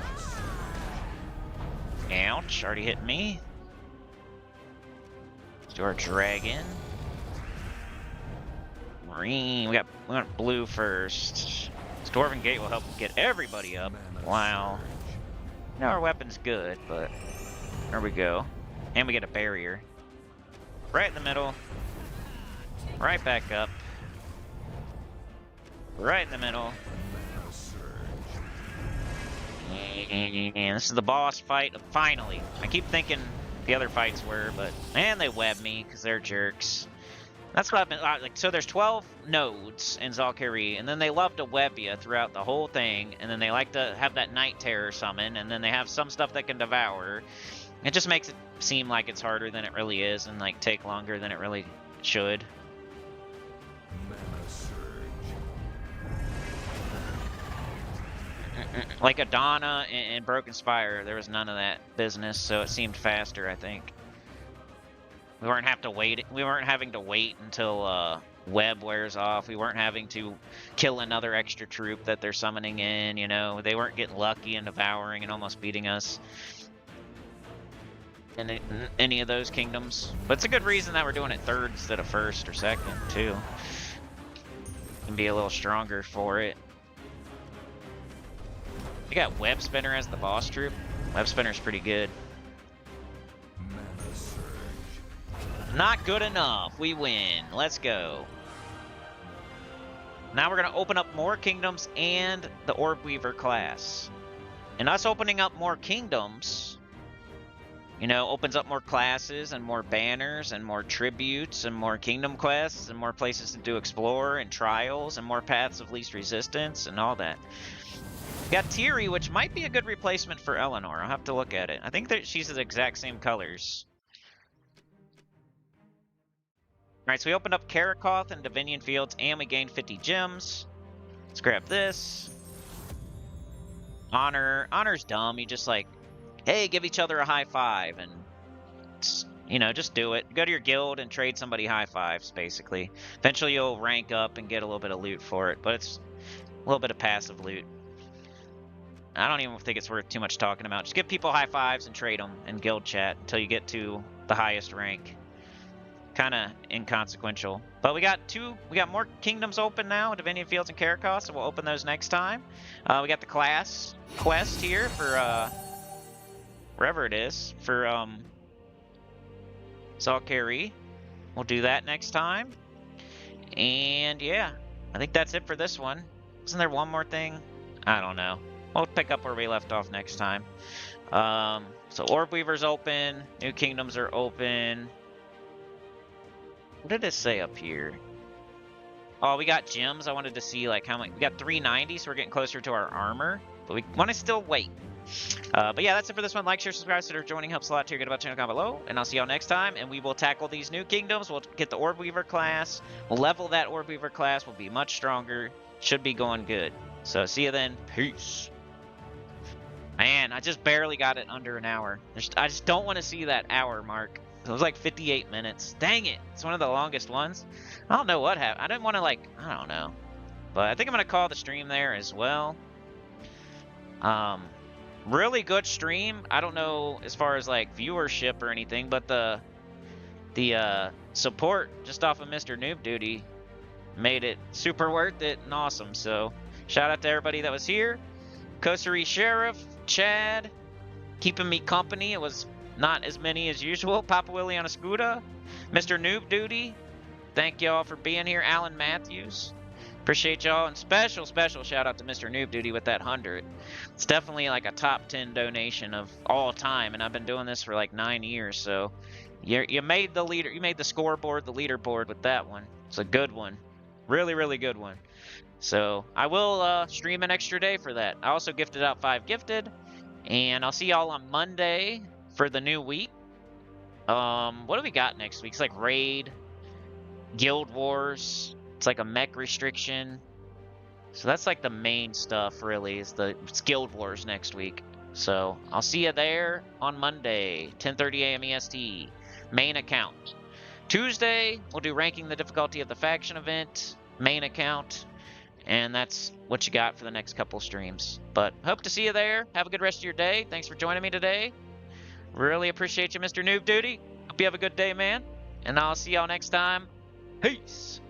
Ouch, already hit me. Let's do our dragon. Green, we want blue first. Dwarven Gate will help get everybody up. Wow. Now our weapon's good, but there we go. And we get a barrier. Right in the middle. Right back up. Right in the middle. Mana surge. And this is the boss fight. Finally. I keep thinking the other fights were, but man, they web me because they're jerks. That's what I've been like. So there's 12 nodes in Valkyrie, and then they love to web you throughout the whole thing, and then they like to have that Night Terror summon, and then they have some stuff that can devour. It just makes it seem like it's harder than it really is, and like take longer than it really should. Mana surge. Like Adana and Broken Spire, there was none of that business, so it seemed faster, I think. We weren't having to wait until web wears off. We weren't having to kill another extra troop that they're summoning in, you know. They weren't getting lucky and devouring and almost beating us in any of those kingdoms. But it's a good reason that we're doing it third instead of first or second, too. Can be a little stronger for it. You got Web Spinner as the boss troop. Web Spinner's pretty good. Mana surge. Not good enough. We win. Let's go. Now we're going to open up more kingdoms and the Orb Weaver class. And us opening up more kingdoms, you know, opens up more classes and more banners and more tributes and more kingdom quests and more places to explore and trials and more paths of least resistance and all that. We got Tiri, which might be a good replacement for Eleanor. I'll have to look at it. I think that she's the exact same colors. Alright, so we opened up Karakoth and Divinian Fields, and we gained 50 gems. Let's grab this. Honor's dumb. You just like, hey, give each other a high five, and you know, just do it. Go to your guild and trade somebody high fives, basically. Eventually you'll rank up and get a little bit of loot for it, but it's a little bit of passive loot. I don't even think it's worth too much talking about. Just give people high fives and trade them in guild chat until you get to the highest rank. Kind of inconsequential. But we got more kingdoms open now, Divinian Fields and Karakos, so we'll open those next time. We got the class quest here for wherever it is, for Zalkari. We'll do that next time. And yeah, I think that's it for this one. Isn't there one more thing? I don't know. We'll pick up where we left off next time. So Orb Weaver's open, new kingdoms are open. What did it say up here? Oh, we got gems. I wanted to see like how much. We got 390, so we're getting closer to our armor. But we want to still wait. But yeah, that's it for this one. Like, share, subscribe, consider joining. Helps a lot to get about channel comment below. And I'll see y'all next time. And we will tackle these new kingdoms. We'll get the Orb Weaver class. We'll level that Orb Weaver class. We'll be much stronger. Should be going good. So see you then. Peace. Man, I just barely got it under an hour. I just don't want to see that hour mark. It was like 58 minutes. Dang it. It's one of the longest ones. I don't know what happened. I didn't want to I don't know. But I think I'm going to call the stream there as well. Really good stream. I don't know as far as like viewership or anything, but the support just off of Mr. Noob Duty made it super worth it and awesome. So shout out to everybody that was here. Kosari Sheriff, Chad, keeping me company. It was not as many as usual. Papa Willie on a scooter. Mr. Noob Duty, thank y'all for being here. Alan Matthews, appreciate y'all. And special shout out to Mr. Noob Duty with that 100. It's definitely like a top 10 donation of all time, and I've been doing this for like 9 years. So you made the leader, you made the scoreboard, the leaderboard with that one. It's a good one, really good one. So I will stream an extra day for that. I also gifted out 5 gifted, and I'll see y'all on Monday for the new week. What do we got next week? It's like Raid, Guild Wars. It's like a mech restriction. So that's like the main stuff, really, is it's Guild Wars next week. So I'll see you there on Monday, 10:30 a.m. EST. Main account. Tuesday, we'll do ranking the difficulty of the faction event. Main account. And that's what you got for the next couple streams. But hope to see you there. Have a good rest of your day. Thanks for joining me today. Really appreciate you, Mr. Noob Duty. Hope you have a good day, man. And I'll see y'all next time. Peace.